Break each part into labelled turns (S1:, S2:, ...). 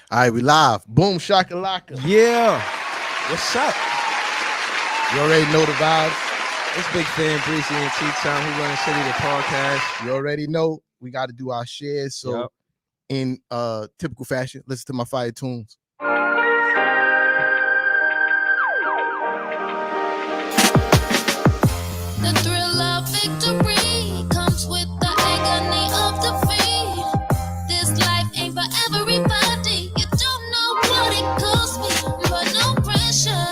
S1: All right, we live. Boom, shakalaka.
S2: Yeah. What's up?
S1: You already know the vibes.
S2: It's Big Fan, Breezy, and T-Time, Who Run the City, the podcast.
S1: You already know we got to do our shares. So
S2: Yup.
S1: in typical fashion, listen to my fire tunes.
S3: The thrill of victory comes with the agony of defeat. This life ain't for everybody. You don't know what it costs me, but no pressure.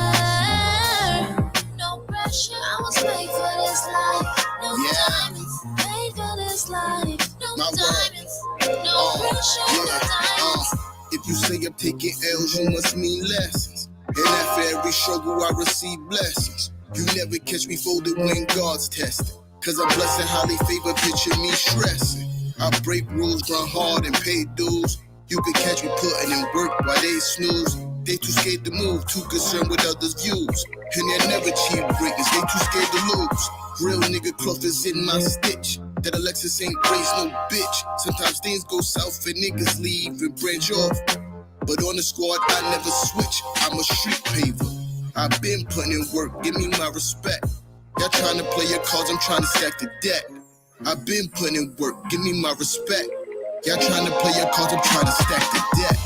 S3: No pressure. I was made for this life. No diamonds. Made for this life. No diamonds. No pressure. No diamonds.
S4: If you say I'm taking L's, you must mean lessons. And after every struggle, I receive blessings. You never catch me folded when God's testing. Cause I'm blessed and highly favored, picture me stressing. I break rules, run hard and pay dues. You can catch me putting in work while they snooze. They too scared to move, too concerned with others' views. And they'll never achieve greatness, they too scared to lose. Real nigga cloth is in my stitch. That Alexis ain't raised no bitch. Sometimes things go south and niggas leave and branch off. But on the squad, I never switch. I'm a street paver. I've been putting in work, give me my respect. Y'all trying to play your cards, I'm trying to stack the deck. I've been putting in work, give me my respect. Y'all trying to play your cards, I'm trying to stack the deck.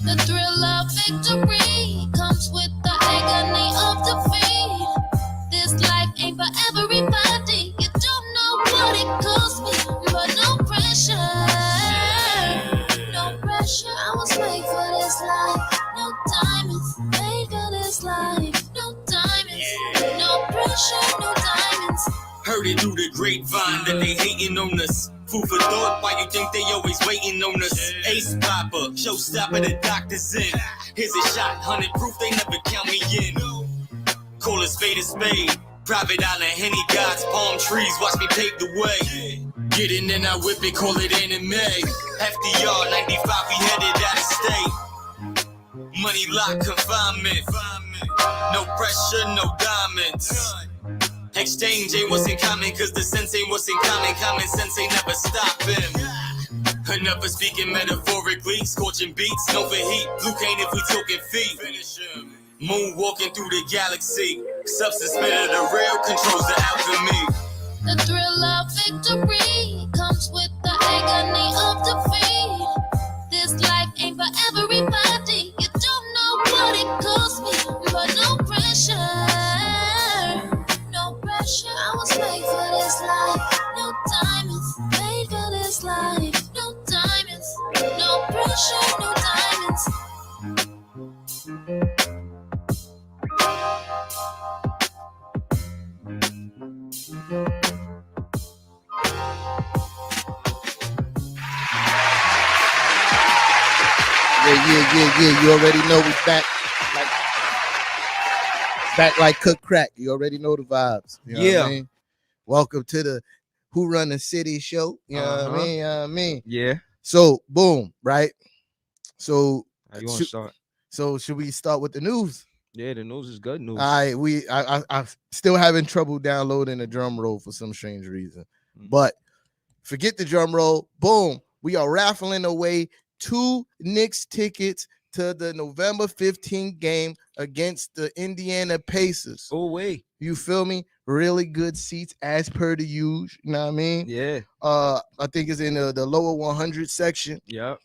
S3: The thrill of victory comes with the agony of defeat. This life ain't for everybody. You don't know what it costs me, but no pressure. No pressure. I was made for this life. No diamonds. Made for this life. No diamonds. No pressure. No diamonds.
S5: Heard it through the grapevine that they hating on us. Food for thought, why you think they always waiting on us? Ace popper, showstopper, the doctor's in. Here's a shot, 100 proof, they never count me in. Call a spade a spade. Private island, Henny gods, palm trees, watch me pave the way. Get in and I whip it, call it anime. FDR, 95, we headed out of state. Money lock, confinement. No pressure, no diamonds. Exchange ain't what's in common, cause the sense ain't what's in common. Common sense ain't never stopping. Enough of speaking metaphorically, scorching beats, Nova heat, blue cane if we talking feet. Moonwalking through the galaxy, substance spit of the real controls the alchemy.
S3: The thrill of victory comes with the agony of defeat. This life ain't for everybody. You don't know what it costs me, but no pressure. No pressure. I was made for this life. No diamonds. Made for this life. No diamonds. No pressure. No diamonds.
S1: Yeah. You already know we back like cook crack. You already know the vibes. You know what I mean? Welcome to the Who Run the City show. You know what I mean?
S2: Yeah.
S1: So boom, right? So
S2: How you want to start?
S1: So should we start with the news?
S2: Yeah, the news is good news.
S1: All right, I'm still having trouble downloading the drum roll for some strange reason. But forget the drum roll. Boom. We are raffling away 2 Knicks tickets to the November 15th game against the Indiana Pacers.
S2: Oh, wait.
S1: You feel me? Really good seats as per the usual. You know what I mean?
S2: Yeah.
S1: I think it's in the lower 100 section.
S2: Yep.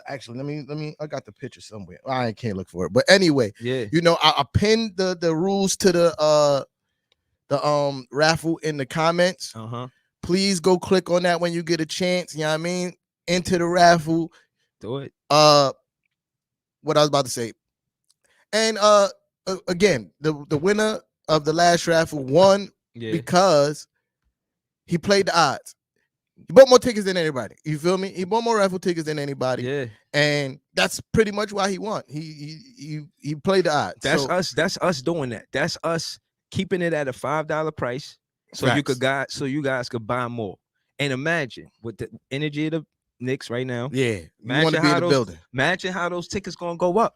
S1: Actually, let me. I got the picture somewhere. I can't look for it, but anyway,
S2: Yeah.
S1: you know, I pinned the rules to the raffle in the comments. Please go click on that when you get a chance. You know what I mean? Enter the raffle.
S2: Do it.
S1: What I was about to say, and again, the winner of the last raffle won because he played the odds. He bought more tickets than anybody. You feel me? He bought more raffle tickets than anybody.
S2: Yeah.
S1: And that's pretty much why he won. He played the odds.
S2: That's us. That's us doing that. That's us keeping it at a $5 price, so
S1: Facts.
S2: you guys could buy more. And imagine with the energy of the Knicks right now.
S1: Yeah. You want to be in the building.
S2: Imagine how those tickets gonna go up.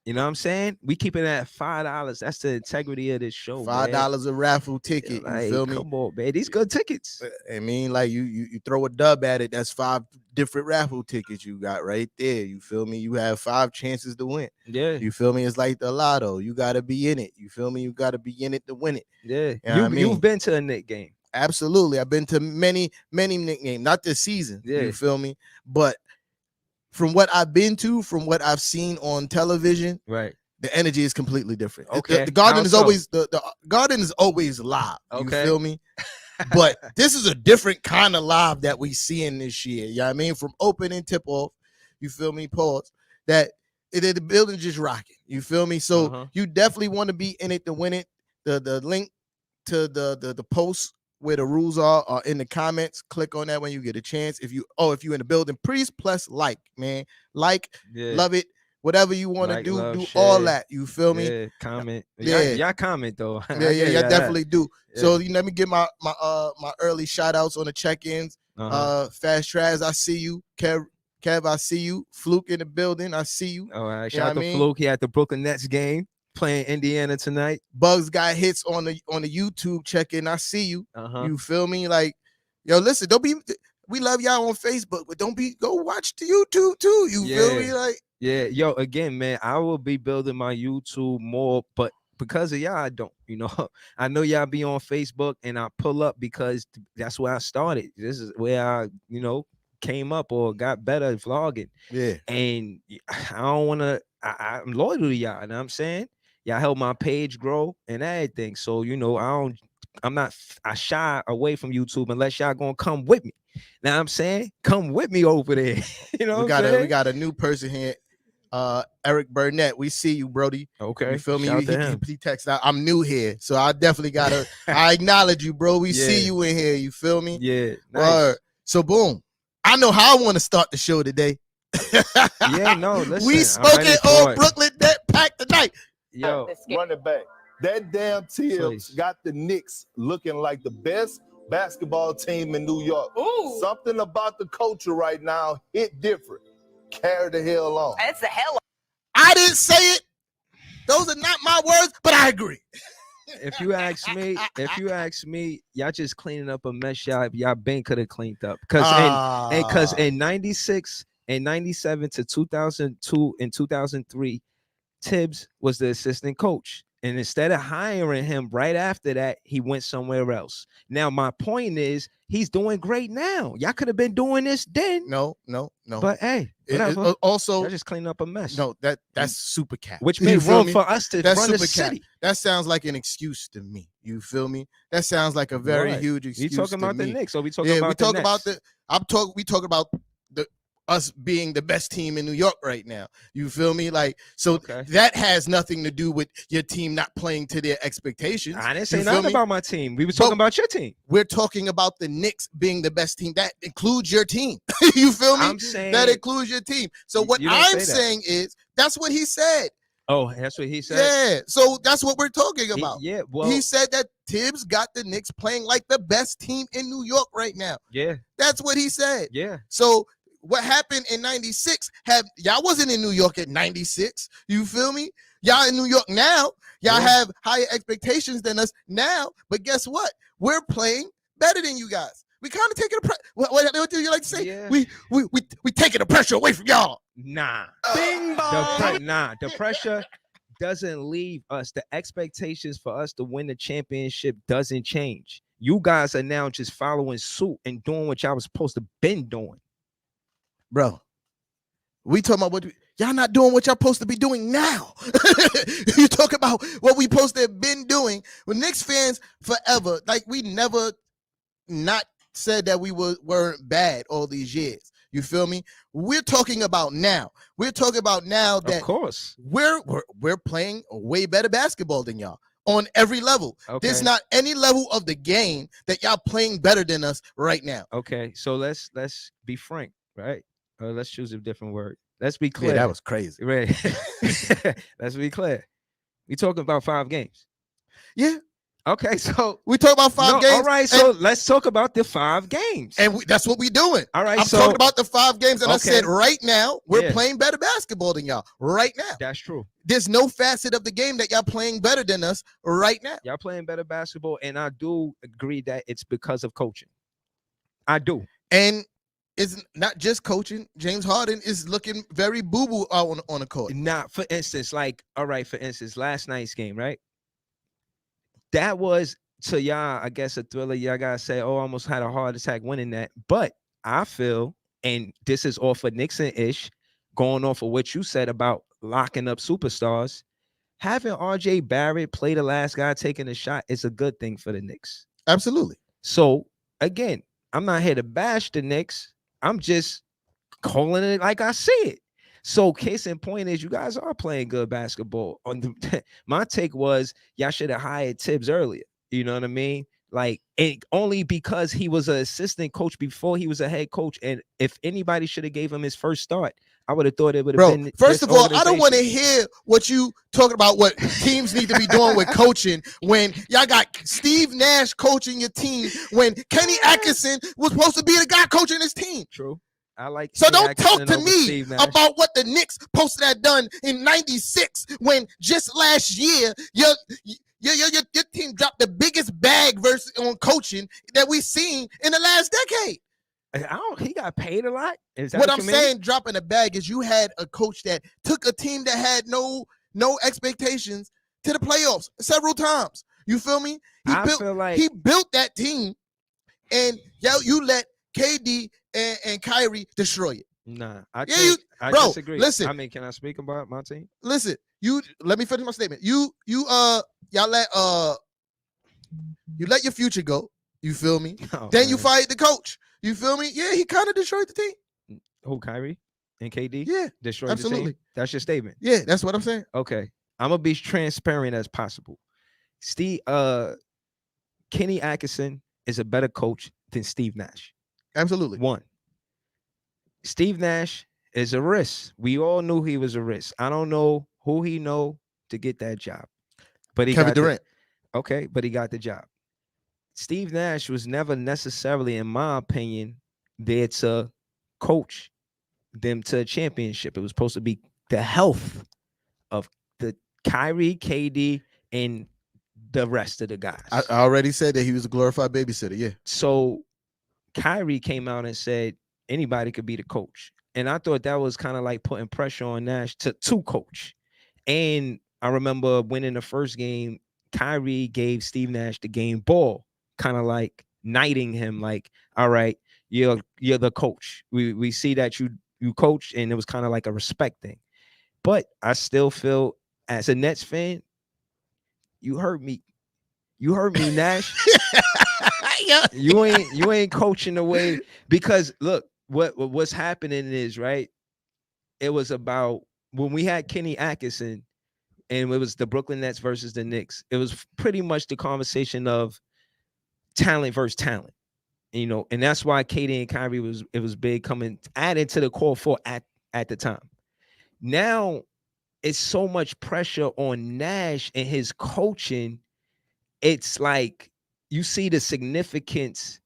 S2: You know what I'm saying? We keep it at $5. That's the integrity of this show.
S1: $5 a raffle ticket.
S2: Like,
S1: you feel me?
S2: Come on, man. These good tickets.
S1: I mean, like you throw a dub at it. That's 5 different raffle tickets you got right there. You feel me? You have 5 chances to win.
S2: Yeah.
S1: You feel me? It's like the lotto. You got to be in it. You feel me? You got to be in it to win it.
S2: Yeah.
S1: You know what I mean?
S2: You've been to a Knick game.
S1: Absolutely. I've been to many Knick games. Not this season.
S2: Yeah.
S1: You feel me? But from what I've been to, from what I've seen on television,
S2: right,
S1: the energy is completely different.
S2: Okay.
S1: The Garden
S2: How
S1: is
S2: so?
S1: always the Garden is always live.
S2: Okay.
S1: You feel me? But this is a different kind of live that we see in this year. You know what I mean? From opening tip off, you feel me? Pause. That the building just rocking. You feel me? So you definitely want to be in it to win it. The link to the post where the rules are in the comments. Click on that when you get a chance. If you're in the building, please plus like, man. Like, love it. Whatever you want to do all that. You feel me?
S2: Yeah, comment.
S1: Yeah.
S2: Y'all comment though.
S1: Yeah, definitely do. Yeah. So let me get my early shout outs on the check-ins. Fast Traz, I see you. Kev, I see you. Fluke in the building, I see you.
S2: All right, shout out to Fluke. He had the Brooklyn Nets game playing Indiana tonight.
S1: Bugs got hits on the YouTube check-in. I see you. You feel me? Like, yo, listen, we love y'all on Facebook, but go watch the YouTube too. You feel me? Like,
S2: yeah, yo, again, man, I will be building my YouTube more, but because of y'all, I don't, I know y'all be on Facebook and I pull up because that's where I started. This is where I, came up or got better at vlogging. Yeah. And I don't want to, I'm loyal to y'all, you know what I'm saying? Y'all help my page grow and everything. So, I shy away from YouTube unless y'all gonna come with me. Now I'm saying, come with me over there. We
S1: got a new person here. Eric Burnett, we see you, Brody.
S2: Okay,
S1: you feel me? He texted out. I'm new here, so I definitely I acknowledge you, bro. We see you in here. You feel me?
S2: Yeah. Nice.
S1: So boom, I know how I want to start the show today.
S2: Listen,
S1: we spoke it on Brooklyn Net Pack tonight.
S2: Yo,
S6: run it back. That damn Tibbs got the Knicks looking like the best basketball team in New York.
S7: Ooh.
S6: Something about the culture right now hit different. Carry the hell on.
S7: That's the hell.
S1: I didn't say it. Those are not my words, but I agree.
S2: If you ask me, y'all just cleaning up a mess y'all been could have cleaned up. Because in 96 and 97 to 2002 and 2003, Tibbs was the assistant coach. And instead of hiring him right after that, he went somewhere else. Now, my point is, he's doing great now. Y'all could have been doing this then.
S1: No.
S2: But hey,
S1: also,
S2: I just cleaned up a mess.
S1: No, that's super cap.
S2: Which made room for us to run the city.
S1: That sounds like an excuse to me. You feel me? That sounds like a very huge excuse.
S2: We talking about the Knicks, or we talking about the Nets?
S1: We talk about us being the best team in New York right now. You feel me? Like, so that has nothing to do with your team not playing to their expectations.
S2: I didn't say nothing about my team. We were talking about your team.
S1: We're talking about the Knicks being the best team. That includes your team. You feel me?
S2: I'm saying
S1: that includes your team. So what I'm saying is that's what he said.
S2: Oh, that's what he said?
S1: Yeah. So that's what we're talking about.
S2: Well,
S1: he said that Tibbs got the Knicks playing like the best team in New York right now.
S2: Yeah.
S1: That's what he said.
S2: Yeah.
S1: So what happened in 96 y'all wasn't in New York at 96. You feel me? Y'all in New York now. Y'all have higher expectations than us now. But guess what? We're playing better than you guys. We kind of taking what do you like to say?
S2: Yeah.
S1: We taking the pressure away from y'all.
S2: Nah.
S7: Bing bong.
S2: The pressure doesn't leave us. The expectations for us to win the championship doesn't change. You guys are now just following suit and doing what y'all was supposed to been doing.
S1: Bro, we talking about y'all not doing what y'all supposed to be doing now. You talk about what we supposed to have been doing. With Knicks fans forever, like we never not said that we weren't bad all these years. You feel me? We're talking about now. We're talking about now that
S2: of course
S1: we're playing a way better basketball than y'all on every level.
S2: Okay.
S1: There's not any level of the game that y'all playing better than us right now.
S2: Okay, so let's be frank, right? Let's choose a different word. Let's be clear.
S1: Yeah, that was crazy.
S2: Right. Let's be clear. We talking about 5 games.
S1: Yeah.
S2: Okay, so
S1: We talk about 5 games.
S2: All right, so let's talk about the 5 games.
S1: And that's what we're doing.
S2: All right,
S1: I'm
S2: so
S1: talking about the 5 games, and I
S2: okay.
S1: said right now we're
S2: Yeah.
S1: playing better basketball than y'all. Right now,
S2: That's true.
S1: there's no facet of the game that y'all playing better than us right now.
S2: Y'all playing better basketball, and I do agree that it's because of coaching. I do.
S1: And it's not just coaching. James Harden is looking very boo-boo out on the court.
S2: Not for instance, like, all right, for instance, last night's game, right? That was, to y'all, I guess, a thriller. Y'all gotta say, oh, I almost had a heart attack winning that. But I feel, and this is off of Nixon-ish, going off of what you said about locking up superstars, having RJ Barrett play the last guy taking a shot is a good thing for the Knicks.
S1: Absolutely.
S2: So again, I'm not here to bash the Knicks. I'm just calling it like I see it. So case in point is you guys are playing good basketball. My take was y'all should have hired Tibbs earlier. You know what I mean? Like, only because he was an assistant coach before he was a head coach. And if anybody should have gave him his first start, I would have thought it would have been.
S1: First of all, I don't want to hear what you talking about, what teams need to be doing with coaching when y'all got Steve Nash coaching your team when Kenny Atkinson was supposed to be the guy coaching his team.
S2: True. I like.
S1: So don't talk to me about what the Knicks supposed to have done in '96 when just last year your team dropped the biggest bag versus on coaching that we've seen in the last decade.
S2: He got paid a lot. Is that
S1: what I'm saying, dropping a bag is you had a coach that took a team that had no expectations to the playoffs several times. You feel me? He built that team, and you let KD and Kyrie destroy it.
S2: Nah, I disagree.
S1: Listen,
S2: I mean, can I speak about my team?
S1: Listen, let me finish my statement. Y'all let your future go. You feel me?
S2: Oh,
S1: then
S2: man.
S1: you fired the coach. You feel me? Yeah, he kind of destroyed the team.
S2: Who, Kyrie and KD?
S1: Yeah,
S2: destroyed
S1: absolutely.
S2: the team. That's your statement.
S1: Yeah, that's what I'm saying.
S2: Okay, I'm gonna be transparent as possible. Kenny Atkinson is a better coach than Steve Nash.
S1: Absolutely.
S2: One. Steve Nash is a risk. We all knew he was a risk. I don't know who he know to get that job, but
S1: Kevin Durant.
S2: Okay, but he got the job. Steve Nash was never necessarily, in my opinion, there to coach them to a championship. It was supposed to be the health of the Kyrie, KD, and the rest of the guys.
S1: I already said that he was a glorified babysitter. Yeah.
S2: So Kyrie came out and said anybody could be the coach. And I thought that was kind of like putting pressure on Nash to coach. And I remember winning the first game, Kyrie gave Steve Nash the game ball, kind of like knighting him, like, all right, you're the coach. We see that you coach, and it was kind of like a respect thing. But I still feel, as a Nets fan, you hurt me. You hurt me, Nash. You ain't coaching the way, because look, what's happening is, right, it was about when we had Kenny Atkinson and it was the Brooklyn Nets versus the Knicks. It was pretty much the conversation of talent versus talent, you know, and that's why KD and Kyrie was big, coming added to the core four at the time. Now it's so much pressure on Nash and his coaching. It's like you see the significance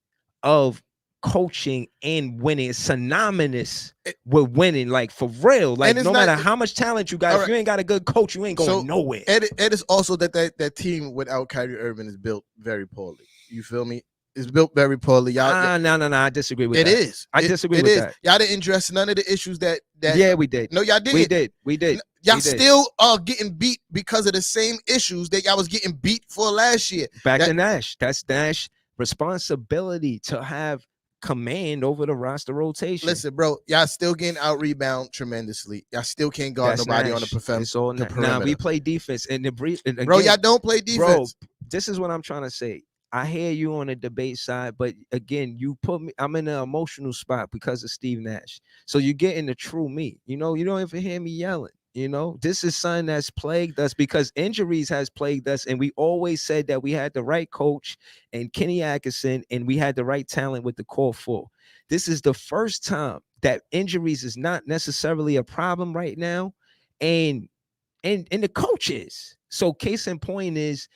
S2: of coaching and winning. It's synonymous with winning, like, for real. Like, no matter how much talent you got, if you ain't got a good coach, you ain't going nowhere.
S1: It is also that team without Kyrie Irving is built very poorly. You feel me? It's built very poorly. Y'all,
S2: no. I disagree with that.
S1: It is.
S2: I disagree with that.
S1: Y'all didn't address none of the issues that.
S2: Yeah, we did.
S1: No, y'all didn't.
S2: We did.
S1: Y'all still are getting beat because of the same issues that y'all was getting beat for last year.
S2: Back to Nash. That's Nash responsibility to have command over the roster rotation.
S1: Listen, bro, y'all still getting out rebound tremendously. Y'all still can't guard nobody on the perimeter.
S2: It's all nah, we play defense and again,
S1: bro, y'all don't play defense.
S2: Bro, this is what I'm trying to say. I hear you on the debate side, but again, you put me, I'm in an emotional spot because of Steve Nash. So you're getting the true me. You know, you don't even hear me yelling. You know, this is something that's plagued us because injuries has plagued us. And we always said that we had the right coach and Kenny Atkinson, and we had the right talent with the core four. This is the first time that injuries is not necessarily a problem right now. And the coaches. So case in point is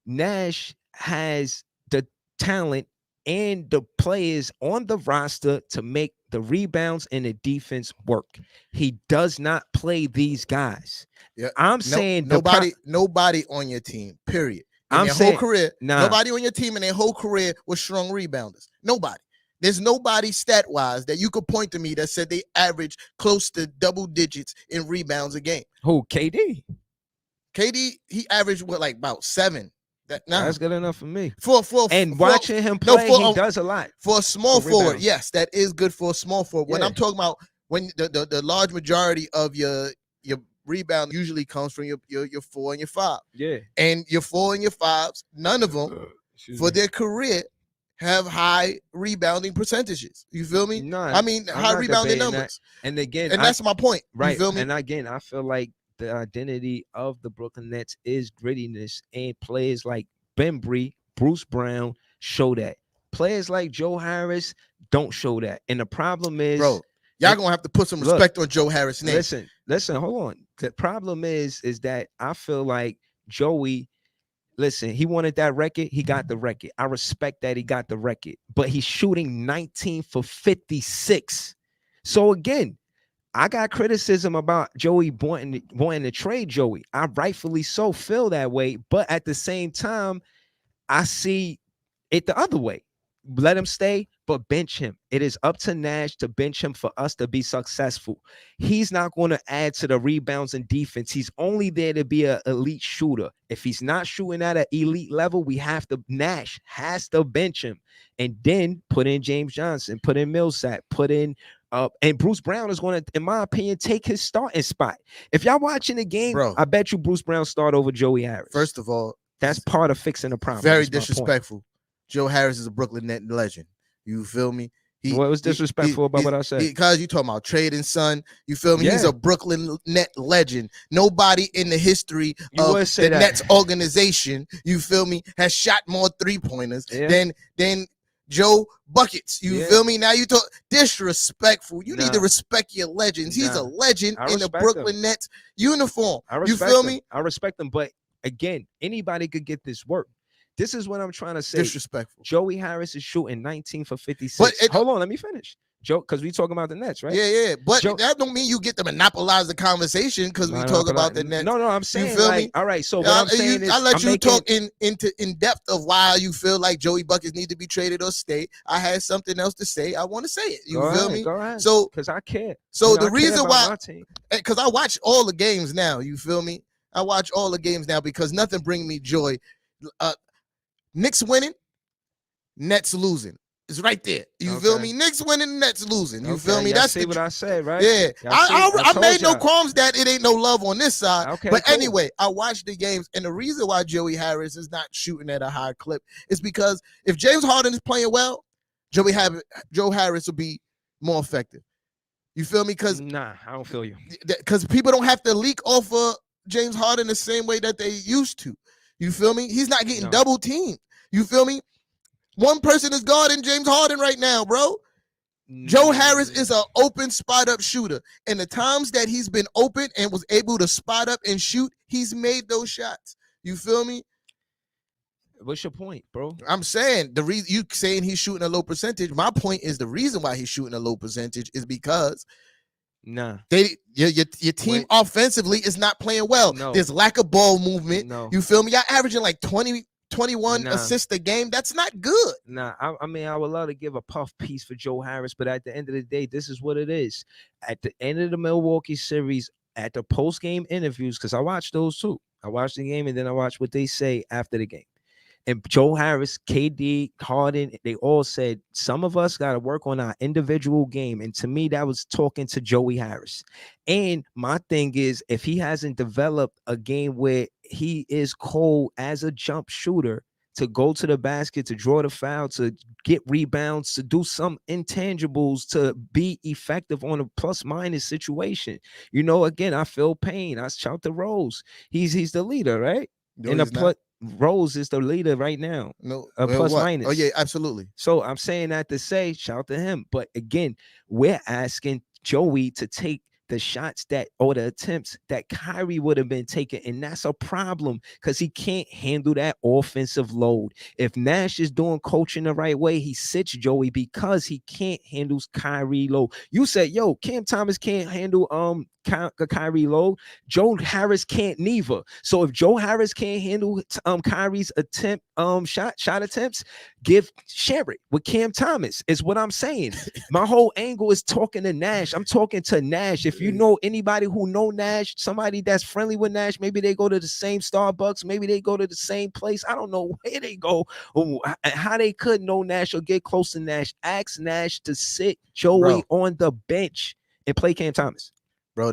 S2: Nash has the talent and the players on the roster to make the rebounds and the defense work. He does not play these guys.
S1: Yeah,
S2: I'm saying
S1: nobody on your team, period. In their whole career, nobody on your team in their whole career was strong rebounders. Nobody. There's nobody stat-wise that you could point to me that said they average close to double digits in rebounds a game.
S2: Who? KD,
S1: he averaged what, like about 7.
S2: That's good enough for me.
S1: Watching
S2: him play, he does a lot.
S1: For a small forward, yes, that is good for a small forward. When I'm talking about when the large majority of your rebound usually comes from your 4 and your 5.
S2: Yeah.
S1: And your 4 and your 5s, none of them for their career have high rebounding percentages. You feel me?
S2: No,
S1: I mean, high rebounding numbers.
S2: That. And again,
S1: that's my point.
S2: Right.
S1: You feel me?
S2: And again, I feel like the identity of the Brooklyn Nets is grittiness, and players like Bembry, Bruce Brown show that. Players like Joe Harris don't show that. And the problem is,
S1: bro, y'all gonna have to put some respect on Joe Harris' name.
S2: Listen, hold on. The problem is that I feel like Joey, listen, he wanted that record. He got the record. I respect that he got the record, but he's shooting 19 for 56. So again, I got criticism about Joey wanting to trade Joey. I rightfully so feel that way, but at the same time, I see it the other way. Let him stay, but bench him. It is up to Nash to bench him for us to be successful. He's not going to add to the rebounds and defense. He's only there to be an elite shooter. If he's not shooting at an elite level, Nash has to bench him, and then put in James Johnson, put in Millsap, put in and Bruce Brown is going to, in my opinion, take his starting spot. If y'all watching the game, bro, I bet you Bruce Brown start over Joey Harris.
S1: First of all,
S2: that's part of fixing the problem.
S1: Very disrespectful. Joe Harris is a Brooklyn Net legend. You feel me?
S2: What was disrespectful about what I said?
S1: Because you talking about trading son. You feel me? Yeah. He's a Brooklyn Net legend. Nobody in the history of the Nets organization, you feel me, has shot more 3-pointers than Joe Buckets. You feel me? Now you talk disrespectful. You need to respect your legends. He's a legend in the Brooklyn Nets uniform. You feel me?
S2: I respect him, but again, anybody could get this work. This is what I'm trying to say.
S1: Disrespectful.
S2: Joey Harris is shooting 19 for 56. Hold on, let me finish. Joe, because we talking about the Nets, right?
S1: Yeah. But that don't mean you get to monopolize the conversation because we talk about the Nets.
S2: No, I'm saying, you feel me? All right, so what I'm saying is,
S1: I let you talk in depth of why you feel like Joey Buckets need to be traded or stay. I had something else to say. I want to say it. You feel me?
S2: Go ahead.
S1: So
S2: because I care.
S1: So the reason why, because I watch all the games now. You feel me? I watch all the games now because nothing brings me joy. Knicks winning, Nets losing. It's right there. You feel me? Knicks winning, Nets losing. You feel me?
S2: That's what I said, right?
S1: Yeah. I made no qualms that it ain't no love on this side. But anyway, I watched the games, and the reason why Joey Harris is not shooting at a high clip is because if James Harden is playing well, Joe Harris will be more effective. You feel me? Because
S2: I don't feel you.
S1: Because people don't have to leak off of James Harden the same way that they used to. You feel me? He's not getting double teamed. You feel me? One person is guarding James Harden right now, bro. Joe Harris is an open spot up shooter. And the times that he's been open and was able to spot up and shoot, he's made those shots. You feel me?
S2: What's your point, bro?
S1: I'm saying the reason you saying he's shooting a low percentage. My point is the reason why he's shooting a low percentage is because your team offensively is not playing well. There's lack of ball movement. You feel me? Y'all averaging like 21 assists a game. That's not good.
S2: I mean, I would love to give a puff piece for Joe Harris, but at the end of the day, this is what it is. At the end of the Milwaukee series, at the post-game interviews, because I watched those too. I watched the game and then I watched what they say after the game. And Joe Harris, KD, Harden, they all said, some of us got to work on our individual game. And to me, that was talking to Joey Harris. And my thing is, if he hasn't developed a game where he is cold as a jump shooter to go to the basket, to draw the foul, to get rebounds, to do some intangibles, to be effective on a plus-minus situation. You know, again, I feel pain. I shout to Rose. He's the leader, right? Rose is the leader right now. Plus minus.
S1: Oh yeah, absolutely.
S2: So I'm saying that to say, shout to him. But again, we're asking Joey to take the shots or the attempts that Kyrie would have been taking. And that's a problem because he can't handle that offensive load. If Nash is doing coaching the right way, he sits Joey because he can't handle Kyrie load. You said, yo, Cam Thomas can't handle Kyrie load. Joe Harris can't neither. So if Joe Harris can't handle Kyrie's attempt shot attempts, share it with Cam Thomas is what I'm saying. My whole angle is talking to Nash. I'm talking to Nash. If you know anybody who know Nash, somebody that's friendly with Nash, maybe they go to the same Starbucks, maybe they go to the same place. I don't know where they go or how they could know Nash or get close to Nash. Ask Nash to sit Joey on the bench and play Cam Thomas.
S1: Bro,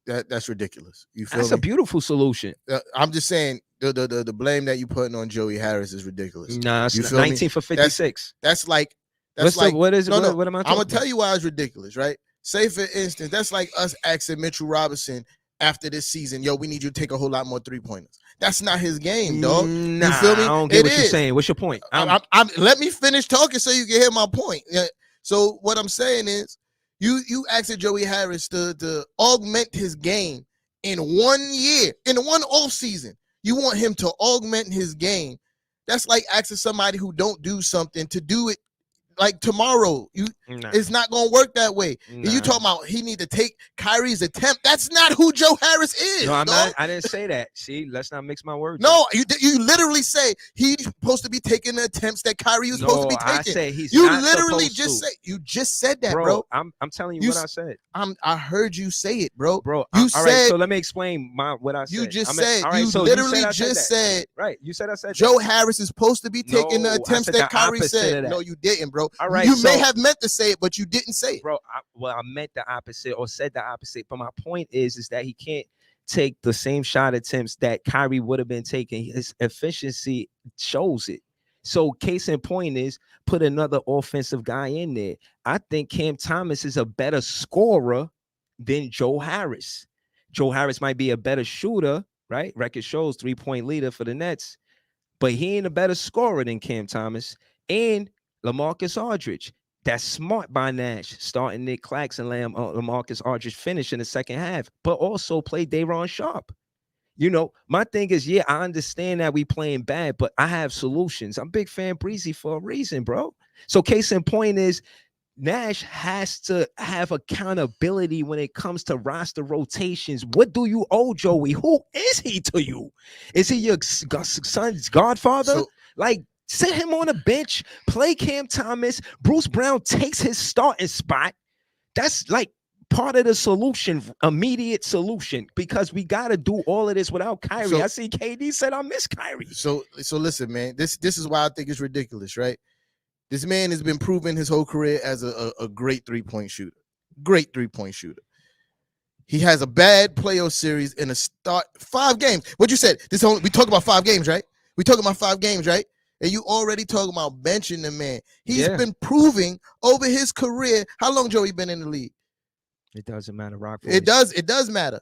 S1: that's ridiculous. You feel
S2: That's
S1: me?
S2: a beautiful solution.
S1: I'm just saying the blame that you putting on Joey Harris is ridiculous.
S2: Nah,
S1: you
S2: it's 19 for 56.
S1: That's like
S2: what is it?
S1: No,
S2: what am I talking
S1: I'm gonna
S2: about?
S1: tell you why it's ridiculous, right? Say for instance, that's like us asking Mitchell Robinson after this season, yo, we need you to take a whole lot more 3-pointers. That's not his game, dog.
S2: Nah,
S1: you feel me?
S2: I don't get what you're saying. What's your point?
S1: Let me finish talking so you can hear my point. So what I'm saying is, you asked Joey Harris to augment his game in 1 year, in one off season. You want him to augment his game. That's like asking somebody who don't do something to do it like tomorrow. It's not gonna work that way. You talking about he need to take Kyrie's attempt? That's not who Joe Harris is.
S2: No, I'm not. I didn't say that. See, let's not mix my words.
S1: No, you literally say he's supposed to be taking the attempts that Kyrie was supposed to be taking.
S2: I say he's
S1: you
S2: not
S1: literally
S2: supposed
S1: just you just said that, bro.
S2: I'm telling you what I said.
S1: I heard you say it, bro.
S2: Bro,
S1: you
S2: all
S1: said.
S2: Right, so let me explain what I said.
S1: You just
S2: said.
S1: All right, you literally just said.
S2: Right, you said I said.
S1: Joe Harris is supposed to be taking the attempts that Kyrie said. No, you didn't, bro.
S2: All right,
S1: you may have meant to say it, but you didn't say it,
S2: bro. I meant the opposite or said the opposite. But my point is that he can't take the same shot attempts that Kyrie would have been taking. His efficiency shows it. So case in point is put another offensive guy in there. I think Cam Thomas is a better scorer than Joe Harris. Joe Harris might be a better shooter, right? Record shows 3-point leader for the Nets, but he ain't a better scorer than Cam Thomas and LaMarcus Aldridge. That's smart by Nash, starting Nick Claxton and LaMarcus Aldridge finish in the second half, but also play Day'Ron Sharpe. You know, my thing is, I understand that we playing bad, but I have solutions. I'm big fan Breezy for a reason, bro. So case in point is Nash has to have accountability when it comes to roster rotations. What do you owe Joey? Who is he to you? Is he your son's godfather? Sit him on a bench, play Cam Thomas. Bruce Brown takes his starting spot. That's like part of the solution, immediate solution, because we got to do all of this without Kyrie. I see KD said I miss Kyrie.
S1: So listen, man, this is why I think it's ridiculous, right? This man has been proven his whole career as a great 3-point shooter. Great 3-point shooter. He has a bad playoff series in a start 5 games. What you said? We talk about 5 games, right? We talking about 5 games, right? And you already talking about benching the man. He's been proving over his career. How long Joey been in the league?
S2: It doesn't matter, Rock.
S1: It does matter.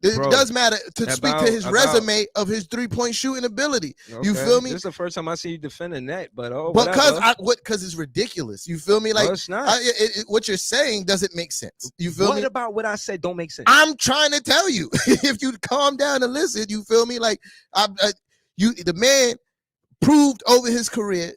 S1: It does matter to speak to his resume of his 3-point shooting ability. Okay. You feel me?
S2: This is the first time I see you defend a net, but
S1: because it's ridiculous. You feel me? Like
S2: it's not.
S1: What you're saying doesn't make sense. You feel me?
S2: What about what I said don't make sense?
S1: I'm trying to tell you. If you calm down and listen, you feel me? Like the man proved over his career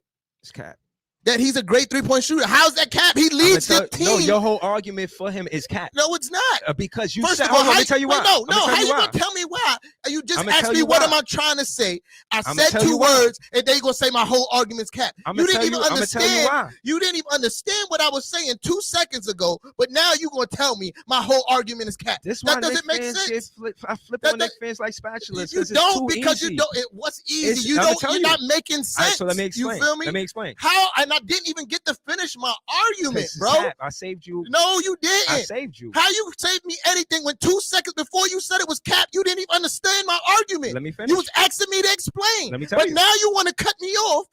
S1: that he's a great 3-point shooter. How's that cap? He leads the team.
S2: No, your whole argument for him is cap.
S1: No, it's not.
S2: Because you
S1: First
S2: said,
S1: of all,
S2: let me tell you why.
S1: No, how you gonna tell me why? You just asked me what am I trying to say. I said 2 words, and they gonna say my whole argument's cap. You didn't even understand. You didn't even understand what I was saying 2 seconds ago, but now you gonna tell me my whole argument is cap. That doesn't make sense.
S2: I flip on Knicks fans like spatulas.
S1: You don't because you don't. What's easy? You're not making sense.
S2: Right, so let me explain.
S1: You feel me?
S2: Let me explain.
S1: How? And I didn't even get to finish my argument, bro.
S2: I saved you.
S1: No, you didn't.
S2: I saved you.
S1: How you saved me anything when 2 seconds before you said it was cap, you didn't even understand my argument.
S2: Let me finish.
S1: You was asking me to explain.
S2: Let me tell you.
S1: But now you want to cut me off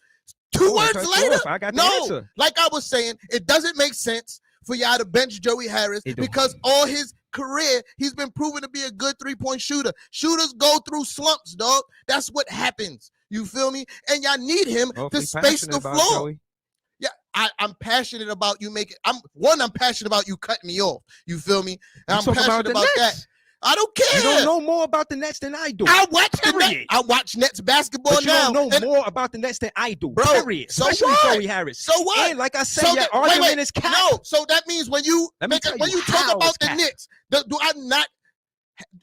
S1: 2 words later.
S2: I got the answer.
S1: Like I was saying, it doesn't make sense for y'all to bench Joey Harris because all his career, he's been proven to be a good 3-point shooter. Shooters go through slumps, dog. That's what happens. You feel me? And y'all need him to space the floor.
S2: Joey.
S1: Yeah, I'm passionate about you making. I'm passionate about you cutting me off. You feel me? And I'm
S2: talk
S1: passionate about that.
S2: Nets.
S1: I don't care.
S2: You don't know more about the Nets than I do.
S1: I watch the Nets.
S2: Period.
S1: I watch Nets basketball
S2: But you
S1: now.
S2: don't know more about the Nets than I do.
S1: Bro,
S2: Period.
S1: so
S2: Especially
S1: what?
S2: Joey Harris.
S1: So what?
S2: And like I said,
S1: So
S2: your
S1: that-
S2: argument is cap.
S1: No, so that means when you
S2: Let me tell you
S1: talk
S2: how
S1: about
S2: it's
S1: the
S2: cap.
S1: Knicks, do I not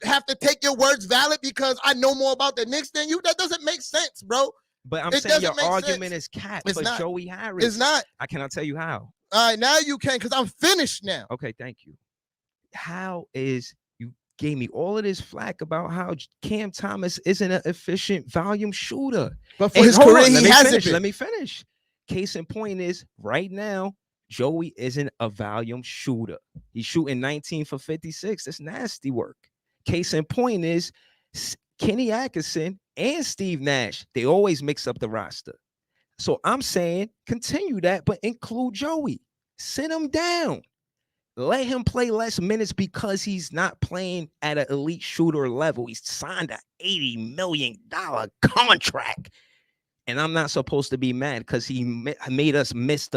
S1: have to take your words valid because I know more about the Knicks than you? That doesn't make sense, bro.
S2: But I'm
S1: It
S2: saying your
S1: doesn't make
S2: argument
S1: sense.
S2: is cap
S1: It's
S2: for
S1: not.
S2: Joey Harris.
S1: It's not.
S2: I cannot tell you how.
S1: All right, now you can because I'm finished now.
S2: Okay, thank you. How is you gave me all of this flack about how Cam Thomas isn't an efficient volume shooter?
S1: But for
S2: And
S1: his
S2: hold
S1: career,
S2: on, let
S1: he
S2: me
S1: hasn't
S2: finish.
S1: been.
S2: Let me finish. Case in point is right now, Joey isn't a volume shooter. He's shooting 19 for 56. That's nasty work. Case in point is Kenny Atkinson and Steve Nash. They always mix up the roster. So I'm saying continue that, but include Joey. Sit him down. Let him play less minutes because he's not playing at an elite shooter level. He's signed an $80 million contract. And I'm not supposed to be mad because he made us miss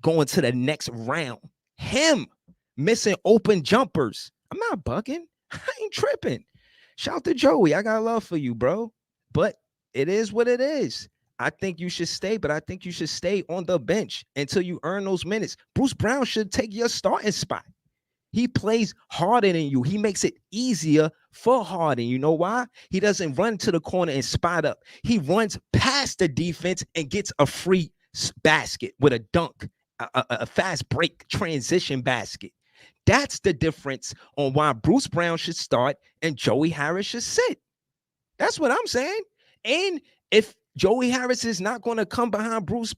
S2: going to the next round. Him missing open jumpers. I'm not bugging. I ain't tripping. Shout to Joey. I got love for you, bro. But it is what it is. I think you should stay, but I think you should stay on the bench until you earn those minutes. Bruce Brown should take your starting spot. He plays harder than you. He makes it easier for Harden. You know why? He doesn't run to the corner and spot up. He runs past the defense and gets a free basket with a dunk, a fast break transition basket. That's the difference on why Bruce Brown should start and Joey Harris should sit. That's what I'm saying. And if Joey Harris is not going to come behind Bruce,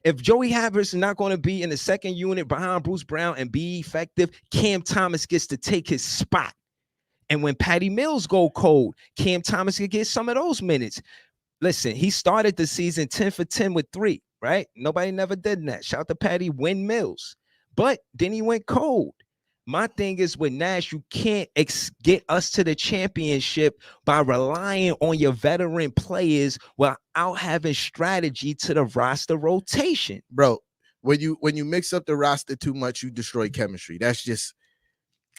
S2: if Joey Harris is not going to be in the second unit behind Bruce Brown and be effective, Cam Thomas gets to take his spot. And when Patty Mills go cold, Cam Thomas can get some of those minutes. Listen, he started the season 10 for 10 with 3, right? Nobody never did that. Shout to Patty Win Mills. But then he went cold. My thing is with Nash, you can't get us to the championship by relying on your veteran players without having strategy to the roster rotation.
S1: Bro, when you mix up the roster too much, you destroy chemistry. That's just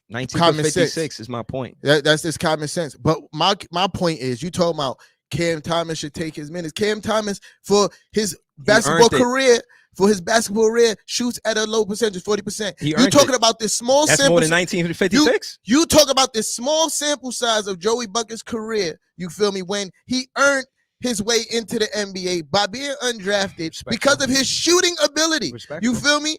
S2: 19
S1: common
S2: for 56
S1: sense.
S2: is my point.
S1: That's just common sense. But my point is, you talking about Cam Thomas should take his minutes. Cam Thomas, for his basketball career, shoots at a low percentage, 40%. You talking about this small
S2: That's
S1: sample.
S2: More than 19 for 56?
S1: You talk about this small sample size of Joey Bucket's career, you feel me, when he earned his way into the NBA by being undrafted because of his shooting ability. You feel me?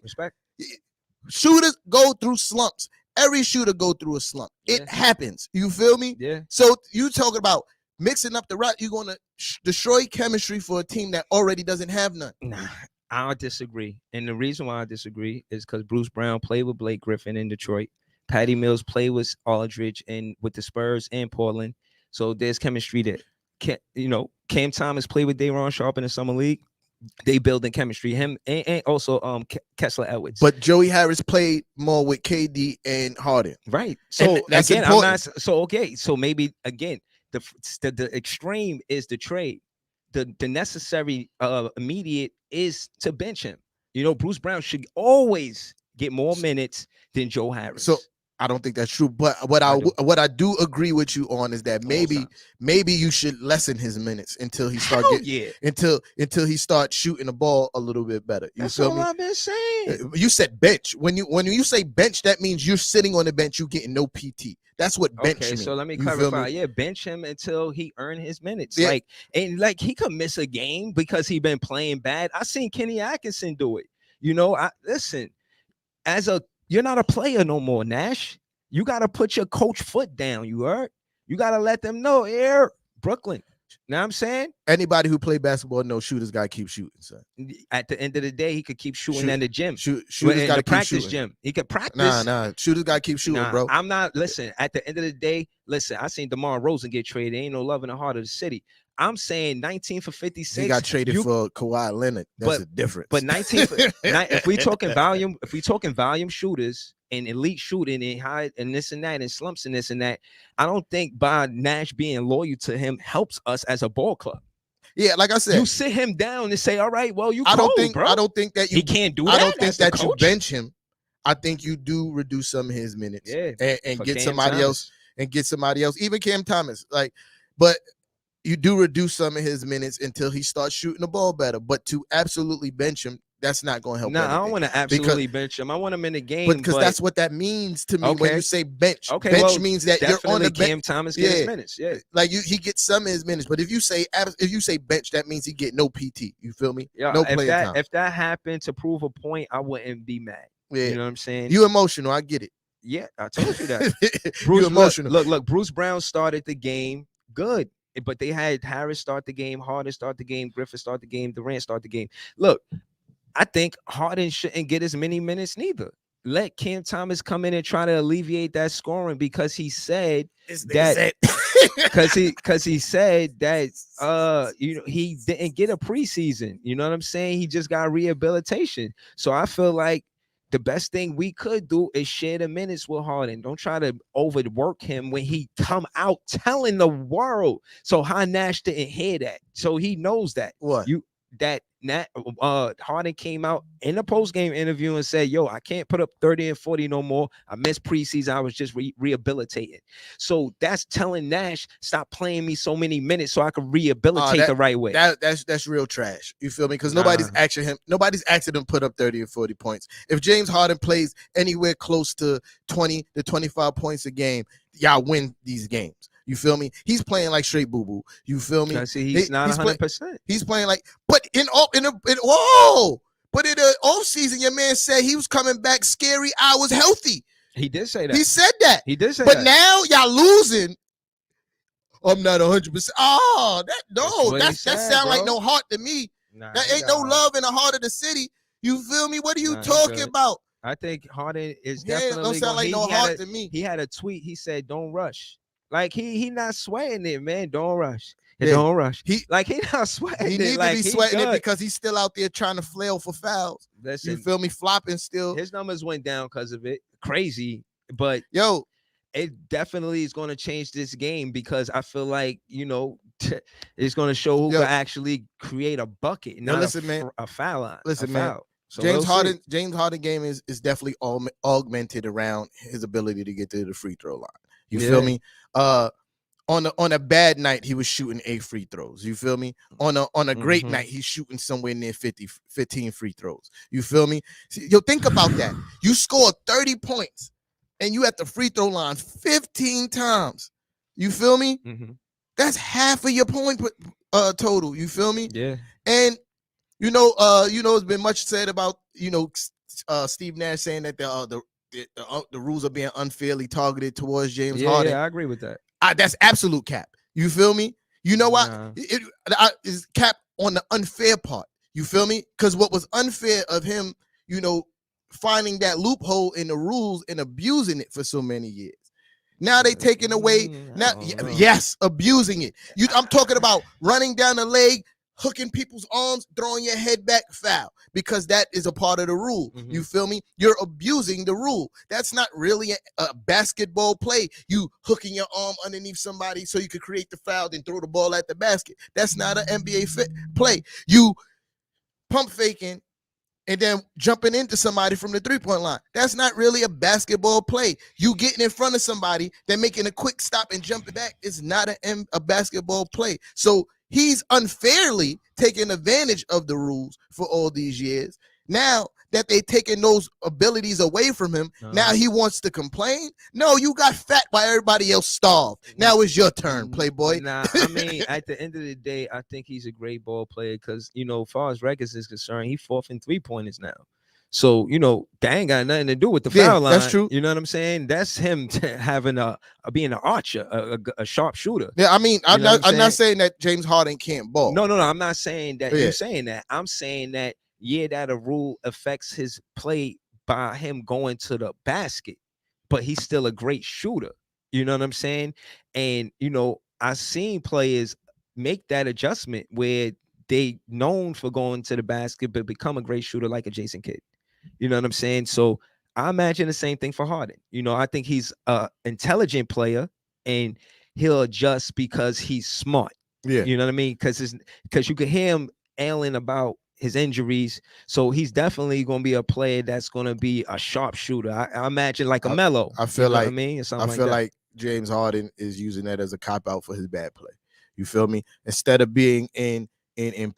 S1: Shooters go through slumps. Every shooter go through a slump. Yeah. It happens. You feel me?
S2: Yeah.
S1: So you talking about mixing up the route, you're going to destroy chemistry for a team that already doesn't have none.
S2: Nah, I disagree. And the reason why I disagree is because Bruce Brown played with Blake Griffin in Detroit. Patty Mills played with Aldridge and with the Spurs and Portland. So there's chemistry there. Cam Thomas played with Day'Ron Sharpe in the Summer League. They building chemistry. Him and also Kessler Edwards.
S1: But Joey Harris played more with KD and Harden.
S2: Right. So
S1: that's
S2: again,
S1: important.
S2: So maybe again, the extreme is the trade. The necessary immediate is to bench him. Bruce Brown should always get more minutes than Joe Harris.
S1: So I don't think that's true. But what I do agree with you on is that maybe you should lessen his minutes until he start until he starts shooting the ball a little bit better.
S2: That's all I've been saying.
S1: You said bench. When you say bench, that means you're sitting on the bench, you getting no PT. That's what bench means.
S2: So let me clarify. Yeah, bench him until he earn his minutes. Yeah. He could miss a game because he been playing bad. I seen Kenny Atkinson do it. Listen, you're not a player no more, Nash. You got to put your coach foot down. You heard? You got to let them know here, Brooklyn. Know what I'm saying?
S1: Anybody who play basketball knows shooters got to keep shooting, son.
S2: At the end of the day, he could keep shooting in the gym.
S1: Shooters got to
S2: practice gym. He could practice.
S1: Nah. Shooters got to keep shooting, bro.
S2: I'm not. Listen, at the end of the day, I seen DeMar Rosen get traded. Ain't no love in the heart of the city. I'm saying 19 for 56.
S1: He got traded for Kawhi Leonard. That's a difference.
S2: But 19 for, if we talking volume shooters and elite shooting and high and this and that and slumps and this and that, I don't think by Nash being loyal to him helps us as a ball club.
S1: Yeah, like I said,
S2: You sit him down and say, all right, well, you
S1: I
S2: cold,
S1: don't think
S2: bro.
S1: I don't think that you
S2: He can't do that.
S1: I don't think
S2: as the
S1: that you
S2: coach.
S1: bench him. I think you do reduce some of his minutes,
S2: Yeah,
S1: and
S2: for
S1: get
S2: Cam
S1: somebody else,
S2: Thomas.
S1: even Cam Thomas. Like, but you do reduce some of his minutes until he starts shooting the ball better. But to absolutely bench him, that's not going to help.
S2: I don't want to absolutely bench him. I want him in the game,
S1: because that's what that means to me when you say bench.
S2: Okay,
S1: bench means that you're on the bench.
S2: Cam Thomas gets his minutes. Yeah,
S1: like he gets some of his minutes. But if you say bench, that means he get no PT. You feel me?
S2: Yeah,
S1: no player time.
S2: If that happened to prove a point, I wouldn't be mad. Yeah. You know what I'm saying?
S1: You emotional. I get it.
S2: Yeah, I told you that.
S1: You emotional.
S2: Look, Bruce Brown started the game good, but they had Harris start the game, Harden start the game, Griffin start the game, Durant start the game. Look, I think Harden shouldn't get as many minutes neither. Let Cam Thomas come in and try to alleviate that scoring because he said that because he said that he didn't get a preseason. You know what I'm saying? He just got rehabilitation. So I feel like the best thing we could do is share the minutes with Harden. Don't try to overwork him when he come out telling the world. So Nash didn't hear that. So he knows that.
S1: What?
S2: Harden came out in a post-game interview and said, yo, I can't put up 30 and 40 no more. I missed preseason. I was just rehabilitating. So that's telling Nash, stop playing me so many minutes so I can rehabilitate the right way.
S1: That's real trash. You feel me? Because nobody's asking him to put up 30 or 40 points. If James Harden plays anywhere close to 20 to 25 points a game, y'all win these games. You feel me? He's playing like straight boo-boo. You feel me?
S2: He's not 100%.
S1: He's playing like, but in the off season, your man said he was coming back scary. I was healthy.
S2: He did say that.
S1: He said that. But now y'all losing. I'm not 100%. Oh, that sound like no heart to me. That ain't no love in the heart of the city. You feel me? What are you talking about?
S2: I think Harden is definitely.
S1: Don't sound like no heart to me.
S2: He had a tweet. He said, "Don't rush." Like he not sweating it, man. Don't rush. Don't rush. He not sweating.
S1: He needs to be sweating it because he's still out there trying to flail for fouls.
S2: Listen,
S1: you feel me? Flopping still.
S2: His numbers went down because of it. Crazy, but it definitely is going to change this game because I feel like it's going to show who can actually create a bucket, not a foul line.
S1: Listen, man. So James Harden game is definitely augmented around his ability to get to the free throw line. You feel me? On a bad night, he was shooting 8 free throws. You feel me? On a great night, he's shooting somewhere near 15 free throws. You feel me? Think about that. You score 30 points and you at the free throw line 15 times. You feel me?
S2: Mm-hmm.
S1: That's half of your point total. You feel me?
S2: Yeah.
S1: And it's been much said about Steve Nash saying that the rules are being unfairly targeted towards James Harden.
S2: Yeah, I agree with that.
S1: That's absolute cap. You feel me? You know what? It's cap on the unfair part. You feel me? Because what was unfair of him, finding that loophole in the rules and abusing it for so many years. Now they taking away. Yes, abusing it. I'm talking about running down the leg, hooking people's arms, throwing your head back, foul, because that is a part of the rule. Mm-hmm. You feel me? You're abusing the rule. That's not really a basketball play. You hooking your arm underneath somebody so you could create the foul, then throw the ball at the basket. That's not an NBA play. You pump faking and then jumping into somebody from the three-point line. That's not really a basketball play. You getting in front of somebody, then making a quick stop and jumping back is not a basketball play. So he's unfairly taking advantage of the rules for all these years. Now that they taking those abilities away from him, now he wants to complain. No, you got fat while everybody else starved. Now it's your turn, Playboy.
S2: I mean, at the end of the day, I think he's a great ball player because, as far as records is concerned, he's 4th in 3-pointers now. So, that ain't got nothing to do with the foul line.
S1: That's true.
S2: You know what I'm saying? That's him having being an archer, a sharp shooter.
S1: Yeah, I mean, I'm not saying that James Harden can't ball.
S2: No, I'm not saying that you're saying that. I'm saying that, that a rule affects his play by him going to the basket, but he's still a great shooter. You know what I'm saying? And, I've seen players make that adjustment where they known for going to the basket, but become a great shooter like a Jason Kidd. You know what I'm saying? So I imagine the same thing for Harden. I think he's an intelligent player and he'll adjust because he's smart.
S1: Yeah.
S2: You know what I mean? Because you could hear him ailing about his injuries. So he's definitely going to be a player that's going to be a sharpshooter. I imagine like a Melo.
S1: I feel
S2: you know
S1: like
S2: what I mean? Or something
S1: I feel
S2: that.
S1: like James Harden is using that as a cop out for his bad play. You feel me? Instead of being in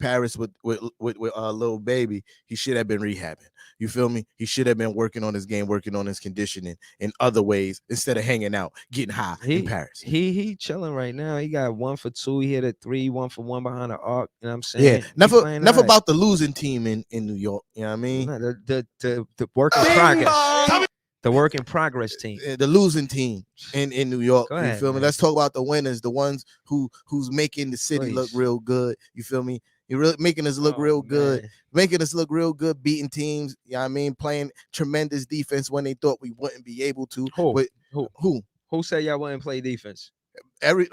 S1: Paris with little baby, he should have been rehabbing. You feel me? He should have been working on his game, working on his conditioning in other ways instead of hanging out, getting high in Paris.
S2: He chilling right now. He got 1 for 2. He hit a 3, 1 for 1 behind the arc. You know what I'm saying?
S1: Yeah, never
S2: right.
S1: about the losing team in New York. You know what I mean?
S2: The work in progress. The work in progress team.
S1: The losing team in New York.
S2: Ahead,
S1: you feel me?
S2: man.
S1: Let's talk about the winners, the ones who's making the city look real good. You feel me? You're really making us look real good, making us look real good, beating teams. You know what I mean? Playing tremendous defense when they thought we wouldn't be able to.
S2: Who said y'all wouldn't play defense?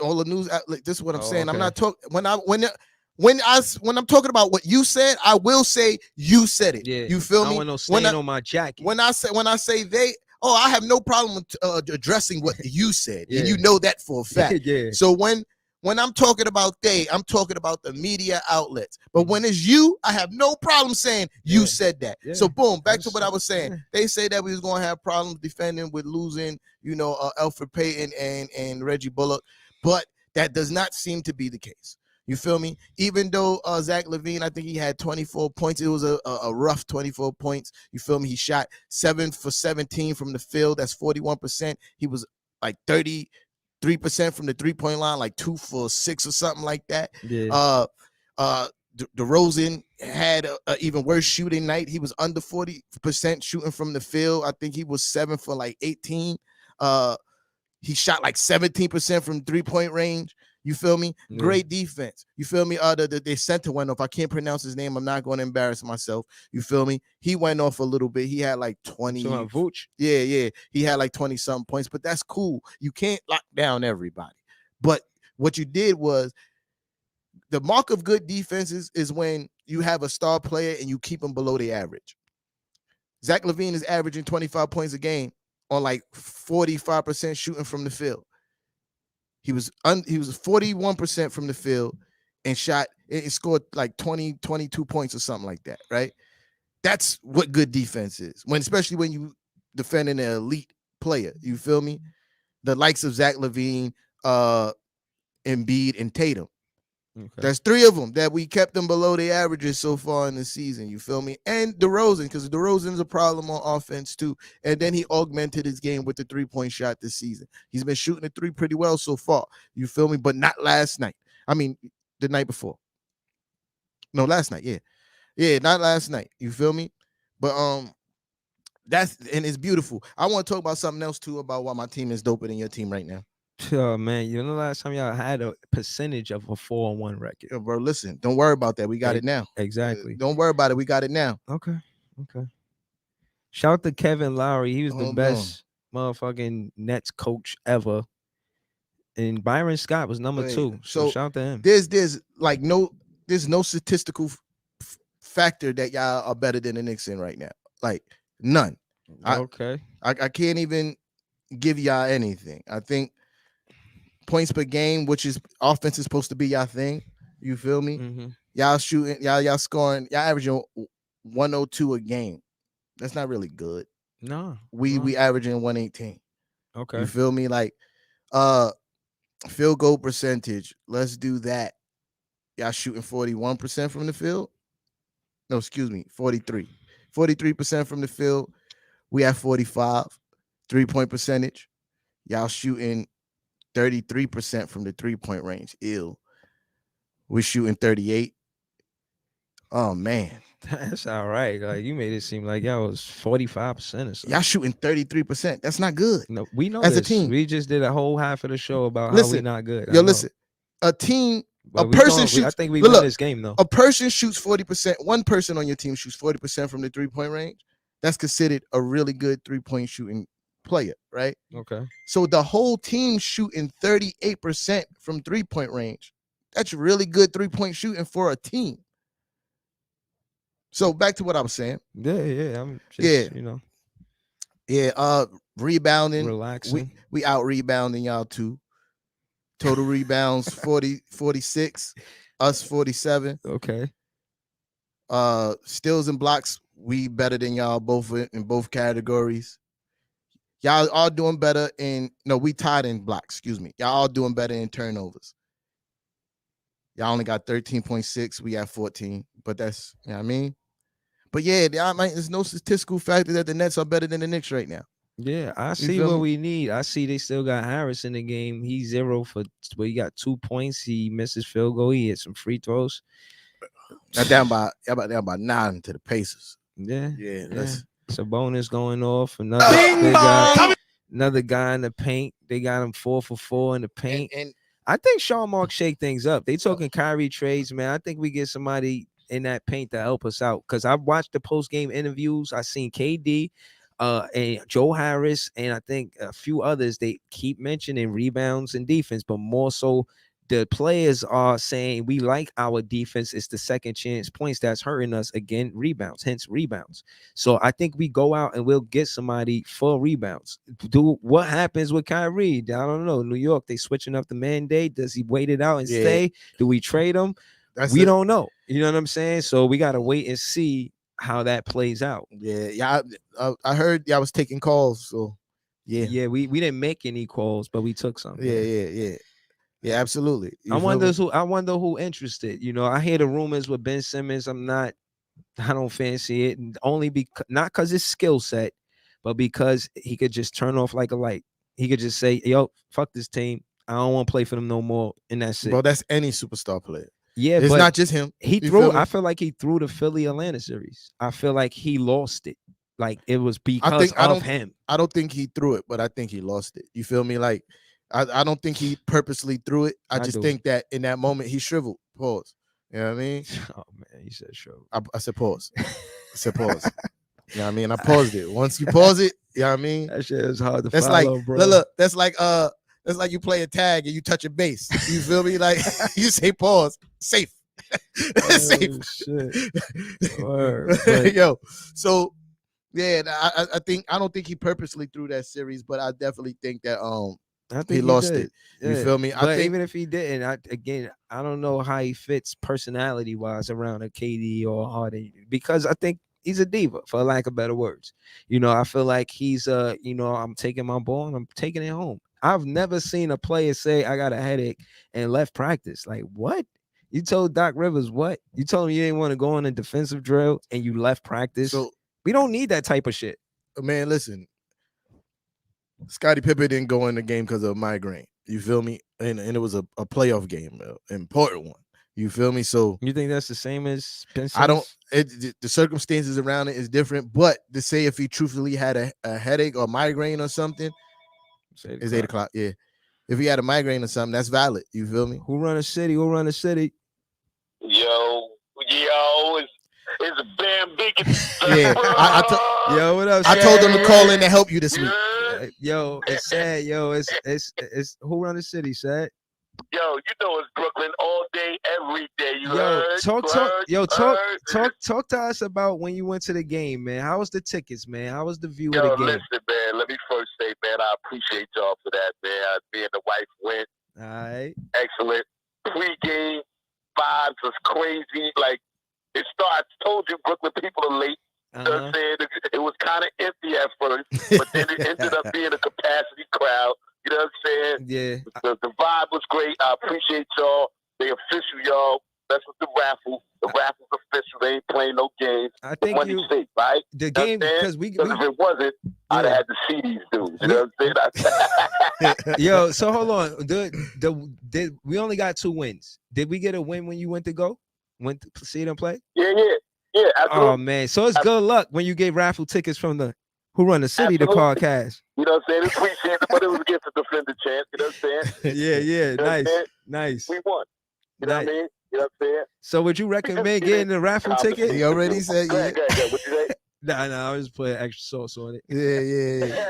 S1: All the news outlet. This is what I'm saying.
S2: Okay.
S1: I'm not talking when I'm talking about what you said. I will say you said it.
S2: Yeah.
S1: You feel me?
S2: I want no stain on my jacket.
S1: When I say they. Oh, I have no problem with addressing what you said, and you know that for a fact.
S2: Yeah.
S1: So when I'm talking about I'm talking about the media outlets. But when it's you, I have no problem saying you said that.
S2: Yeah.
S1: So boom, back to what I was saying. Yeah. They say that we was going to have problems defending with losing, Alfred Payton and Reggie Bullock, but that does not seem to be the case. You feel me? Even though Zach LaVine, I think he had 24 points. It was a rough 24 points. You feel me? He shot 7 for 17 from the field. That's 41%. He was like 33% from the three-point line, like 2 for 6 or something like that.
S2: Yeah.
S1: DeRozan had a even worse shooting night. He was under 40% shooting from the field. I think he was 7 for like 18. He shot like 17% from three-point range. You feel me? Yeah. Great defense. You feel me? The center went off. I can't pronounce his name. I'm not going to embarrass myself. You feel me? He went off a little bit. He had like 20.
S2: So Vooch?
S1: Yeah. He had like 20-something points, but that's cool. You can't lock down everybody. But what you did was the mark of good defenses is when you have a star player and you keep them below the average. Zach LaVine is averaging 25 points a game on like 45% shooting from the field. He was 41% from the field and scored like 22 points or something like that, right? That's what good defense is. Especially when you defending an elite player. You feel me? The likes of Zach LaVine, Embiid, and Tatum. Okay. There's 3 of them that we kept them below the averages so far in the season. You feel me? And DeRozan, because DeRozan's a problem on offense too. And then he augmented his game with the 3-point shot this season. He's been shooting the 3 pretty well so far. You feel me? But not last night. I mean, the night before. No, last night. Yeah, not last night. You feel me? But and it's beautiful. I want to talk about something else too about why my team is doper than your team right now.
S2: Oh man, you know the last time y'all had a percentage of a 4-1 record.
S1: Yo, bro, listen, don't worry about that. We got it now.
S2: Exactly.
S1: Don't worry about it. We got it now.
S2: Okay. Shout out to Kevin Lowry. He was the best motherfucking Nets coach ever. And Byron Scott was number 2. So shout out to him.
S1: There's no statistical factor that y'all are better than the Knicks in right now. Like none.
S2: Okay.
S1: I can't even give y'all anything. I think points per game, which is offense is supposed to be y'all thing. You feel me?
S2: Mm-hmm.
S1: Y'all shooting, y'all scoring, y'all averaging 102 a game. That's not really good.
S2: No.
S1: We averaging 118.
S2: Okay.
S1: You feel me? Like field goal percentage. Let's do that. Y'all shooting 41% from the field. No, excuse me, 43. 43% from the field. We have 45. 3-point percentage. Y'all shooting 33% from the 3-point range. Ill. We're shooting 38. Oh man.
S2: That's all right. Like you made it seem like y'all was 45% or something.
S1: Y'all shooting 33%. That's not good.
S2: No, we know
S1: as
S2: this.
S1: a team.
S2: We just did a whole half of the show about how we not good.
S1: Listen. A team,
S2: but
S1: a person shoots.
S2: I think we won this game though.
S1: A person shoots 40%. One person on your team shoots 40% from the 3-point range. That's considered a really good 3-point shooting player, right?
S2: Okay.
S1: So the whole team shooting 38% from 3-point range. That's really good 3-point shooting for a team. So back to what I was saying.
S2: Yeah. I'm just,
S1: rebounding.
S2: Relaxing.
S1: We out rebounding y'all too. Total rebounds 46, us 47.
S2: Okay.
S1: Steals and blocks, we better than y'all both in both categories. Y'all all doing better we tied in blocks, excuse me. Y'all all doing better in turnovers. Y'all only got 13.6, we have 14, but that's, you know what I mean? But yeah, there's no statistical factor that the Nets are better than the Knicks right now.
S2: Yeah, I see what we need. I see they still got Harris in the game. He's 0 for, he got 2 points. He misses field goal. He hit some free throws.
S1: Now down by 9 to the Pacers.
S2: Yeah.
S1: That's
S2: it's a bonus going off. Another guy in the paint. They got him 4 for 4 in the paint. And I think Sean Mark shake things up. They talking Kyrie trades, man. I think we get somebody in that paint to help us out. Because I've watched the post-game interviews. I seen KD. And Joe Harris, and I think a few others, they keep mentioning rebounds and defense, but more so the players are saying we like our defense. It's the second chance points that's hurting us. Again, rebounds, hence rebounds. So I think we go out and we'll get somebody for rebounds. What happens with Kyrie? I don't know. New York, they switching up the mandate. Does he wait it out and stay? Do we trade him? We don't know. You know what I'm saying? So we got to wait and see how that plays out.
S1: Yeah. I heard y'all was taking calls. So
S2: yeah, we didn't make any calls, but we took some.
S1: Yeah, absolutely.
S2: I wonder who interested. I hear the rumors with Ben Simmons. I don't fancy it, and only not because his skill set, but because he could just turn off like a light. He could just say, "Yo, fuck this team. I don't want to play for them no more," and that's it.
S1: Bro, that's any superstar player.
S2: Yeah,
S1: it's
S2: but
S1: not just him.
S2: I feel like he threw the Philly Atlanta series. I feel like he lost it. Like it was because of him.
S1: I don't think he threw it, but I think he lost it. You feel me? Like I don't think he purposely threw it. I just think that in that moment he shriveled. Pause. You know what I mean?
S2: Oh man, he said shriveled.
S1: I said pause. I said pause. You know what I mean? I paused it. Once you pause it, you know what I mean?
S2: That shit is hard to
S1: that's
S2: follow,
S1: like,
S2: bro.
S1: Look, that's like you play a tag and you touch a base. You feel me? Like you say pause, safe. Safe.
S2: Shit. Word,
S1: Yo, so yeah, I don't think he purposely threw that series, but I definitely think that
S2: I think
S1: he lost
S2: did.
S1: it. You feel me?
S2: But even if he didn't, I don't know how he fits personality wise around a KD or Harden, because I think he's a diva, for lack of better words. I feel like he's I'm taking my ball and I'm taking it home. I've never seen a player say I got a headache and left practice. Like, what? You told Doc Rivers what? You told him you didn't want to go on a defensive drill and you left practice. So we don't need that type of shit.
S1: Man, listen. Scottie Pippen didn't go in the game because of migraine. You feel me? And it was a playoff game, an important one. You feel me? So
S2: you think that's the same as Ben Simmons?
S1: I don't. The circumstances around it is different. But to say if he truthfully had a headache or migraine or something, it's 8 o'clock. Yeah. If he had a migraine or something, that's valid. You feel me?
S2: Who run the city? Who run the city?
S7: Yo, it's Bam Bacon.
S1: Yeah,
S2: yo, what up?
S1: I told them to call in to help you this week.
S2: Yo, it's sad. Yo, it's who run the city, sad.
S7: Yo, it's Brooklyn all day, every day.
S2: Talk to us about when you went to the game, man. How was the tickets, man? How was the view of the game?
S7: Listen, man. Let me first say, man, I appreciate y'all for that, man. Me and the wife went.
S2: All right.
S7: Excellent. Pre-game vibes was crazy. Like I told you, Brooklyn people are late. You know what I'm saying? It was kind of empty at first, but then it ended up being a capacity crowd. You know what I'm saying?
S2: Yeah.
S7: The vibe was great. I appreciate y'all. They official, y'all. That's what the raffle. The raffle's official. They ain't playing no games.
S2: I think
S7: money's safe, right?
S2: The game, because if
S7: it wasn't, I'd have had to see these dudes. You know what I'm saying?
S2: Yo, so hold on. We only got 2 wins. Did we get a win when you went to see them play?
S7: Yeah. Absolutely.
S2: Oh man, so it's good luck when you get raffle tickets from the Who Run the City, the podcast.
S7: You know what I'm saying? It's preseason, but it was against the defender champ. You know what I'm saying?
S2: Yeah.
S7: You know
S2: Nice.
S7: We won. You know what I mean? You know what I'm saying?
S2: So would you recommend getting the raffle ticket?
S1: He already said yeah.
S7: Go ahead. What you say?
S2: Nah, I was just putting extra sauce on it.
S1: Yeah.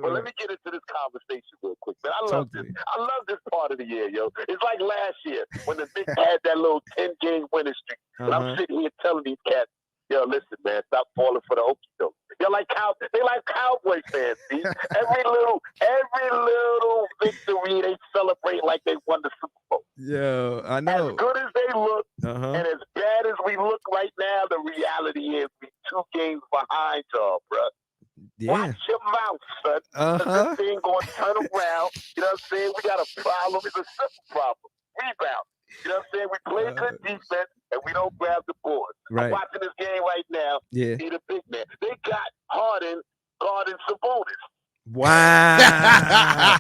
S7: Well, let me get into this conversation real quick, man. I love this part of the year, yo. It's like last year when the Knicks had that little 10-game winning streak. And I'm sitting here telling these cats, yo, listen, man, stop falling for the okie doke. They like Cowboy fans, see? Every little victory mean, they celebrate like they won the Super Bowl.
S2: Yeah, I know.
S7: As good as they look,
S2: Uh-huh.
S7: and as bad as we look right now, the reality is we 2 games behind y'all, bro.
S2: Yeah.
S7: Watch your mouth, son.
S2: Uh-huh.
S7: This thing going to turn around. You know what I'm saying? We got a problem. It's a simple problem. Rebound. You know what I'm saying? We play good defense, and we don't grab the board.
S2: Right.
S7: I'm watching this game right now.
S2: Yeah.
S7: Need a big man. They got Harden guarding Sabonis.
S2: Wow.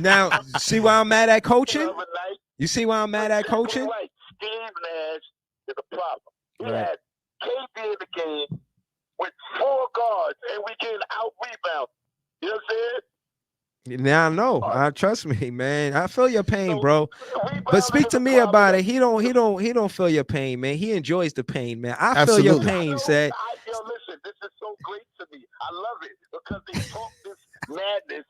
S2: Now, see why I'm mad at coaching?
S7: The other night,
S2: You see why I'm mad at coaching?
S7: right. Steve Nash is a problem. He
S2: Right.
S7: had KD in the game with 4 guards, and we getting out rebound. You know what I'm saying?
S2: Now I know. Trust me, man. I feel your pain,
S7: So,
S2: bro.
S7: rebounding
S2: But speak
S7: is
S2: to
S7: a
S2: me
S7: problem.
S2: about it. He don't feel your pain, man. He enjoys the pain, man. I feel your
S1: Absolutely.
S2: pain, said.
S7: Yo, listen, this is so great to me. I love it because they talk this madness.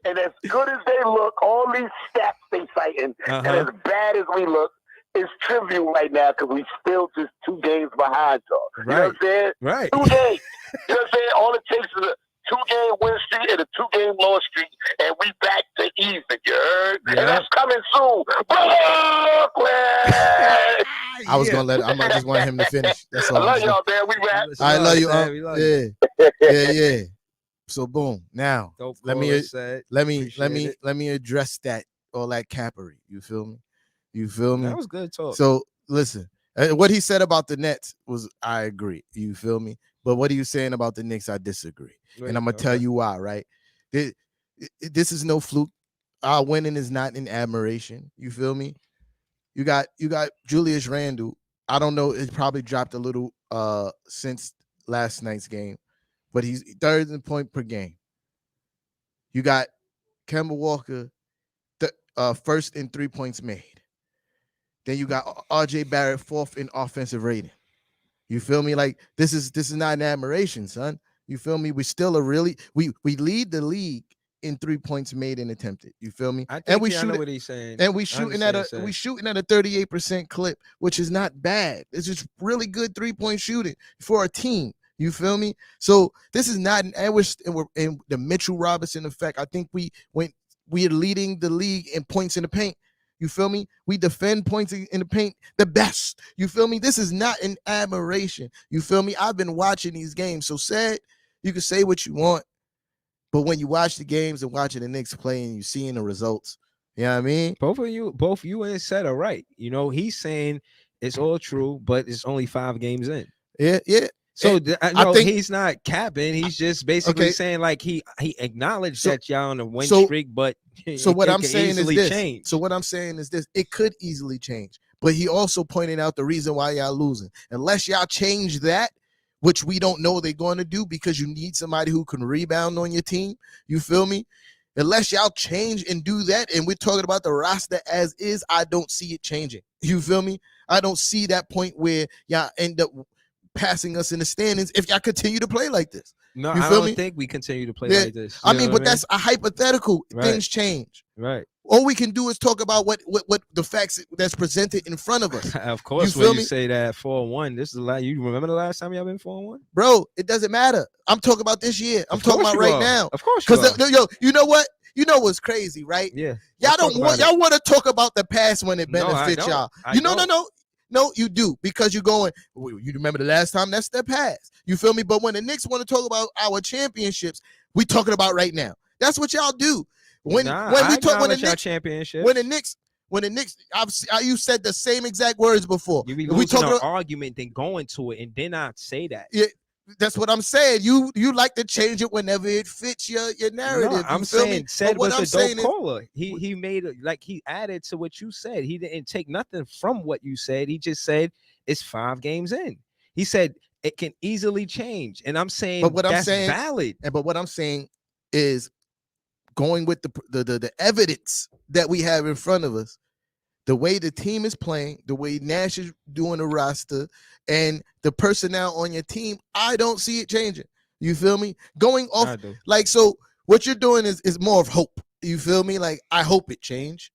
S7: And as good as they look, all these stats they citing, and as bad as we look, it's trivial right now because we still just 2 games behind y'all. You know what I'm saying?
S2: Right.
S7: 2 games. You know what I'm saying? All it takes is a 2-game win streak and a 2-game loss streak, and we back to even. You heard?
S2: Yep.
S7: And that's coming soon. Brooklyn!
S1: I just want him to finish. That's all.
S7: I love y'all, man. We rap.
S1: I love you,
S2: man. We love you.
S1: Yeah. So boom. Now
S2: Dope
S1: let
S2: caller,
S1: me
S2: said.
S1: let me
S2: Appreciate it.
S1: address that all that cappery. You feel me? You feel me?
S2: That was good talk.
S1: So listen, what he said about the Nets was I agree. You feel me? But what are you saying about the Knicks? I disagree. And I'm gonna tell you why. Right? This is no fluke. Our winning is not in admiration. You feel me? You got Julius Randle. I don't know. It probably dropped a little since last night's game, but he's 3rd in point per game. You got Kemba Walker, first in 3 points made. Then you got RJ Barrett 4th in offensive rating. You feel me? Like this is not an admiration, son. You feel me? We still we lead the league in 3 points made and attempted. You feel me?
S2: I think
S1: And we
S2: I know what he's saying.
S1: and we shooting at a 38% clip, which is not bad. It's just really good 3-point shooting for a team. You feel me? So this is not an and we're in the Mitchell Robinson effect. I think we are leading the league in points in the paint. You feel me? We defend points in the paint the best. You feel me? This is not an admiration. You feel me? I've been watching these games. So said, you can say what you want, but when you watch the games and watching the Knicks play and you seeing the results, you know what I mean?
S2: Both you and said are right. You know, he's saying it's all true, but it's only 5 games in.
S1: Yeah.
S2: So
S1: I think
S2: he's not capping. He's just basically saying like he acknowledged that y'all on a win streak, but
S1: what I'm saying is this.
S2: Change.
S1: So what I'm saying is this: it could easily change. But he also pointed out the reason why y'all losing. Unless y'all change that, which we don't know they're going to do because you need somebody who can rebound on your team. You feel me? Unless y'all change and do that, and we're talking about the roster as is, I don't see it changing. You feel me? I don't see that point where y'all end up passing us in the standings if y'all continue to play like this.
S2: No,
S1: you
S2: I
S1: feel
S2: don't
S1: me?
S2: think we continue to play like this.
S1: I mean, but that's a hypothetical.
S2: Right.
S1: Things change.
S2: Right.
S1: All we can do is talk about what the facts that's presented in front of us.
S2: Of course,
S1: you feel
S2: when
S1: me?
S2: you say that 4-1, this is a lot. You remember the last time y'all been 4-1?
S1: Bro, it doesn't matter. I'm talking about this year. I'm talking about right now.
S2: Of course,
S1: because you know what? You know what's crazy, right?
S2: Yeah.
S1: Y'all want to talk about the past when it benefits y'all. No, you do, because you're going, you remember the last time? That's the past. You feel me? But when the Knicks want to talk about our championships, we talking about right now. That's what y'all do. When the Knicks, you said the same exact words before.
S2: You be losing an argument, then going to it, and then I say that.
S1: Yeah, that's what I'm saying. You like to change it whenever it fits your narrative.
S2: No, I'm saying said was a dope caller. He made it like he added to what you said. He didn't take nothing from what you said. He just said it's 5 games in. He said it can easily change, and I'm saying that's valid.
S1: But what I'm saying is going with the evidence that we have in front of us, the way the team is playing, the way Nash is doing the roster, and the personnel on your team, I don't see it changing. You feel me? Going off like, so what you're doing is more of hope. You feel me? Like, I hope it change.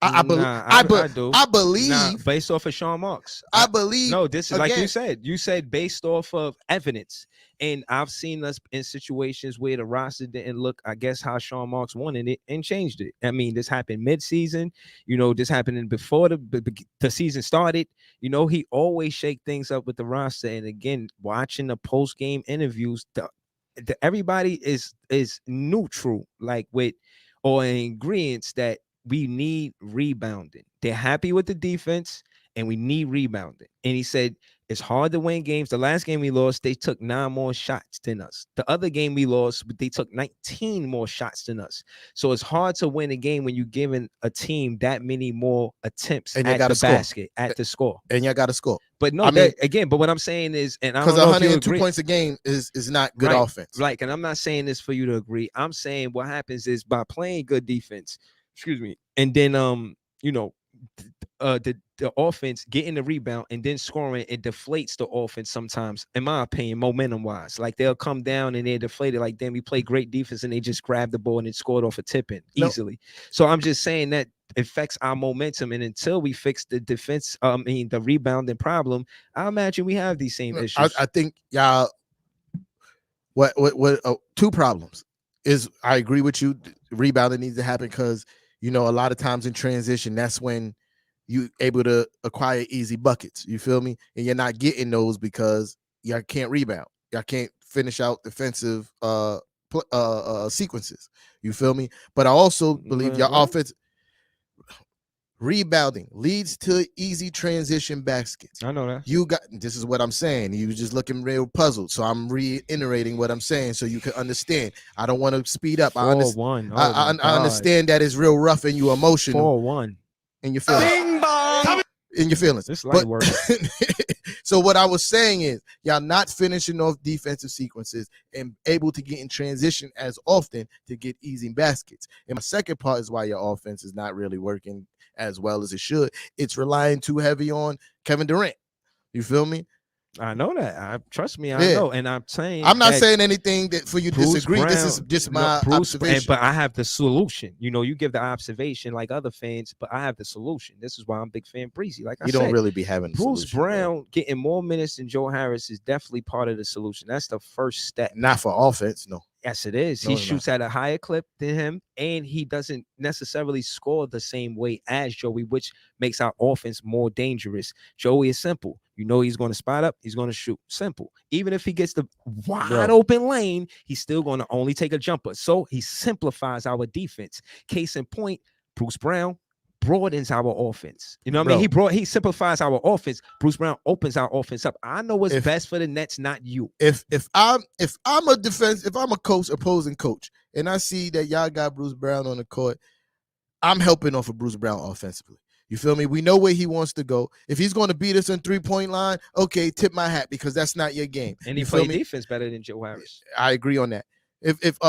S1: I believe.
S2: Nah,
S1: I
S2: do.
S1: believe.
S2: Nah, based off of Sean Marks.
S1: I believe.
S2: No, this is
S1: again,
S2: like you said. You said based off of evidence. And I've seen us in situations where the roster didn't look, I guess, how Sean Marks wanted it and changed it. I mean, this happened mid-season. You know, this happened before the season started. You know, he always shake things up with the roster. And again, watching the post-game interviews, everybody is neutral, like with or in agreement that we need rebounding. They're happy with the defense and we need rebounding. And he said it's hard to win games. The last game we lost, they took 9 more shots than us. The other game we lost, they took 19 more shots than us. So it's hard to win a game when you're giving a team that many more attempts
S1: and
S2: at the
S1: score.
S2: basket, at the score.
S1: And you got to score.
S2: But no, again, but what I'm saying is, and I don't know if you agree,
S1: 102 points a game is not good offense.
S2: Right. And I'm not saying this for you to agree. I'm saying what happens is by playing good defense, and then you know, the offense getting the rebound and then scoring, it deflates the offense sometimes, in my opinion, momentum wise. Like they'll come down and they're deflated. Like, then we play great defense and they just grab the ball and it scored off a tip-in easily. So I'm just saying that affects our momentum. And until we fix the defense, the rebounding problem, I imagine we have these same issues.
S1: I think y'all, what 2 problems is, I agree with you. Rebounding needs to happen because, you know, a lot of times in transition, that's when you able to acquire easy buckets. You feel me? And you're not getting those because y'all can't rebound. Y'all can't finish out defensive sequences. You feel me? But I also believe your offense rebounding leads to easy transition baskets.
S2: I know that.
S1: This is what I'm saying. You just looking real puzzled. So I'm reiterating what I'm saying so you can understand. I don't want to speed up. I understand that it's real rough and you emotional.
S2: 4-1.
S1: And your feelings.
S2: Bing bong.
S1: In your feelings.
S2: This light work.
S1: So what I was saying is, y'all not finishing off defensive sequences and able to get in transition as often to get easy baskets. And my second part is why your offense is not really working as well as it should. It's relying too heavy on Kevin Durant. You feel me?
S2: I know that. Trust me, I know. And I'm
S1: not saying anything that for you to disagree.
S2: Brown,
S1: this is just my observation.
S2: But I have the solution. You know, you give the observation like other fans, but I have the solution. This is why I'm a big fan of Breezy. Like I said,
S1: don't really be having
S2: Bruce Brown getting more minutes than Joe Harris is definitely part of the solution. That's the first step.
S1: Not for offense, no.
S2: Yes, it is. He shoots at a higher clip than him, and he doesn't necessarily score the same way as Joey, which makes our offense more dangerous. Joey is simple. You know he's going to spot up. He's going to shoot. Simple. Even if he gets the wide open lane, he's still going to only take a jumper. So he simplifies our defense. Case in point, Bruce Brown broadens our offense. You know what I mean? He simplifies our offense. Bruce Brown opens our offense up. I know what's best for the Nets, not you.
S1: If I'm a coach, opposing coach, and I see that y'all got Bruce Brown on the court, I'm helping off of Bruce Brown offensively. You feel me? We know where he wants to go. If he's going to beat us on 3-point line, okay, tip my hat because that's not your game.
S2: And he played defense better than Joe Harris.
S1: I agree on that. If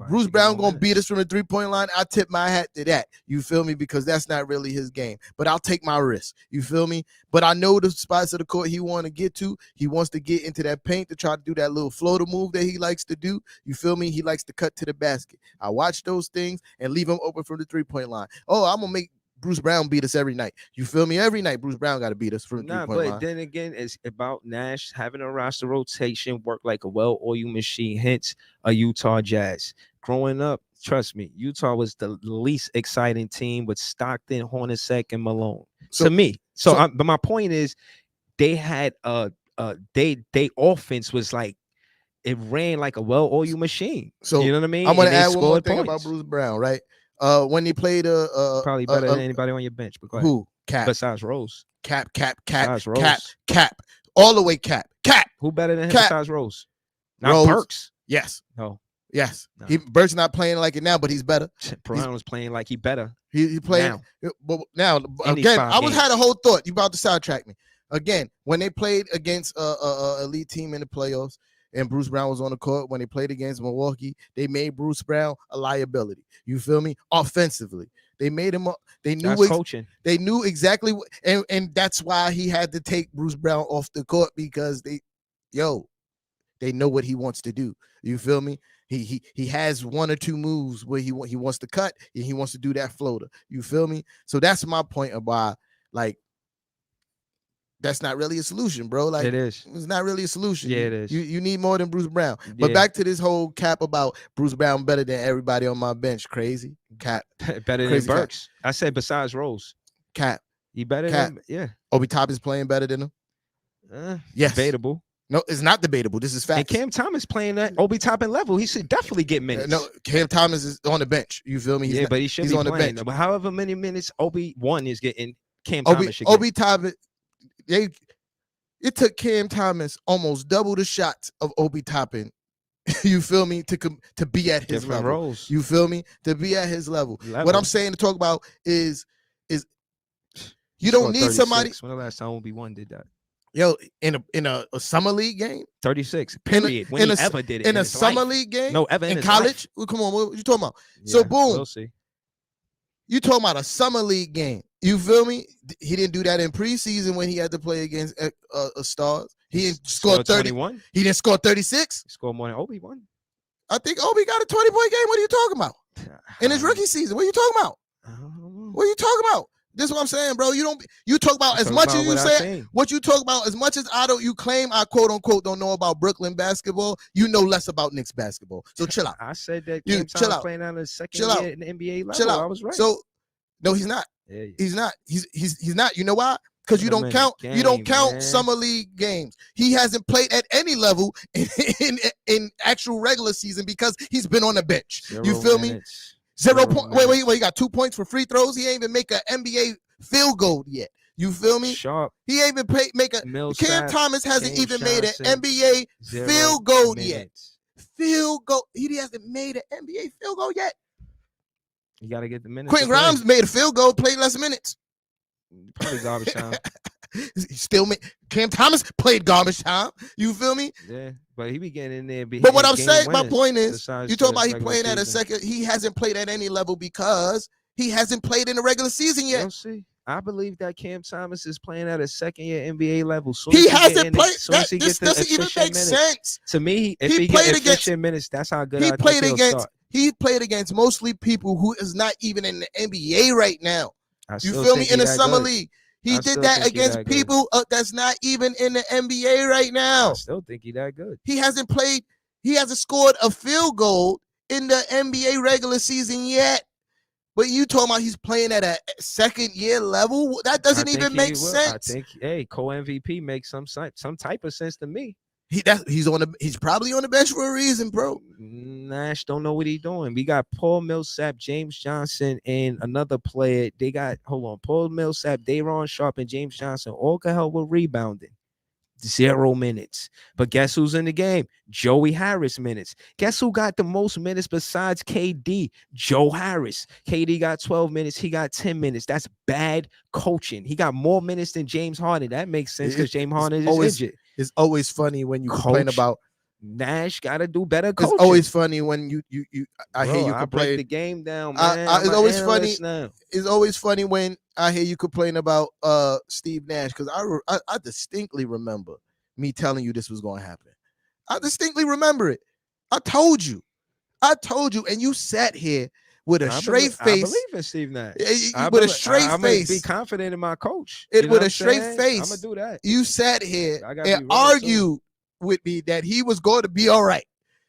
S1: Bruce Brown gonna beat us from the 3-point line, I tip my hat to that. You feel me? Because that's not really his game. But I'll take my risk. You feel me? But I know the spots of the court he want to get to. He wants to get into that paint to try to do that little floater move that he likes to do. You feel me? He likes to cut to the basket. I watch those things and leave him open from the 3-point line. Oh, I'm gonna make Bruce Brown beat us every night. You feel me? Every night Bruce Brown got to beat us from the 3-point line.
S2: But then again, it's about Nash having a roster rotation, work like a well-oiled machine, hence a Utah Jazz. Growing up, trust me, Utah was the least exciting team with Stockton, Hornacek, and Malone. To me. But my point is, they had they offense was like, it ran like a well-oiled machine. So you know what I mean?
S1: I'm gonna add one more thing about Bruce Brown, right? When he played
S2: probably better than anybody on your bench. But
S1: who? Cap.
S2: Besides Rose.
S1: Cap. All the way Cap.
S2: Who better than him besides Rose? Not
S1: Rose.
S2: Burks.
S1: Yes.
S2: No.
S1: Yes. No. Burks not playing like it now, but he's better.
S2: Brown was playing like he better.
S1: He played now again. Had a whole thought. You about to sidetrack me. Again, when they played against elite team in the playoffs, and Bruce Brown was on the court, when they played against Milwaukee, they made Bruce Brown a liability. You feel me? Offensively, they made him up. They knew
S2: coaching.
S1: They knew exactly, and that's why he had to take Bruce Brown off the court because they know what he wants to do. You feel me? He has one or two moves where he wants to cut and he wants to do that floater. You feel me? So that's my point about like that's not really a solution, bro. Like
S2: it is.
S1: It's not really a solution.
S2: Yeah, it is.
S1: You need more than Bruce Brown. But back to this whole cap about Bruce Brown better than everybody on my bench. Crazy cap.
S2: Better than Burks. I said besides Rose.
S1: Cap.
S2: He better than yeah.
S1: Obi Toppin's playing better than him. Yes.
S2: Debatable.
S1: No, it's not debatable. This is facts.
S2: And Cam Thomas playing at Obi Toppin level. He should definitely get minutes.
S1: No, Cam Thomas is on the bench. You feel me?
S2: But he should be
S1: on
S2: playing.
S1: the bench.
S2: But however many minutes Obi-1 is getting, Cam Thomas should get.
S1: Obi Toppin, it took Cam Thomas almost double the shots of Obi Toppin. You feel me? To be at his
S2: different
S1: level.
S2: Roles.
S1: You feel me? To be at his level. What I'm saying to talk about is you don't need somebody.
S2: When the last time Obi-1 did that?
S1: Yo, in a summer league game,
S2: 36. Period. When he ever did it
S1: in a summer league game,
S2: no, ever
S1: in college. Well, come on, what you talking about?
S2: Yeah,
S1: so boom,
S2: we'll see.
S1: You talking about a summer league game? You feel me? He didn't do that in preseason when he had to play against stars. He didn't score 30. 21. He didn't score 36.
S2: He scored more than Obi-1.
S1: I think Obi got a 20-point game. What are you talking about? In his rookie season, what are you talking about? What are you talking about? This is what I'm saying, bro. You talk about as much as you say what you talk about, as much as you claim I quote unquote don't know about Brooklyn basketball, you know less about Knicks basketball. So chill out.
S2: I said that chill out. Playing on the second year in the NBA level.
S1: Chill out.
S2: I was right.
S1: So no, he's not. Yeah. He's not. He's not. You know why? Because you don't count. You don't count summer league games. He hasn't played at any level in actual regular season because he's been on the bench. You feel me? 0 point. Wait. He got 2 points for free throws. He ain't even make an NBA field goal yet. You feel me?
S2: Sharp.
S1: He ain't even make a. Cam Thomas hasn't even made an NBA field goal yet. Field goal. He hasn't made an NBA field goal yet.
S2: You got to get the minutes.
S1: Quentin Grimes made a field goal, played less minutes.
S2: Probably garbage time.
S1: Still Cam Thomas played garbage time. You feel me?
S2: Yeah, but he be getting in there.
S1: But what I'm saying, my point is, you talk about he playing at a second. He hasn't played at any level because he hasn't played in the regular season yet.
S2: We'll see. I believe that Cam Thomas is playing at a second-year NBA level.
S1: He hasn't played. This doesn't even make sense
S2: to me. If he played against minutes, that's how good
S1: he played against. He played against mostly people who is not even in the NBA right now. You feel me? In the summer league. He did that against people that's not even in the NBA right now.
S2: I still think he that good.
S1: He hasn't played. He hasn't scored a field goal in the NBA regular season yet. But you talking about he's playing at a second year level? That doesn't even make sense.
S2: I think, co-MVP makes some type of sense to me.
S1: He's probably on the bench for a reason, bro.
S2: Nash don't know what he's doing. We got Paul Millsap, James Johnson, and another player. They got Paul Millsap, Day'Ron Sharpe, and James Johnson all can help with rebounding. 0 minutes. But guess who's in the game? Joey Harris minutes. Guess who got the most minutes besides KD? Joe Harris. KD got 12 minutes. He got 10 minutes. That's bad coaching. He got more minutes than James Harden. That makes sense because James Harden is injured.
S1: It's always funny when you complain about
S2: Nash got to do better coaching.
S1: It's always funny when you I hear you complain.
S2: Break the game down, man.
S1: It's always funny. It's always funny when I hear you complain about Steve Nash because I distinctly remember me telling you this was going to happen. I distinctly remember it. I told you, and you sat here with a straight face.
S2: I believe in Steve Nash.
S1: With a straight face.
S2: Be confident in my coach.
S1: With a straight face.
S2: I'm gonna do that.
S1: You sat here and argued with me that he was going to be all right.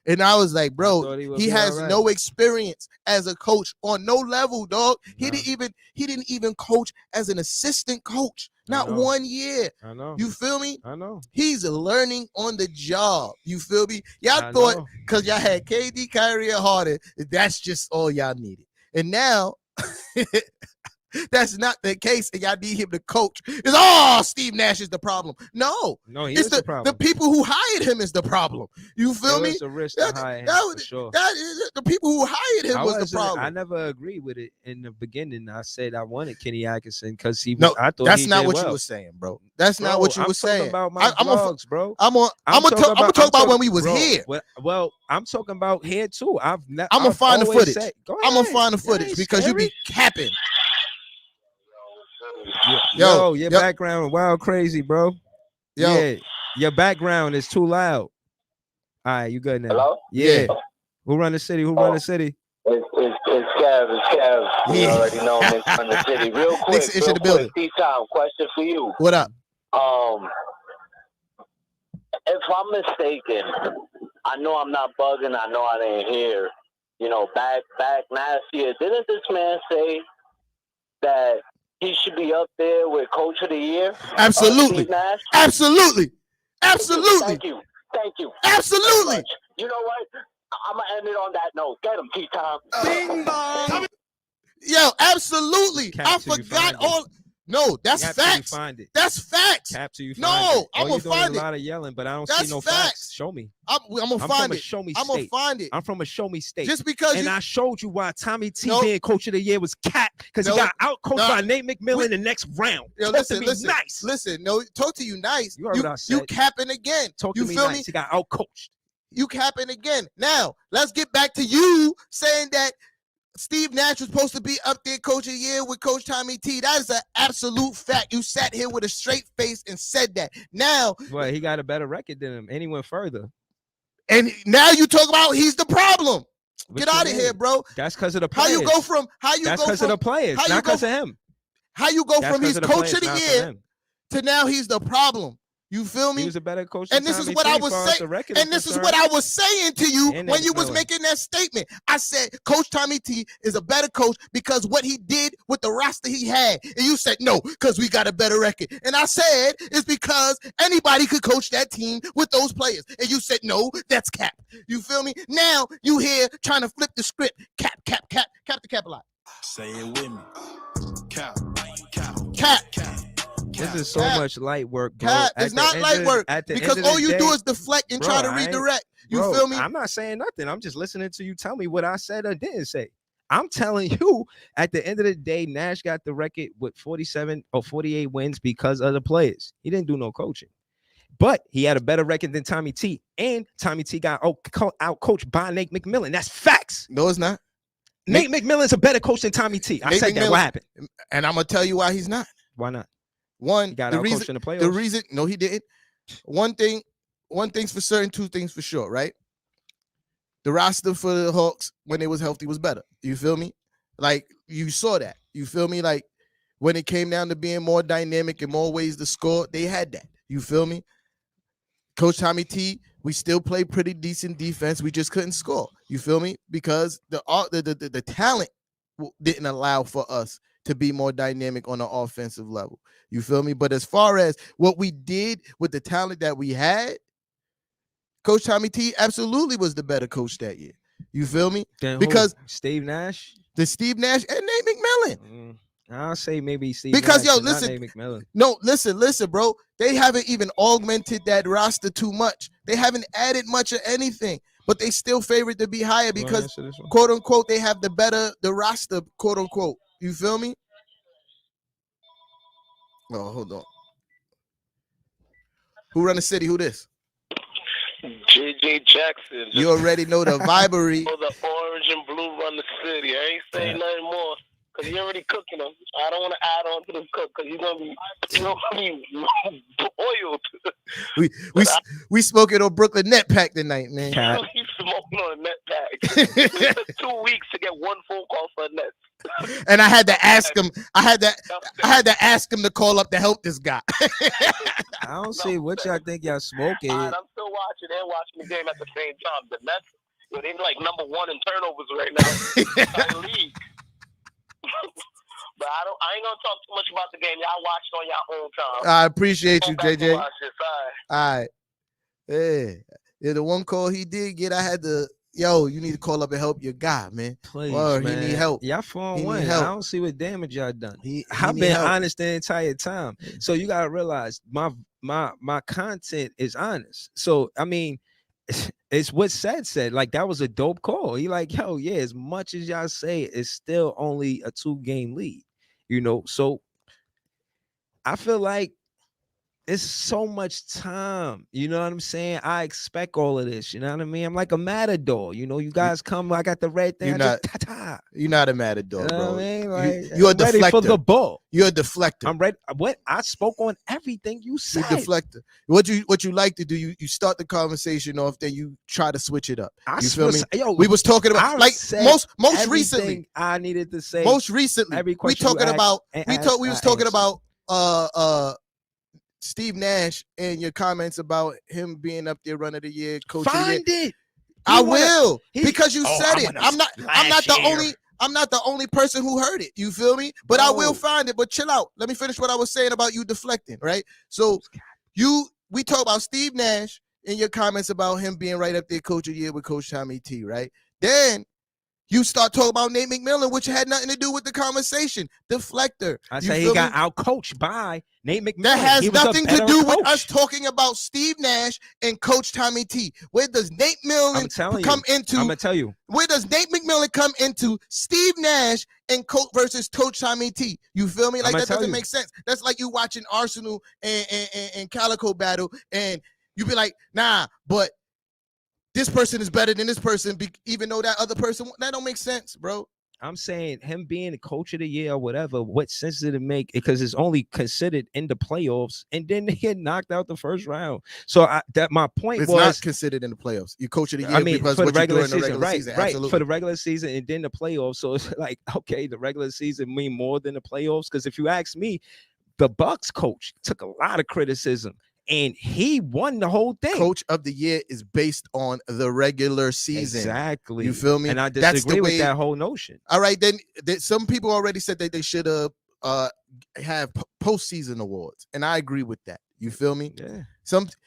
S1: And I was like, bro, he has no experience as a coach on no level, dog. He didn't even coach as an assistant coach. Not 1 year.
S2: I know.
S1: You feel me?
S2: I know.
S1: He's learning on the job. You feel me? Y'all thought because y'all had KD, Kyrie, and Harden, that's just all y'all needed. And now that's not the case, and y'all need him to coach. It's Steve Nash is the problem. No,
S2: it's the problem.
S1: The people who hired him is the problem. You feel me?
S2: It's a risk to hire him, for sure.
S1: That is the people who hired him was the problem.
S2: I never agreed with it in the beginning. I said I wanted Kenny Atkinson because I thought
S1: that's not what you were saying, bro. That's not what you were saying.
S2: About my vlogs, bro.
S1: I'm gonna talk about when we was here.
S2: Well, I'm talking about here too. I'm
S1: gonna find the footage. I'm gonna find the footage because you be capping.
S2: Yo, your background wild crazy, bro. Yeah, your background is too loud. All right, you good now?
S7: Hello?
S2: Yeah. Who run the city? Who run the city?
S7: It's Cav. It's Cav. You already know Knicks run the city. Real quick, T-Time, question for you.
S1: What up?
S7: If I'm mistaken, I know I'm not bugging. I know I didn't hear. Back last year, didn't this man say that he should be up there with Coach of the Year?
S1: Absolutely. Absolutely.
S7: Thank you.
S1: Absolutely.
S7: You know what? I'm going to end it on that note. Get him, T-Time.
S1: Bing bong. Yo, absolutely. I forgot all. No, that's facts. That's facts. No, I'm gonna find it.
S2: A lot of yelling, but I don't see no facts. Show me.
S1: I'm gonna find it. I'm gonna find it.
S2: I'm from a show me state.
S1: Just because.
S2: And I showed you why Tommy T being Coach of the Year was cat because he got out coached by Nate McMillan in the next round.
S1: Yo, listen. No, talk to you nice.
S2: You heard what I said.
S1: You capping again.
S2: Talk to me nice. He got out coached.
S1: You capping again. Now let's get back to you saying that Steve Nash was supposed to be up there Coach of the Year with Coach Tommy T. That is an absolute fact. You sat here with a straight face and said that. Now,
S2: well, he got a better record than him, and he went further.
S1: And now you talk about he's the problem. Get out of here, bro.
S2: That's because of the players.
S1: How you go from
S2: That's because of the players, not because of him.
S1: How you go from he's Coach of the Year to now he's the problem? You feel me?
S2: He was a better coach.
S1: And this is what I was saying. And this is what I was saying to you when you was making that statement. I said Coach Tommy T is a better coach because what he did with the roster he had. And you said no, because we got a better record. And I said it's because anybody could coach that team with those players. And you said no, that's cap. You feel me? Now you here trying to flip the script. Cap the cap a lot.
S8: Say it with me. Cap.
S2: This is so much light work, bro.
S1: It's not light work because all you do is deflect and try to redirect. You feel me?
S2: I'm not saying nothing. I'm just listening to you tell me what I said or didn't say. I'm telling you, at the end of the day, Nash got the record with 47 or 48 wins because of the players. He didn't do no coaching. But he had a better record than Tommy T. And Tommy T got out coached by Nate McMillan. That's facts.
S1: No, it's not.
S2: Nate McMillan's a better coach than Tommy T. I said that. What happened?
S1: And I'm going to tell you why he's not.
S2: Why not?
S1: One,
S2: he got the reason, in the playoffs.
S1: The reason, no, he didn't. One thing's for certain, two things for sure, right? The roster for the Hawks when they was healthy was better. You feel me? Like you saw that. You feel me? Like when it came down to being more dynamic and more ways to score, they had that. You feel me? Coach Tommy T, we still play pretty decent defense. We just couldn't score. You feel me? Because the talent didn't allow for us to be more dynamic on the offensive level. You feel me? But as far as what we did with the talent that we had, Coach Tommy T absolutely was the better coach that year. You feel me?
S2: Then
S1: because
S2: Steve Nash?
S1: Steve Nash and Nate McMillan.
S2: I'll say maybe Steve
S1: because
S2: Nash,
S1: listen,
S2: Nate McMillan.
S1: No, listen, bro. They haven't even augmented that roster too much. They haven't added much of anything. But they still favored to be higher because, quote unquote, they have the roster, quote unquote. You feel me? Oh, hold on. Who run the city? Who this?
S9: JJ Jackson.
S1: You already know the vibery.
S9: The orange and blue run the city. I ain't saying nothing more because he already cooking them. I don't want to add on to the cook because he's gonna be boiled.
S1: We smoking on Brooklyn Net Pack tonight, man.
S9: He's smoking on a Net Pack. It took 2 weeks to get one phone call for a net.
S1: And I had to ask him. I had to ask him to call up to help this guy.
S2: I don't see what y'all think y'all smoking.
S9: I'm still watching and watching the game at the same time. The Nets, they're like number one in turnovers right now in the league. But I ain't gonna talk too much about the game. Y'all watch it on your own time.
S1: I appreciate you, JJ. All right. Yeah, the one call he did get, I had to. Yo, you need to call up and help your guy, man.
S2: Please,
S1: man.
S2: He
S1: need help.
S2: Y'all 4-1. I don't see what damage y'all done. I've been honest the entire time. So you gotta realize my content is honest. So I mean, it's what said. Like that was a dope call. He like, yo, yeah. As much as y'all say, it's still only a 2-game lead. You know, so I feel like it's so much time. You know what I'm saying? I expect all of this. You know what I mean? I'm like a matador. You know, you guys come. I got the red thing.
S1: You're not a matador,
S2: you know
S1: bro.
S2: What I mean? Like,
S1: you're
S2: I'm
S1: a
S2: ready
S1: deflector.
S2: for the ball.
S1: You're a deflector.
S2: I'm ready. What I spoke on everything you said.
S1: You're a deflector. What you like to do? You start the conversation off, then you try to switch it up. You feel me?
S2: Yo,
S1: we was talking about like most recently.
S2: I needed to say
S1: most recently. We talking about we was talking about Steve Nash and your comments about him being up there running the year, coach.
S2: Find it.
S1: I will because you said it. I'm not the only person who heard it. You feel me? But I will find it. But chill out. Let me finish what I was saying about you deflecting. Right. So we talk about Steve Nash in your comments about him being right up there, coach of the year with Coach Tommy T. Right. Then you start talking about Nate McMillan, which had nothing to do with the conversation. Deflector.
S2: I say he got out-coached by Nate McMillan.
S1: That has nothing to do with us talking about Steve Nash and Coach Tommy T. Where does Nate McMillan come into?
S2: I'm gonna tell you.
S1: Where does Nate McMillan come into Steve Nash and Coach versus Coach Tommy T? You feel me? Like that doesn't make sense. That's like you watching Arsenal and Calico battle, and you be like, nah, but this person is better than this person, even though that other person, that don't make sense, bro.
S2: I'm saying him being the coach of the year or whatever, what sense did it make? Because it's only considered in the playoffs, and then they get knocked out the first round. So my point
S1: it's
S2: was
S1: not considered in the playoffs. You coach of the year
S2: I mean,
S1: because
S2: for
S1: what
S2: the regular
S1: you do in the
S2: season,
S1: regular season.
S2: Right,
S1: Absolutely.
S2: for the regular season and then the playoffs. So it's like, okay, the regular season mean more than the playoffs. Because if you ask me, the Bucks coach took a lot of criticism. And he won the whole thing.
S1: Coach of the year is based on the regular season.
S2: Exactly.
S1: You feel me?
S2: And I disagree with that whole notion.
S1: All right, then some people already said that they should have postseason awards, and I agree with that. You feel me?
S2: Yeah.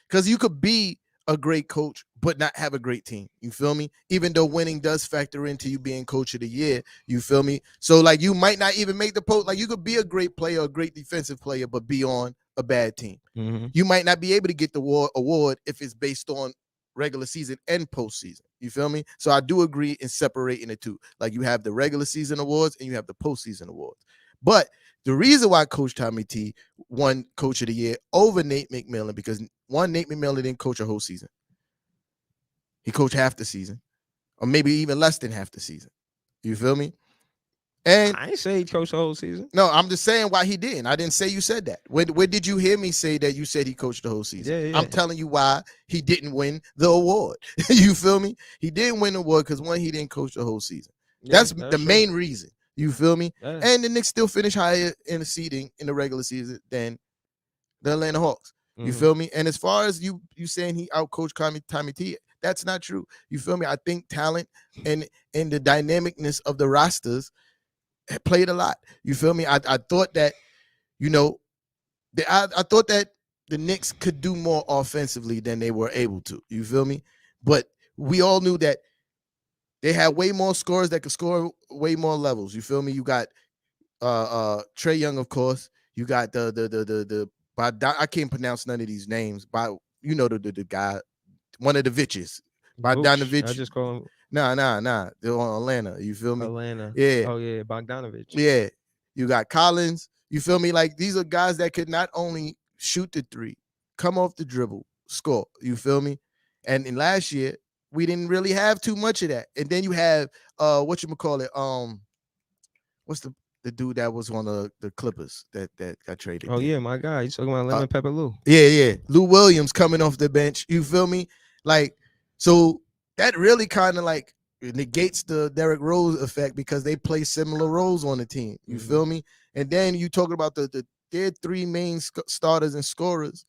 S1: Because you could be a great coach but not have a great team. You feel me? Even though winning does factor into you being coach of the year. You feel me? So like you might not even make the post. Like you could be a great player, a great defensive player, but be on a bad team.
S2: Mm-hmm.
S1: You might not be able to get the award if it's based on regular season and postseason. You feel me? So I do agree in separating the two. Like you have the regular season awards and you have the postseason awards. But the reason why Coach Tommy T won Coach of the Year over Nate McMillan, because Nate McMillan didn't coach a whole season. He coached half the season, or maybe even less than half the season. You feel me? And
S2: I ain't say he coached the whole season.
S1: No, I'm just saying why he didn't. I didn't say you said that. Where did you hear me say that you said he coached the whole season?
S2: Yeah.
S1: I'm telling you why he didn't win the award. You feel me? He didn't win the award because one, he didn't coach the whole season. That's the main reason. You feel me?
S2: Yeah.
S1: And the Knicks still finish higher in the seeding in the regular season than the Atlanta Hawks. Mm-hmm. You feel me? And as far as you saying he outcoached Tommy T, that's not true. You feel me? I think talent and the dynamicness of the rosters played a lot. You feel me? I thought that, I thought that the Knicks could do more offensively than they were able to. You feel me? But we all knew that they had way more scorers that could score way more levels. You feel me? You got Trae Young, of course. You got the I can't pronounce none of these names. The guy, one of the Vitches. Bogdanovich.
S2: I just call him.
S1: Nah. They're on Atlanta. You feel me?
S2: Atlanta.
S1: Yeah.
S2: Oh, yeah. Bogdanovich.
S1: Yeah. You got Collins. You feel me? Like, these are guys that could not only shoot the three, come off the dribble, score. You feel me? And in last year, we didn't really have too much of that. And then you have, what's the dude that was on the Clippers that got traded?
S2: Oh, yeah, my guy. You talking about Lemon Pepper Lou.
S1: Yeah. Lou Williams coming off the bench. You feel me? Like, so that really kind of like negates the Derrick Rose effect because they play similar roles on the team. You feel me? And then you talking about their three main starters and scorers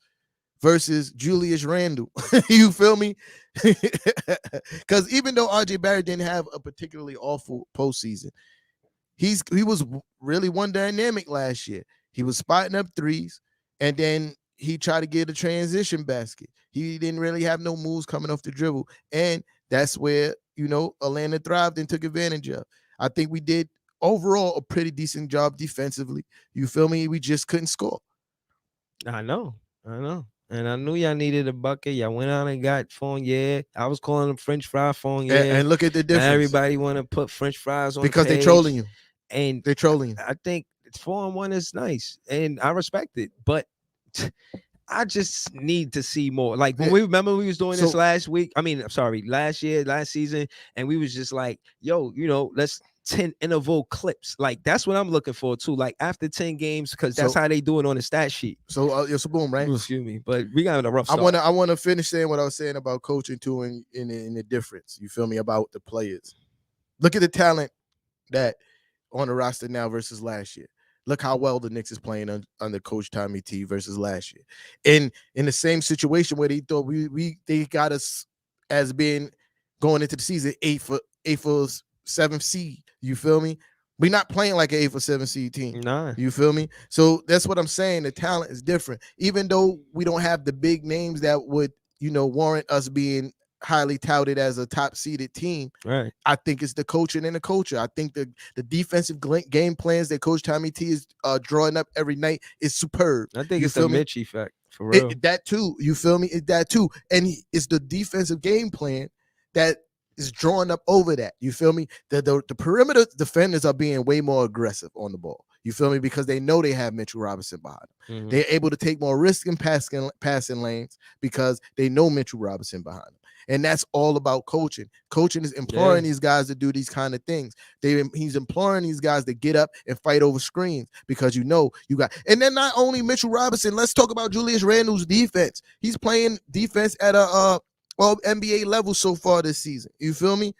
S1: versus Julius Randle. You feel me? Because even though RJ Barrett didn't have a particularly awful postseason, he was really one dynamic last year. He was spotting up threes, and then he tried to get a transition basket. He didn't really have no moves coming off the dribble, and that's where Atlanta thrived and took advantage of. I think we did overall a pretty decent job defensively. You feel me? We just couldn't score.
S2: I know. And I knew y'all needed a bucket. Y'all went out and got Fournier. I was calling them French fry Fournier.
S1: And look at the difference.
S2: And everybody want to put French fries on
S1: because
S2: the
S1: they're trolling you.
S2: And
S1: they're trolling you.
S2: I think 4-on-1 is nice, and I respect it. But I just need to see more. Like when we was doing this last year, last season, and we was just like, yo, let's 10 interval clips. Like that's what I'm looking for too. Like after 10 games, because that's how they do it on the stat sheet.
S1: So so boom, right?
S2: Excuse me, but we got a rough start.
S1: I want to finish saying what I was saying about coaching too, in the difference. You feel me, about the players. Look at the talent that on the roster now versus last year. Look how well the Knicks is playing under Coach Tommy T versus last year. In the same situation where they thought they got us as being going into the season 8 for 7th seed. You feel me? We're not playing like an 8 for 7th seed team.
S2: Nah.
S1: You feel me? So that's what I'm saying. The talent is different. Even though we don't have the big names that would, warrant us being highly touted as a top seeded team.
S2: Right.
S1: I think it's the coaching and the culture. I think the defensive game plans that Coach Tommy T is drawing up every night is superb.
S2: I think it's the Mitch effect for real.
S1: That too. You feel me? That too. And it's the defensive game plan that is drawing up over that. You feel me? The perimeter defenders are being way more aggressive on the ball. You feel me? Because they know they have Mitchell Robinson behind them. Mm-hmm. They're able to take more risk in passing lanes because they know Mitchell Robinson behind them. And that's all about coaching. Coaching is imploring these guys to do these kind of things. He's imploring these guys to get up and fight over screens because you got. And then not only Mitchell Robinson, let's talk about Julius Randle's defense. He's playing defense at a NBA level so far this season. You feel me?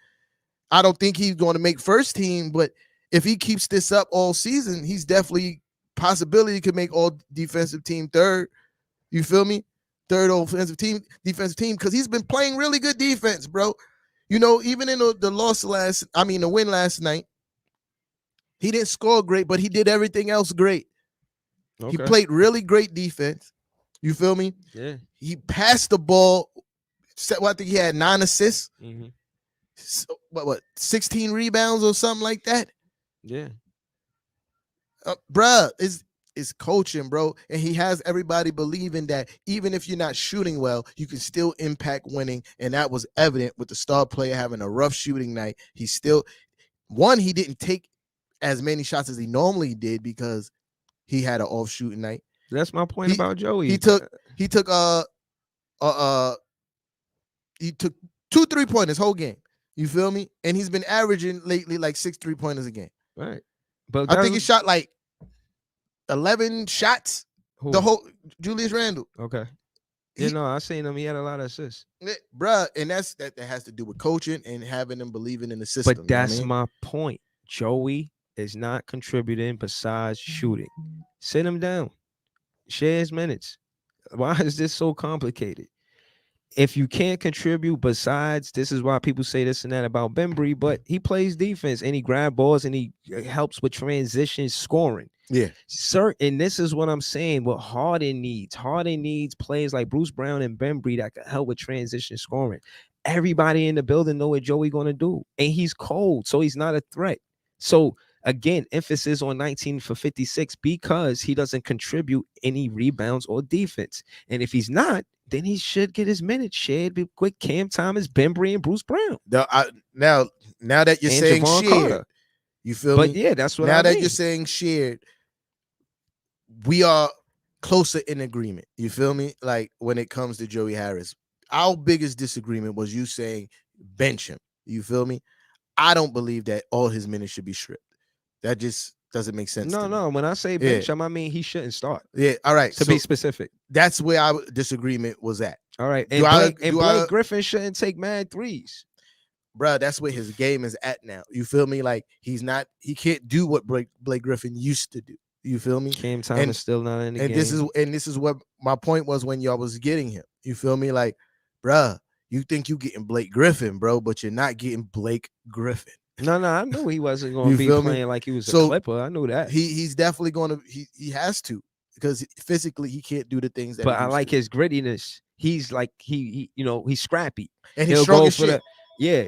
S1: I don't think he's going to make first team, but if he keeps this up all season, he's definitely possibility could make all defensive team third. You feel me? Third defensive team, because he's been playing really good defense, bro. Even in the win last night, he didn't score great, but he did everything else great. Okay. He played really great defense. You feel me?
S2: Yeah.
S1: He passed the ball. I think he had 9 assists.
S2: Mm-hmm.
S1: So, what 16 rebounds or something like that?
S2: Yeah.
S1: Bruh, is coaching, bro, and he has everybody believing that even if you're not shooting well, you can still impact winning, and that was evident with the star player having a rough shooting night. He didn't take as many shots as he normally did because he had an off shooting night.
S2: That's my point about Joey.
S1: He took 2 3-pointers whole game. You feel me? And he's been averaging lately like 6 3-pointers a game.
S2: Right. But
S1: I think he shot like 11 shots.
S2: Who?
S1: The whole Julius Randle.
S2: Okay. I seen him. He had a lot of assists.
S1: Bruh, and that has to do with coaching and having them believing in the system.
S2: But that's my point. Joey is not contributing besides shooting. Sit him down. Share his minutes. Why is this so complicated? If you can't contribute besides, this is why people say this and that about Bembry, but he plays defense and he grabs balls and he helps with transition scoring.
S1: Yeah.
S2: Sir, and this is what I'm saying, what Harden needs. Harden needs players like Bruce Brown and Bembry that can help with transition scoring. Everybody in the building know what Joey going to do. And he's cold, so he's not a threat. So, again, emphasis on 19 for 56 because he doesn't contribute any rebounds or defense. And if he's not, then he should get his minutes shared with Cam Thomas, Bembry, and Bruce Brown.
S1: Now that you're saying
S2: Javon
S1: shared,
S2: Carter.
S1: You feel
S2: me?
S1: But
S2: yeah, that's what
S1: now
S2: I mean.
S1: that you're saying shared, we are closer in agreement. You feel me? Like when it comes to Joey Harris, our biggest disagreement was you saying bench him. You feel me? I don't believe that all his minutes should be stripped. That just doesn't make sense.
S2: No. When I say bench him, I mean he shouldn't start.
S1: Yeah, all right.
S2: To be specific.
S1: That's where our disagreement was at.
S2: All right. And Blake Griffin shouldn't take mad threes.
S1: Bro, that's where his game is at now. You feel me? Like he can't do what Blake Griffin used to do. You feel me?
S2: Cam Thomas still not in the game.
S1: This is what my point was when y'all was getting him. You feel me? Like, bro, you think you getting Blake Griffin, bro, but you're not getting Blake Griffin.
S2: No, I knew he wasn't going to be playing like he was a Clipper. I knew that.
S1: He's definitely going to. He has to because physically he can't do the things that.
S2: But I like his grittiness. He's like he's scrappy
S1: and he's strong as shit.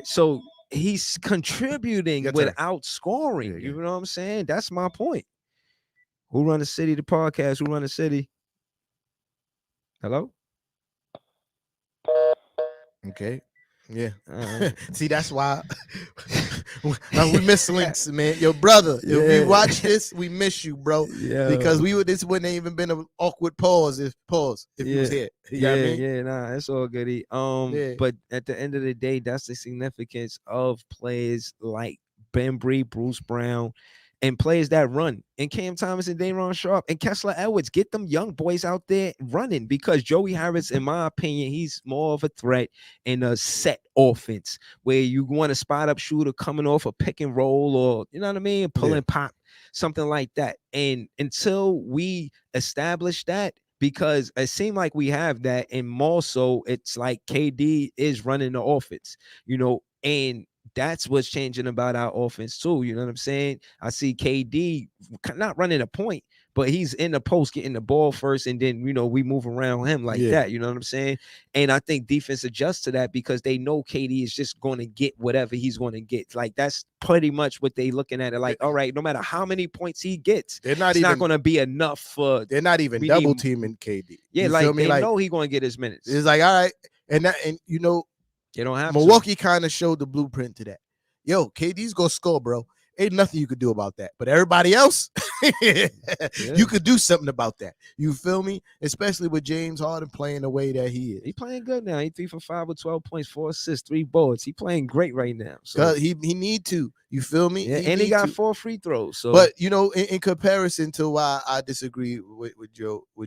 S2: So he's contributing without scoring. You know what I'm saying? That's my point. Who run the city? The podcast. Who run the city? Hello.
S1: Okay. Yeah. See, that's why we miss Links, man. Your brother, if you watch this, we miss you, bro.
S2: Yeah.
S1: Because this wouldn't have even been an awkward pause if you was here. You know what I mean?
S2: Nah, it's all good. But at the end of the day, that's the significance of players like Ben Bree, Bruce Brown, and players that run, and Cam Thomas and Dayron Sharp and Kessler Edwards. Get them young boys out there running, because Joey Harris, in my opinion, he's more of a threat in a set offense where you want a spot up shooter coming off a pick and roll, or you know what I mean, pulling pop, something like that. And until we establish that, because it seemed like we have that, and more so it's like KD is running the offense, and that's what's changing about our offense too. You know what I'm saying? I see KD not running a point, but he's in the post getting the ball first, and then we move around him like that. You know what I'm saying? And I think defense adjusts to that because they know KD is just going to get whatever he's going to get. Like that's pretty much what they looking at it. Like, all right, no matter how many points he gets, it's not going to be enough for.
S1: They're not even double teaming KD.
S2: Yeah, like they know he's going to get his minutes.
S1: It's like, all right, and
S2: you don't have
S1: Milwaukee kind of showed the blueprint to that. Yo, KD's gonna score, bro. Ain't nothing you could do about that. But everybody else, you could do something about that. You feel me? Especially with James Harden playing the way that he is.
S2: He playing good now. He 3 for 5 with 12 points, 4 assists, 3 boards. He playing great right now. So
S1: he need to. You feel me?
S2: Yeah, and he got 4 free throws. So,
S1: but in comparison to why I disagree with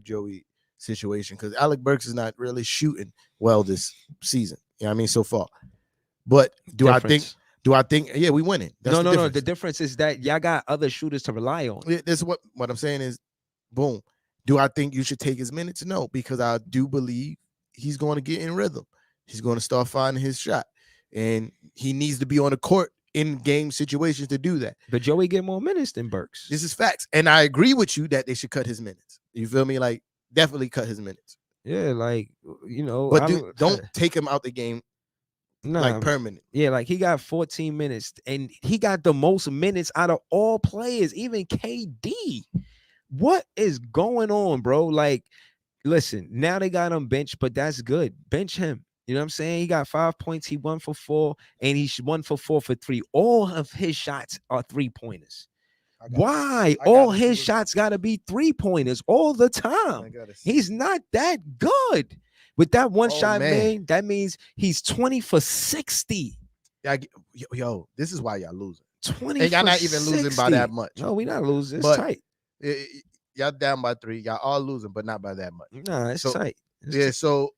S1: Joey's situation, because Alec Burks is not really shooting well this season. You know what I mean? So far. But do I think yeah, we winning? That's
S2: no. The difference is that y'all got other shooters to rely on.
S1: That's what I'm saying is, boom. Do I think you should take his minutes? No, because I do believe he's going to get in rhythm. He's going to start finding his shot, and he needs to be on the court in game situations to do that.
S2: But Joey get more minutes than Burks.
S1: This is facts, and I agree with you that they should cut his minutes. You feel me? Like definitely cut his minutes.
S2: Yeah, like
S1: but don't take him out the game. Like permanent.
S2: Yeah, like he got 14 minutes, and he got the most minutes out of all players, even KD. What is going on, bro? Like, listen, now they got him benched, but that's good. Bench him. You know what I'm saying? He got 5 points. He 1 for 4, and he's 1 for 4 for 3. All of his shots are 3-pointers. Why? All his shots got to be 3-pointers all the time. He's not that good. With that one shot, man, that means he's 20 for 60.
S1: Yo, this is why y'all losing.
S2: 20
S1: and y'all
S2: for
S1: not even
S2: 60.
S1: losing by that much.
S2: No, we not losing. It's tight.
S1: Y'all down by 3. Y'all all losing, but not by that much.
S2: Nah, it's tight.
S1: So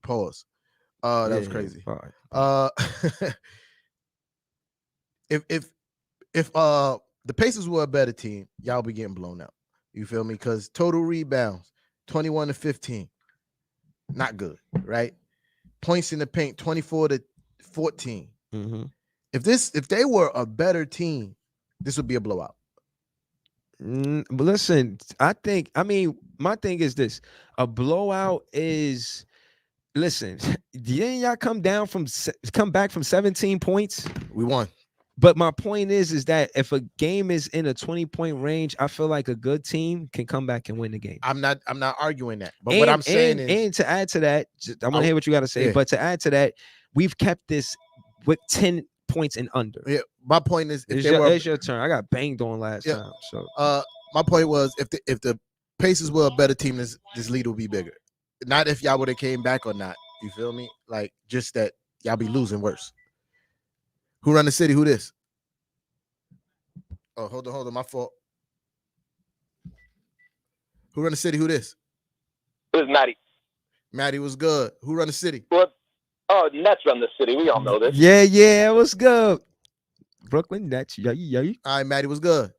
S1: pause. That was crazy. If the Pacers were a better team, y'all be getting blown out. You feel me? Because total rebounds, 21 to 15. Not good, right? Points in the paint, 24 to 14.
S2: Mm-hmm.
S1: If they were a better team, this would be a blowout.
S2: Listen, my thing is this: a blowout is. Listen, didn't y'all come back from 17 points?
S1: We won.
S2: But my point is that if a game is in a 20-point range, I feel like a good team can come back and win the game.
S1: I'm not arguing that. But what I'm saying is,
S2: and to add to that, I want to hear what you got to say. Yeah. But to add to that, we've kept this with 10 points and under.
S1: Yeah. My point is,
S2: it's your turn. I got banged on last time. So
S1: my point was, if the Pacers were a better team, this lead will be bigger. Not if y'all would have came back or not. You feel me? Like just that y'all be losing worse. Who run the city? Who this? Oh, hold on. My fault. Who run the city? Who this?
S9: It was Matty.
S1: Matty was good. Who run the city?
S9: What? Oh, Nets run the city. We all know this.
S2: Yeah. What's good? Brooklyn Nets. Yeah.
S1: All right, Matty was good.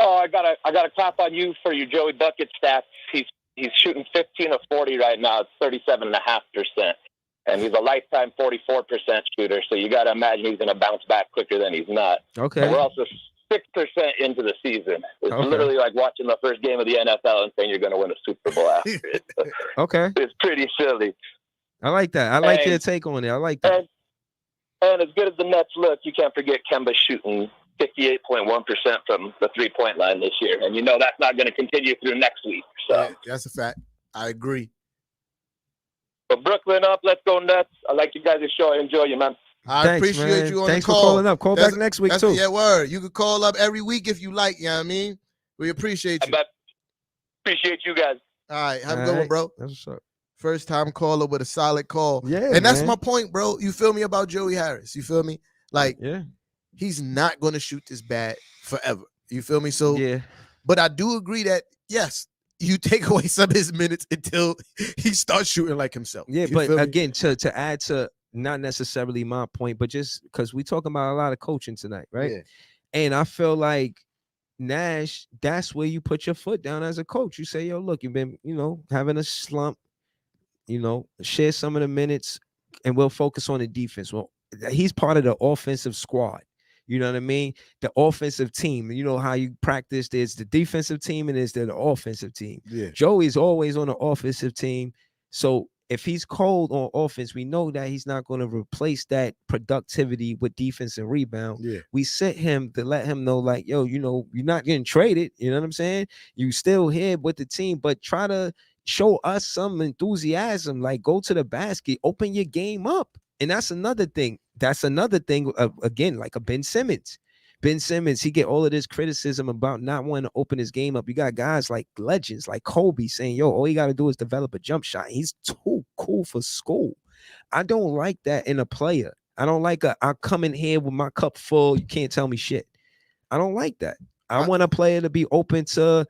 S9: Oh, I gotta clap on you for your Joey Bucket stats. He's shooting 15 of 40 right now. It's 37.5%. And he's a lifetime 44% shooter, so you got to imagine he's going to bounce back quicker than he's not.
S2: Okay.
S9: But we're also 6% into the season. It's literally like watching the first game of the NFL and saying you're going to win a Super Bowl after it.
S2: Okay.
S9: It's pretty silly.
S2: I like that. I like your take on it. I like that.
S9: And as good as the Nets look, you can't forget Kemba shooting 58.1% from the three-point line this year. And you know that's not going to continue through next week. So
S1: yeah, that's a fact. I agree.
S9: But Brooklyn up, let's go nuts. I like you guys' show. I enjoy you, man.
S1: I appreciate you on
S2: Thanks
S1: the call.
S2: for calling up. Call back next week too.
S1: Yeah, word. You can call up every week if you like. You know what I mean? We appreciate you.
S9: Appreciate you guys.
S1: All right, have a good one, bro.
S2: That's what's up.
S1: First time caller with a solid call.
S2: Yeah,
S1: and that's
S2: man.
S1: my point, bro. You feel me about Joey Harris? You feel me? Like,
S2: yeah,
S1: he's not going to shoot this bad forever. You feel me? So,
S2: yeah.
S1: But I do agree that yes, you take away some of his minutes until he starts shooting like himself.
S2: Yeah,
S1: you
S2: but again, to add to not necessarily my point, but just because we talking about a lot of coaching tonight, right?
S1: Yeah.
S2: And I feel like Nash, that's where you put your foot down as a coach. You say, yo, look, you've been, having a slump, share some of the minutes and we'll focus on the defense. Well, he's part of the offensive squad. You know what I mean? The offensive team. You know how you practice. There's the defensive team and there's the offensive team.
S1: Yeah.
S2: Joey's always on the offensive team. So if he's cold on offense, we know that he's not going to replace that productivity with defense and rebound.
S1: Yeah.
S2: We sit him to let him know, like, yo, you're not getting traded. You know what I'm saying? You still here with the team, but try to show us some enthusiasm. Like, go to the basket, open your game up. And that's another thing. Again, like a Ben Simmons. Ben Simmons, he get all of this criticism about not wanting to open his game up. You got guys like legends, like Kobe, saying, yo, all you got to do is develop a jump shot. He's too cool for school. I don't like that in a player. I don't like I come in here with my cup full. You can't tell me shit. I don't like that. I want a player to be open to,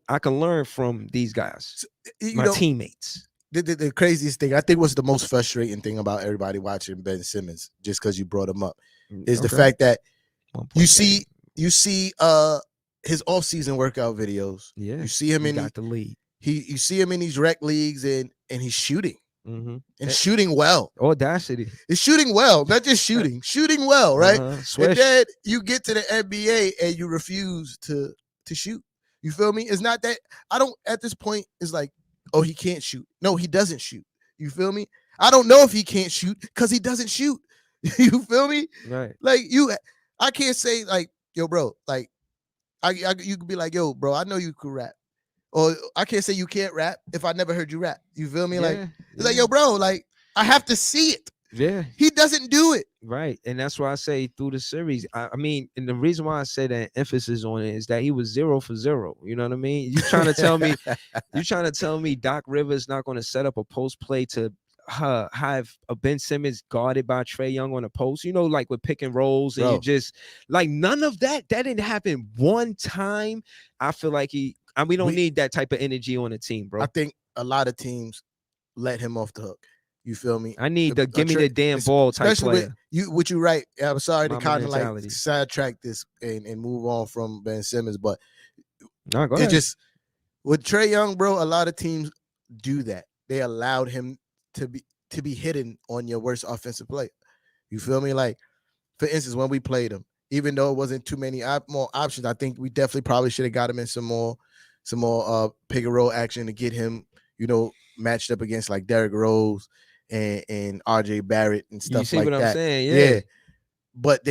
S2: I can learn from these guys, my teammates.
S1: The craziest thing, I think what's the most frustrating thing about everybody watching Ben Simmons, just because you brought him up, is the fact that you see his off-season workout videos.
S2: Yeah,
S1: you see him in
S2: the league.
S1: You see him in these rec leagues and he's shooting
S2: and
S1: shooting well.
S2: Audacity.
S1: It's shooting well, not just shooting well, right? And then you get to the NBA and you refuse to shoot. You feel me? It's not that I don't at this point. It's like, oh, he can't shoot. No, he doesn't shoot. You feel me? I don't know if he can't shoot because he doesn't shoot. You feel me?
S2: Right.
S1: Like I can't say like, yo, bro, like you could be like, yo, bro, I know you could rap. Or I can't say you can't rap if I never heard you rap. You feel me? Like, it's like, yo, bro, like I have to see it.
S2: Yeah.
S1: He doesn't do it.
S2: Right. And that's why I say through the series, I mean, and the reason why I say that emphasis on it is that he was 0 for 0. You know what I mean? You trying to tell me Doc Rivers not going to set up a post play to have a Ben Simmons guarded by Trae Young on a post, like with pick and rolls, and you just like none of that didn't happen one time. I feel like we don't need that type of energy on the team, bro.
S1: I think a lot of teams let him off the hook. You feel me?
S2: I need the give me the damn ball type player.
S1: What you right. I'm sorry to kind of like sidetrack this and move on from Ben Simmons, but
S2: no, go ahead.
S1: Just with Trae Young, bro, a lot of teams do that. They allowed him to be hidden on your worst offensive player. You feel me? Like, for instance, when we played him, even though it wasn't too many more options, I think we definitely probably should have got him in some more pick and roll action to get him, matched up against like Derrick Rose and RJ Barrett and stuff like that. You see what I'm
S2: saying? Yeah.
S1: But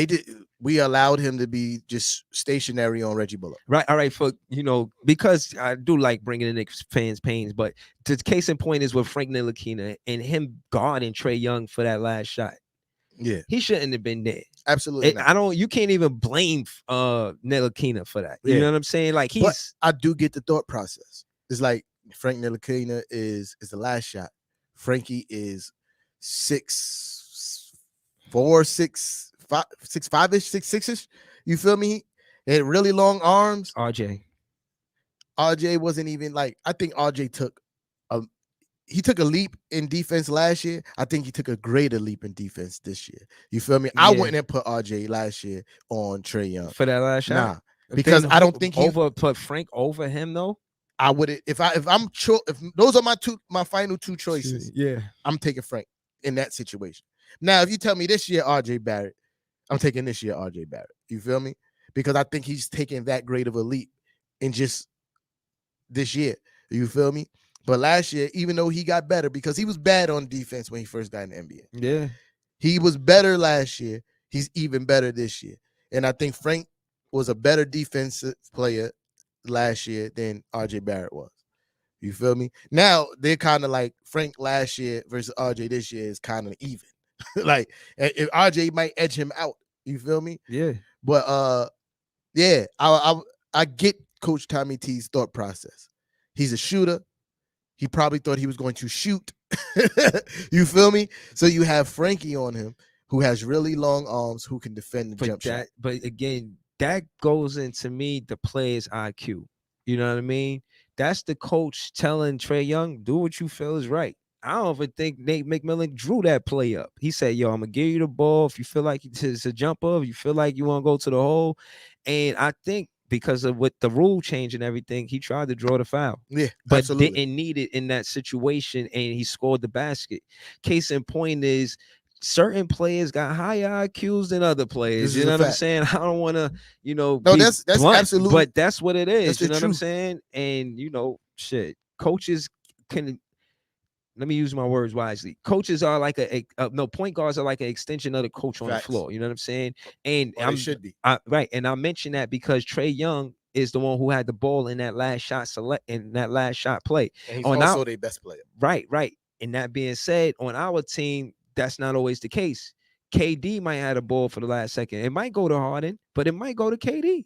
S1: we allowed him to be just stationary on Reggie Bullock.
S2: Right. All right. For, because I do like bringing the Knicks fans pains, but the case in point is with Frank Ntilikina and him guarding Trae Young for that last shot.
S1: Yeah.
S2: He shouldn't have been there.
S1: Absolutely.
S2: You can't even blame Ntilikina for that. You know what I'm saying? Like
S1: but I do get the thought process. It's like Frank Ntilikina is the last shot. Frankie is 6'4", 6'5", 6'5"-ish, 6'6"-ish. You feel me? He had really long arms.
S2: RJ
S1: wasn't even like, I think RJ took a leap in defense last year. I think he took a greater leap in defense this year. You feel me? Yeah. I wouldn't have put RJ last year on Trae Young
S2: for that last shot.
S1: Nah, because I don't think he
S2: put Frank over him though.
S1: I would if those are my final two choices.
S2: Yeah,
S1: I'm taking Frank in that situation. Now, if you tell me this year RJ Barrett, I'm taking this year RJ Barrett. You feel me? Because I think he's taking that great of a leap in just this year. You feel me? But last year, even though he got better, because he was bad on defense when he first got in the NBA.
S2: Yeah,
S1: he was better last year. He's even better this year, and I think Frank was a better defensive player last year than RJ Barrett was. You feel me? Now they're kind of like Frank last year versus RJ this year is kind of even. Like if RJ might edge him out. You feel me?
S2: Yeah.
S1: But yeah, I get Coach Tommy T's thought process. He's a shooter. He probably thought he was going to shoot. You feel me? So you have Frankie on him, who has really long arms, who can defend the jump shot.
S2: But again, that goes into me the player's IQ. You know what I mean? That's the coach telling Trae Young, do what you feel is right. I don't even think Nate McMillan drew that play up. He said, yo, I'm gonna give you the ball. If you feel like it's a jumper, if you feel like you want to go to the hole. And I think because of with the rule change and everything, he tried to draw the foul.
S1: Yeah,
S2: but
S1: absolutely.
S2: Didn't need it in that situation, and he scored the basket. Case in point is certain players got higher IQs than other players. You know what I'm saying? I don't want to,
S1: no,
S2: be
S1: that's
S2: blunt,
S1: absolutely,
S2: but that's what it is.
S1: That's
S2: you know
S1: the
S2: what I'm
S1: truth.
S2: saying? And shit, coaches can. Let me use my words wisely. Coaches are like point guards are like an extension of the coach on
S1: Facts.
S2: the floor. You know what I'm saying? And
S1: They should be.
S2: Right. And I mention that because Trae Young is the one who had the ball in that last shot play.
S1: And he's also their best player.
S2: Right. And that being said, on our team, that's not always the case. KD might have the ball for the last second. It might go to Harden, but it might go to KD.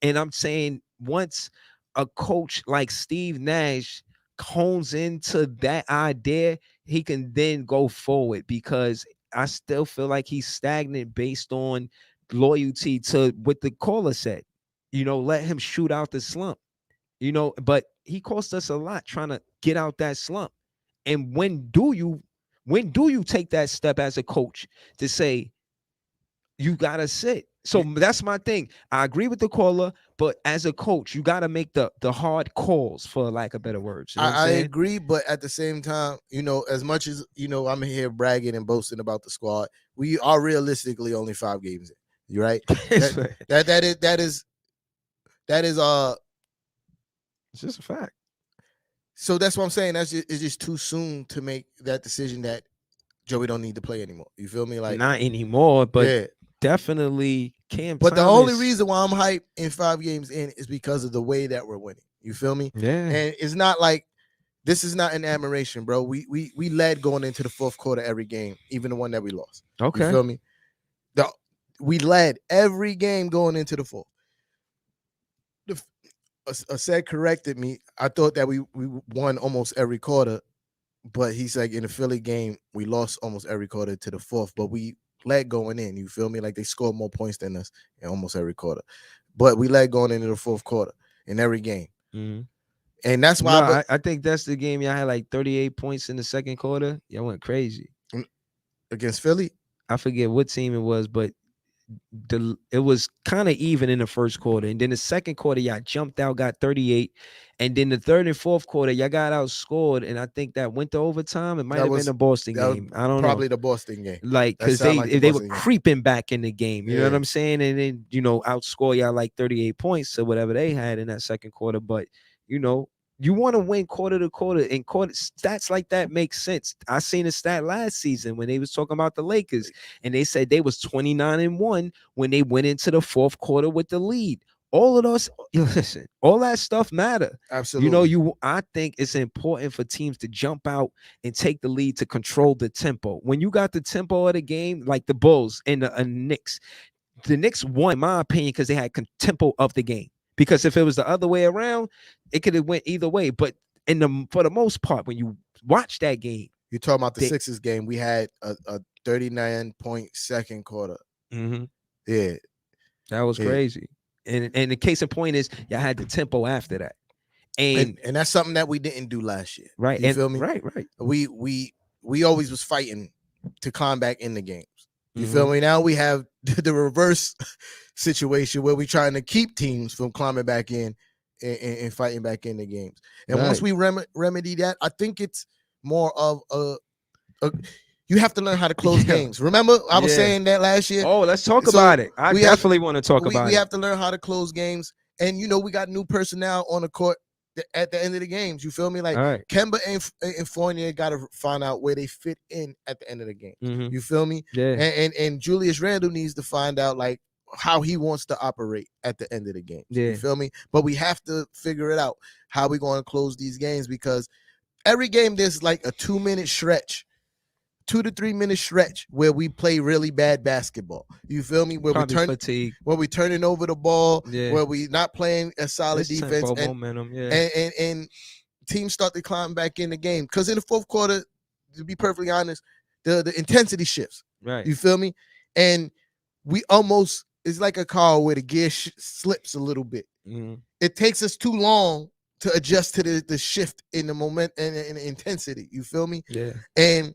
S2: And I'm saying once a coach like Steve Nash hones into that idea, he can then go forward, because I still feel like he's stagnant based on loyalty to what the caller said. Let him shoot out the slump. But he cost us a lot trying to get out that slump. And when do you take that step as a coach to say you gotta sit? So that's my thing. I agree with the caller, but as a coach, you gotta make the hard calls, for lack of better words. You know what I'm
S1: I
S2: saying?
S1: agree, but at the same time, as much as I'm here bragging and boasting about the squad, we are realistically only 5 games in. You right? That is
S2: it's just a fact.
S1: So that's what I'm saying. It's just too soon to make that decision that Joey don't need to play anymore. You feel me? Like
S2: not anymore, but
S1: yeah.
S2: Definitely Cam.
S1: But the only reason why I'm hyped in 5 games in is because of the way that we're winning. You feel me?
S2: Yeah.
S1: And it's not like this is not an admiration, bro. We led going into the fourth quarter every game, even the one that we lost.
S2: Okay.
S1: You feel me? We led every game going into the fourth. Said corrected me. I thought that we won almost every quarter, but he's like in the Philly game, we lost almost every quarter to the fourth, but we led going in. You feel me? Like they scored more points than us in almost every quarter, but we led going into the fourth quarter in every game.
S2: Mm-hmm.
S1: And that's why
S2: I think that's the game y'all had like 38 points in the second quarter. Y'all went crazy
S1: against Philly.
S2: I forget what team it was, but it was kind of even in the first quarter, and then the second quarter y'all jumped out, got 38, and then the third and fourth quarter y'all got outscored, and I think that went to overtime. It might have been the Boston game. I don't know.
S1: Probably the Boston game.
S2: Like because they were creeping back in the game. You know what I'm saying? And then outscore y'all like 38 points or whatever they had in that second quarter. But you want to win quarter to quarter, and quarter stats like that make sense. I seen a stat last season when they was talking about the Lakers, and they said they was 29-1 when they went into the fourth quarter with the lead. All of those, listen, all that stuff matter.
S1: Absolutely.
S2: I think it's important for teams to jump out and take the lead to control the tempo. When you got the tempo of the game, like the Bulls and the Knicks won, in my opinion, because they had tempo of the game. Because if it was the other way around, it could have went either way. But for the most part, when you watch that game,
S1: you're talking about the Sixers game. We had a 39-point second quarter.
S2: Mm-hmm.
S1: Yeah,
S2: that was crazy. And the case in point is y'all had the tempo after that, and
S1: that's something that we didn't do last year.
S2: Right?
S1: You feel me?
S2: Right.
S1: We always was fighting to climb back in the games. You feel me? Now we have the reverse situation where we're trying to keep teams from climbing back in and fighting back in the games. And once we remedy that, I think it's more of you have to learn how to close games. Remember, I was saying that last year.
S2: Oh, let's talk about it. I definitely want to talk about it.
S1: We have to learn how to close games. And, we got new personnel on the court at the end of the games. You feel me? Like Kemba and Fournier got to find out where they fit in at the end of the game.
S2: Mm-hmm.
S1: You feel me?
S2: Yeah.
S1: And Julius Randle needs to find out, like, how he wants to operate at the end of the game.
S2: Yeah.
S1: You feel me? But we have to figure it out how we're going to close these games, because every game there's like a 2-minute stretch, 2 to 3 minute stretch where we play really bad basketball. You feel me? Where we turning over the ball, where we not playing a solid defense, and
S2: momentum,
S1: and teams start to climb back in the game. Because in the fourth quarter, to be perfectly honest, the intensity shifts.
S2: Right.
S1: You feel me? And we almost, it's like a car where the gear slips a little bit.
S2: Mm-hmm.
S1: It takes us too long to adjust to the shift in the moment and the intensity. You feel me?
S2: Yeah.
S1: And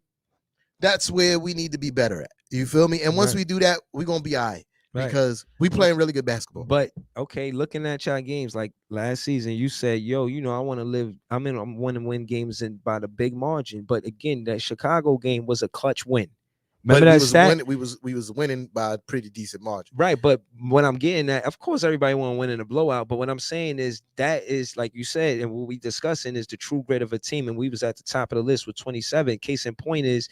S1: that's where we need to be better at. You feel me? And once we do that, we're going to be all right. Because we playing really good basketball.
S2: But okay, looking at y'all games like last season, you said, "Yo, I want to live. I want to win games by the big margin." But again, that Chicago game was a clutch win. Remember that stat?
S1: We was winning by a pretty decent margin,
S2: right? But when I'm getting at, of course, everybody want to win in a blowout. But what I'm saying is that is like you said, and what we discussing is the true grit of a team. And we was at the top of the list with 27. Case in point is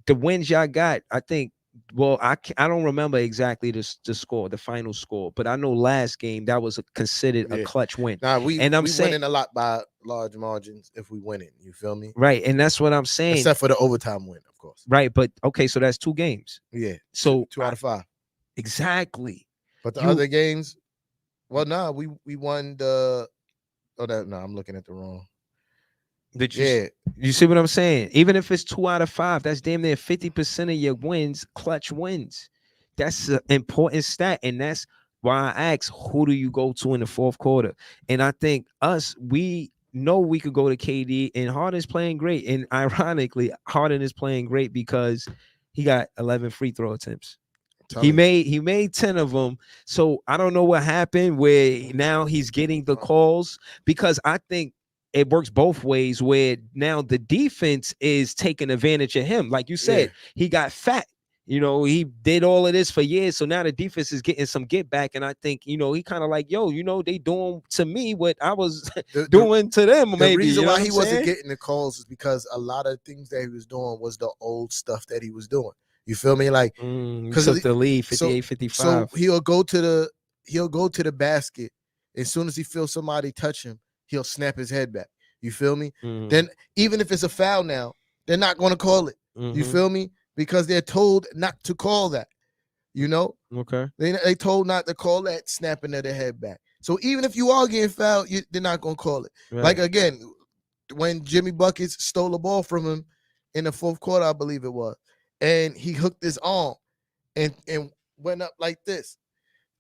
S2: the wins y'all got. I think. Well, I don't remember exactly the score, the final score, but I know last game that was considered a clutch win.
S1: Nah, we winning a lot by large margins if we win it. You feel me?
S2: Right, and that's what I'm saying.
S1: Except for the overtime win, of course.
S2: Right, but okay, so that's 2 games.
S1: Yeah.
S2: So
S1: 2 out of 5.
S2: Exactly.
S1: But the other games, well, we won the. Oh, no, I'm looking at the wrong.
S2: You see what I'm saying? Even if it's 2 out of 5, that's damn near 50% of your wins, clutch wins. That's an important stat, and that's why I asked, who do you go to in the fourth quarter? And I think we know we could go to KD, and Harden's playing great. And ironically, Harden is playing great because he got 11 free throw attempts. He made 10 of them. So I don't know what happened where now he's getting the calls, because I think it works both ways, where now the defense is taking advantage of him. Like you said, he got fat. He did all of this for years. So now the defense is getting some get back. And I think, he kind of like, they doing to me what I was doing to them. Maybe
S1: the reason why he wasn't getting the calls is because a lot of things that he was doing was the old stuff that he was doing. You feel me? Like,
S2: because of the lead, 58, 55.
S1: So he'll go to the basket. As soon as he feels somebody touch him, he'll snap his head back. You feel me?
S2: Mm-hmm.
S1: Then even if it's a foul now, they're not going to call it.
S2: Mm-hmm.
S1: You feel me? Because they're told not to call that.
S2: Okay.
S1: They told not to call that snapping of the head back. So even if you are getting fouled, they're not going to call it.
S2: Right.
S1: Like again, when Jimmy Buckets stole the ball from him in the fourth quarter, I believe it was, and he hooked his arm and went up like this.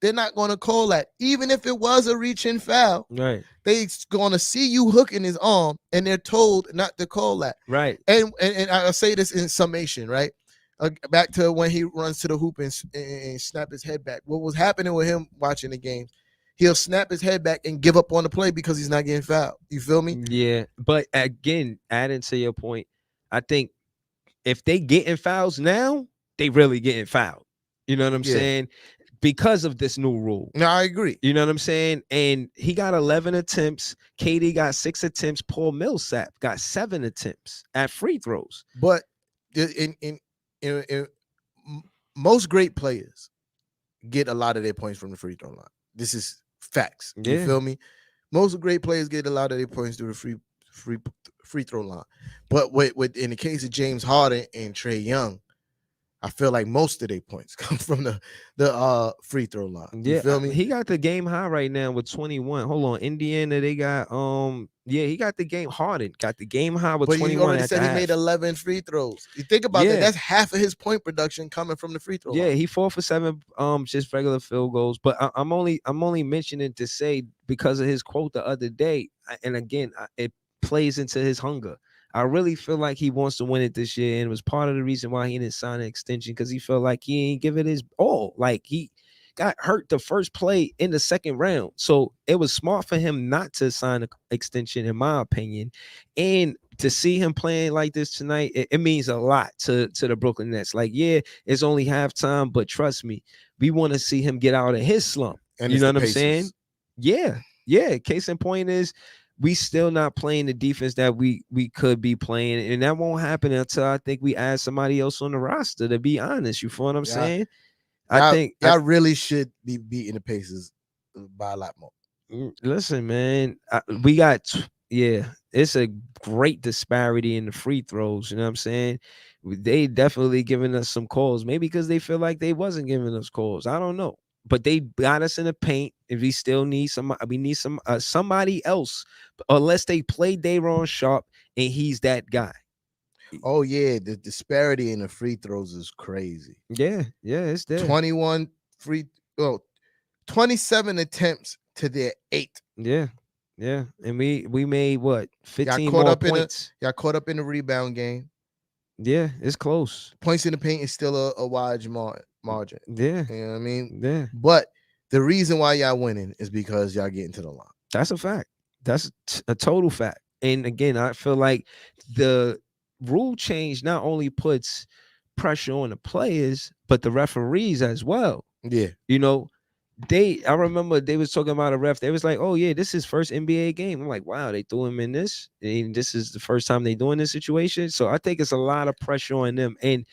S1: They're not going to call that. Even if it was a reaching foul,
S2: right?
S1: They're going to see you hooking his arm, and they're told not to call that.
S2: Right.
S1: And I'll say this in summation, right? Back to when he runs to the hoop and snap his head back. What was happening with him watching the game, he'll snap his head back and give up on the play because he's not getting fouled. You feel me?
S2: Yeah. But again, adding to your point, I think if they getting fouls now, they really getting fouled. You know what I'm saying? Because of this new rule.
S1: No, I agree.
S2: You know what I'm saying? And he got 11 attempts. KD got 6 attempts. Paul Millsap got 7 attempts at free throws.
S1: But in most great players get a lot of their points from the free throw line. This is facts. You feel me? Most great players get a lot of their points through the free throw line. But with in the case of James Harden and Trae Young, I feel like most of their points come from the free throw line. You feel me?
S2: He got the game high right now with 21. Hold on, Indiana, they got he got the game. Harden got the game high with 21.
S1: But you already said he made 11 free throws. You think about that? That's half of his point production coming from the free throw line.
S2: He 4 for 7, just regular field goals. But I'm only mentioning to say because of his quote the other day, and again, it plays into his hunger. I really feel like he wants to win it this year, and it was part of the reason why he didn't sign an extension, because he felt like he ain't give it his all. Like, he got hurt the first play in the second round. So it was smart for him not to sign an extension, in my opinion. And to see him playing like this tonight, it means a lot to the Brooklyn Nets. Like, it's only halftime, but trust me, we want to see him get out of his slump.
S1: And
S2: you know what I'm saying? Yeah. Case in point is, we still not playing the defense that we could be playing, and that won't happen until I think we add somebody else on the roster, to be honest. You feel what I'm saying? I think
S1: y'all really should be beating the Pacers by a lot more.
S2: Listen, man, we got it's a great disparity in the free throws. You know what I'm saying? They definitely giving us some calls, maybe because they feel like they wasn't giving us calls. I don't know, but they got us in the paint. If we still need we need somebody else, unless they play Dayron Sharp and he's that guy.
S1: Oh yeah, the disparity in the free throws is crazy.
S2: Yeah, it's there.
S1: 27 attempts to their 8.
S2: Yeah, and we made what 15 more points.
S1: Y'all caught up in the rebound game.
S2: Yeah, it's close.
S1: Points in the paint is still a wide margin.
S2: Yeah,
S1: you know what I mean.
S2: Yeah,
S1: but the reason why y'all winning is because y'all getting to the line.
S2: That's a fact. That's a total fact. And again, I feel like the rule change not only puts pressure on the players, but the referees as well.
S1: Yeah.
S2: You know, I remember they was talking about a ref. They was like, oh yeah, this is first NBA game. I'm like, wow, they threw him in this. And this is the first time they doing this situation. So I think it's a lot of pressure on them. And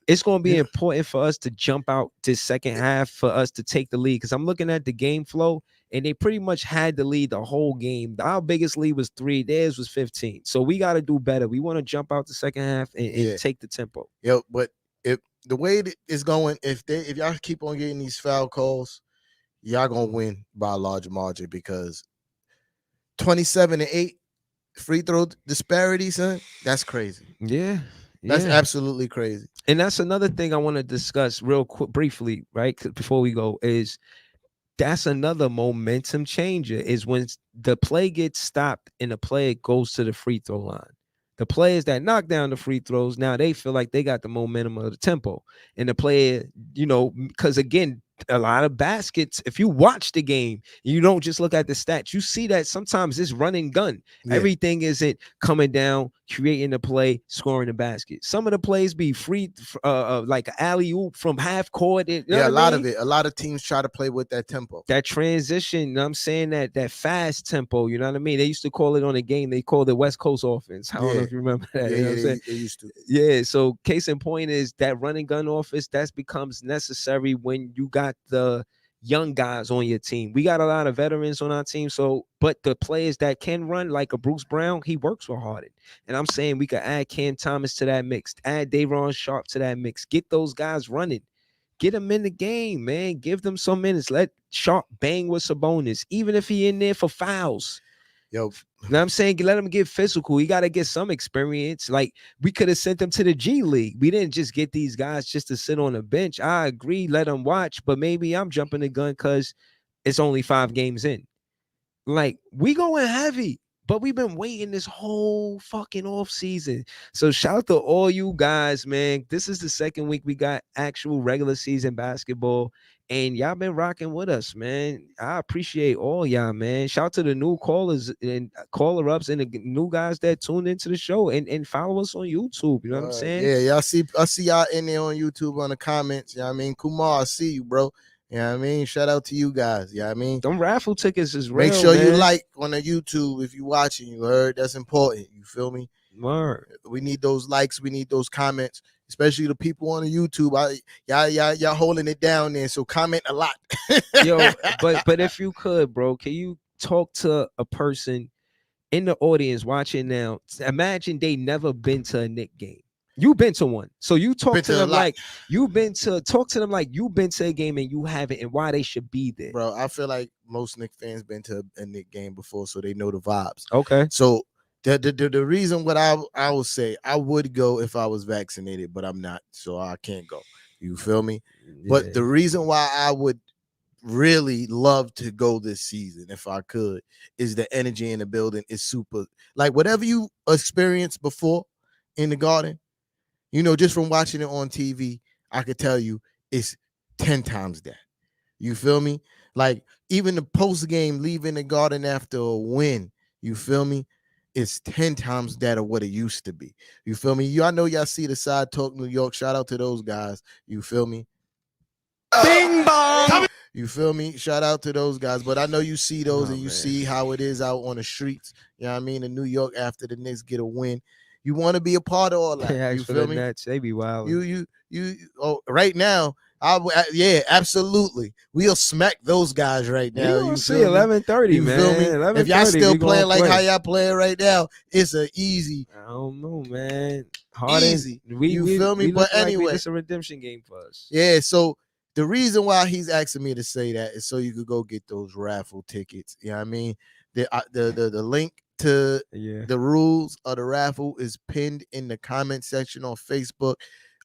S2: it's going to be important for us to jump out this second half for us to take the lead. Because I'm looking at the game flow, and they pretty much had the lead the whole game. Our biggest lead was 3. Theirs was 15. So we got to do better. We want to jump out the second half and take the tempo.
S1: Yo, but if the way it's going, if y'all keep on getting these foul calls, y'all gonna win by a large margin, because 27-8 free throw disparity, son. That's crazy.
S2: Yeah.
S1: That's absolutely crazy.
S2: And that's another thing I want to discuss real quick, briefly, right? Before we go, is that's another momentum changer, is when the play gets stopped and the player goes to the free throw line. The players that knock down the free throws, now they feel like they got the momentum of the tempo. And the player, because again, a lot of baskets, if you watch the game, you don't just look at the stats, you see that sometimes it's run and gun. Everything isn't coming down, creating the play, scoring the basket. Some of the plays be free, like an alley-oop from half court.
S1: A lot of it. A lot of teams try to play with that tempo.
S2: That transition, I'm saying that fast tempo, you know what I mean? They used to call it on the game, they called it West Coast offense. I don't know if you remember that.
S1: Yeah,
S2: you know what I'm saying?
S1: They used to.
S2: Yeah, so case in point is that run and gun offense, that becomes necessary when you got the young guys on your team. We got a lot of veterans on our team, but the players that can run, like a Bruce Brown, he works for Harden. And I'm saying we could add Cam Thomas to that mix, add Dayron Sharp to that mix, get those guys running. Get them in the game, man. Give them some minutes. Let Sharp bang with Sabonis, even if he in there for fouls.
S1: Yo,
S2: you know what I'm saying? Let him get physical. He got to get some experience. Like, we could have sent them to the G League. We didn't just get these guys just to sit on the bench. I agree, let them watch, but maybe I'm jumping the gun because it's only 5 games in. Like, we going heavy. But we've been waiting this whole fucking off season. So shout out to all you guys, man. This is the second week we got actual regular season basketball, and y'all been rocking with us, man. I appreciate all y'all, man. Shout out to the new callers and caller-ups and the new guys that tuned into the show and follow us on YouTube. You know what I'm saying?
S1: Yeah, I see y'all in there on YouTube on the comments. You know what I mean? Kumar, I see you, bro. You know what I mean? Shout out to you guys. You know what I mean?
S2: Them raffle tickets is real.
S1: Make sure
S2: man.
S1: you like on the YouTube if you watching. You heard? That's important. You feel me?
S2: Word.
S1: We need those likes. We need those comments, especially the people on the YouTube. Y'all holding it down there, so comment a lot.
S2: Yo, but if you could, bro, can you talk to a person in the audience watching now? Imagine they never been to a Knicks game. You've been to one, so you talk to them like you've been to a game and you haven't, and why they should be there.
S1: Bro, I feel like most Knicks fans been to a Knicks game before, so they know the vibes.
S2: Okay.
S1: So the reason what I would say, I would go if I was vaccinated, but I'm not, so I can't go. You feel me? Yeah. But the reason why I would really love to go this season, if I could, is the energy in the building is super. Like, whatever you experienced before in the Garden, just from watching it on TV, I could tell you it's 10 times that. You feel me? Like, even the post game leaving the Garden after a win, you feel me? It's 10 times that of what it used to be. You feel me? I know y'all see the Side Talk New York. Shout out to those guys. You feel me?
S2: Bing bong.
S1: You feel me? Shout out to those guys. But I know you see those and you see how it is out on the streets. You know what I mean? In New York after the Knicks get a win. You want to be a part of all that.
S2: Yeah,
S1: you feel me?
S2: Nets, they be wild.
S1: Right now, Yeah, absolutely. We'll smack those guys right now.
S2: You
S1: You
S2: gonna see
S1: feel me?
S2: 11:30,
S1: You
S2: man.
S1: feel me?
S2: 11:30,
S1: If y'all still
S2: we gonna
S1: playing like
S2: play.
S1: how y'all playing right now, it's a easy.
S2: I don't know, man. Harden,
S1: Easy.
S2: We
S1: You feel me?
S2: We
S1: But
S2: anyway,
S1: anyway,
S2: it's a redemption game for us.
S1: yeah. So the reason why he's asking me to say that is so you could go get those raffle tickets. You know what I mean? The link to the rules of the raffle is pinned in the comment section on Facebook.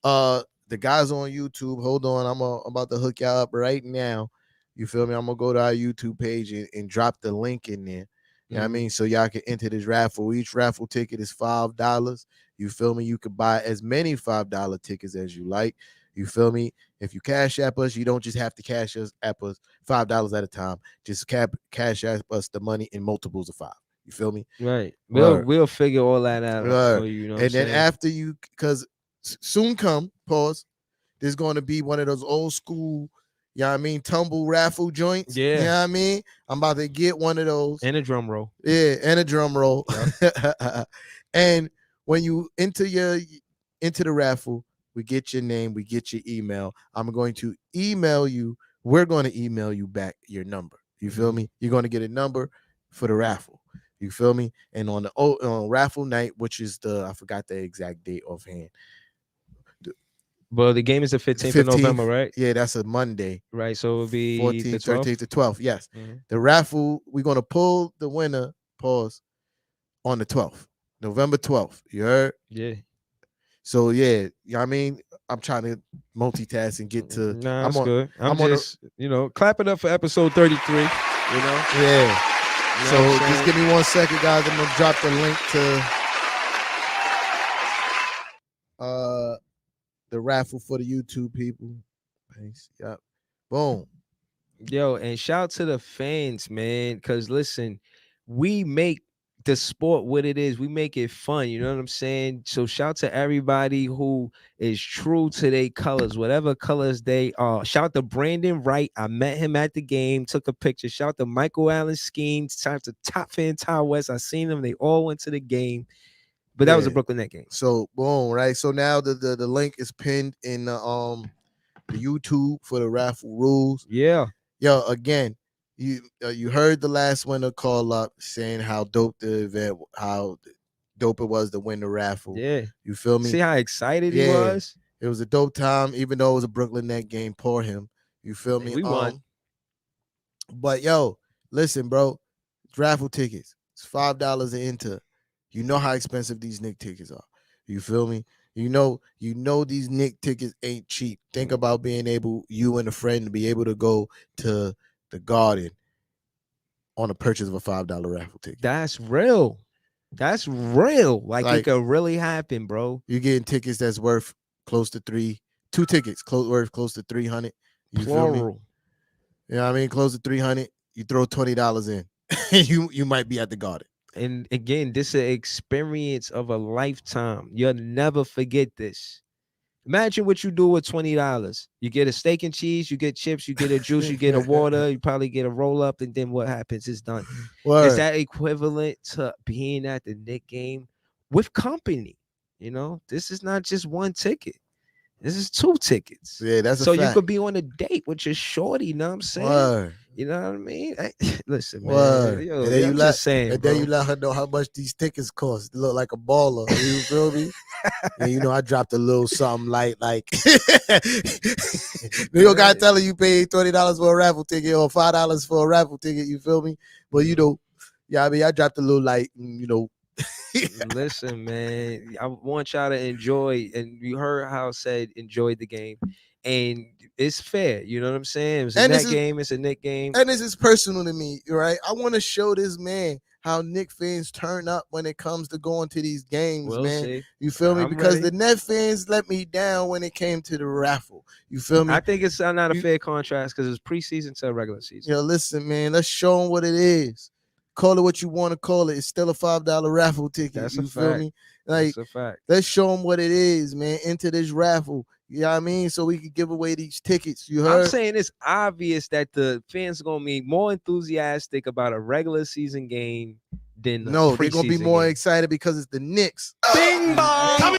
S1: The guys on YouTube, hold on, I'm about to hook y'all up right now. You feel me? I'm gonna go to our YouTube page and drop the link in there. You know what I mean? So y'all can enter this raffle. Each raffle ticket is $5. You feel me? You could buy as many $5 tickets as you like. You feel me? If you cash app us, you don't just have to cash us app us $5 at a time. Just cash app us the money in multiples of 5. You feel me?
S2: Right. We'll figure all that out for you. You know
S1: and then after you, because soon come, pause, there's going to be one of those old school, you know what I mean, tumble raffle joints.
S2: Yeah.
S1: You know what I mean? I'm about to get one of those.
S2: And a drum roll.
S1: Yeah, and a drum roll. Yep. And when you enter the raffle, we get your name, we get your email. I'm going to email you. We're going to email you back your number. You feel me? You're going to get a number for the raffle. You feel me? And on raffle night, which is I forgot the exact date offhand.
S2: Well, the game is the 15th of November, right?
S1: Yeah, that's a Monday.
S2: Right. So it will be
S1: 14th, 13th to 12th. Yes.
S2: Mm-hmm.
S1: The raffle, we're going to pull the winner, pause, on the 12th, November 12th. You heard?
S2: Yeah.
S1: So, yeah, you know what I mean? I'm trying to multitask and get to.
S2: Nah, that's good. I'm just, clap it up for episode 33. You know?
S1: Yeah. So just give me 1 second, guys. I'm going to drop the link to the raffle for the YouTube people. Thanks. Yep. Boom.
S2: Yo, and shout out to the fans, man. Because listen, we make the sport what it is. We make it fun. You know what I'm saying? So shout out to everybody who is true to their colors, whatever colors they are. Shout out to Brandon Wright. I met him at the game, took a picture. Shout out to Michael Allen Scheme. Shout out to Top Fan Ty West. I seen them. They all went to the game. But that was a Brooklyn Net game.
S1: So boom, right? So now the link is pinned in the YouTube for the raffle rules.
S2: Yeah.
S1: Yo, again, you heard the last winner call up saying how dope the event, how dope it was to win the raffle.
S2: Yeah.
S1: You feel me?
S2: See how excited he was?
S1: It was a dope time, even though it was a Brooklyn Net game. Pour him. You feel me?
S2: We won.
S1: But yo, listen, bro. Raffle tickets. It's $5 to enter. You know how expensive these Knicks tickets are. You feel me? You know these Knicks tickets ain't cheap. Think about being able, you and a friend, to be able to go to the Garden on a purchase of a $5 raffle ticket.
S2: That's real. That's real. Like it could really happen, bro.
S1: You're getting tickets that's worth close to two tickets worth close to 300. You feel me? You know what I mean? Close to 300. You throw $20 in, you might be at the Garden.
S2: And again, this is an experience of a lifetime. You'll never forget this. Imagine what you do with $20. You get a steak and cheese, you get chips, you get a juice, you get a water, you probably get a roll up, and then what happens? It's done. Is that equivalent to being at the Knicks game with company? You know, this is not just one ticket. This is 2 tickets.
S1: Yeah, that's
S2: so
S1: a fact.
S2: you could be on a date with your shorty. You know what I'm saying?
S1: Word.
S2: You know what I mean? Listen, man.
S1: Word.
S2: Yo,
S1: and then
S2: I'm just saying,
S1: and then you let her know how much these tickets cost. You look like a baller. You feel me? And I dropped a little something like you don't gotta tell her you paid $20 for a raffle ticket or $5 for a raffle ticket. You feel me? But I mean, I dropped a little
S2: Listen, man, I want y'all to enjoy, and you heard how I said enjoy the game, and it's fair. You know what I'm saying? It's a Knicks game. It's a Knicks game,
S1: and this is personal to me, right? I want to show this man how Knicks fans turn up when it comes to going to these games, man. See. You feel me? Because the Net fans let me down when it came to the raffle. You feel me?
S2: I think it's not a fair contrast because it's preseason to regular season.
S1: Listen, man, let's show them what it is. Call it what you want to call it. It's still a $5 raffle ticket.
S2: That's
S1: you
S2: a
S1: feel
S2: fact.
S1: Me? Like,
S2: that's a fact.
S1: Let's show them what it is, man. Into this raffle. You know what I mean? So we can give away these tickets. You heard?
S2: I'm saying it's obvious that the fans are gonna be more enthusiastic about a regular season game than
S1: they're gonna be more excited because it's the Knicks.
S2: Bing bong.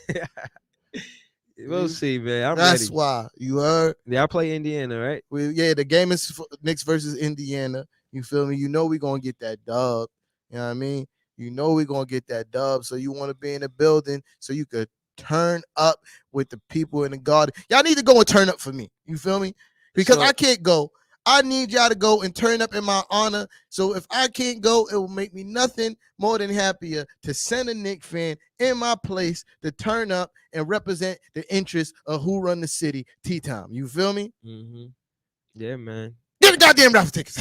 S2: We'll see, man. I'm
S1: That's
S2: ready.
S1: why. You heard?
S2: Yeah, I play Indiana, right?
S1: The game is Knicks versus Indiana. You feel me? You know we're going to get that dub. You know what I mean? You know we're going to get that dub. So you want to be in the building so you could turn up with the people in the garden. Y'all need to go and turn up for me. You feel me? Because I can't go. I need y'all to go and turn up in my honor. So if I can't go, it will make me nothing more than happier to send a Knicks fan in my place to turn up and represent the interests of who run the city. T-Time. You feel me?
S2: Mm-hmm. Yeah, man.
S1: Get the goddamn raffle tickets.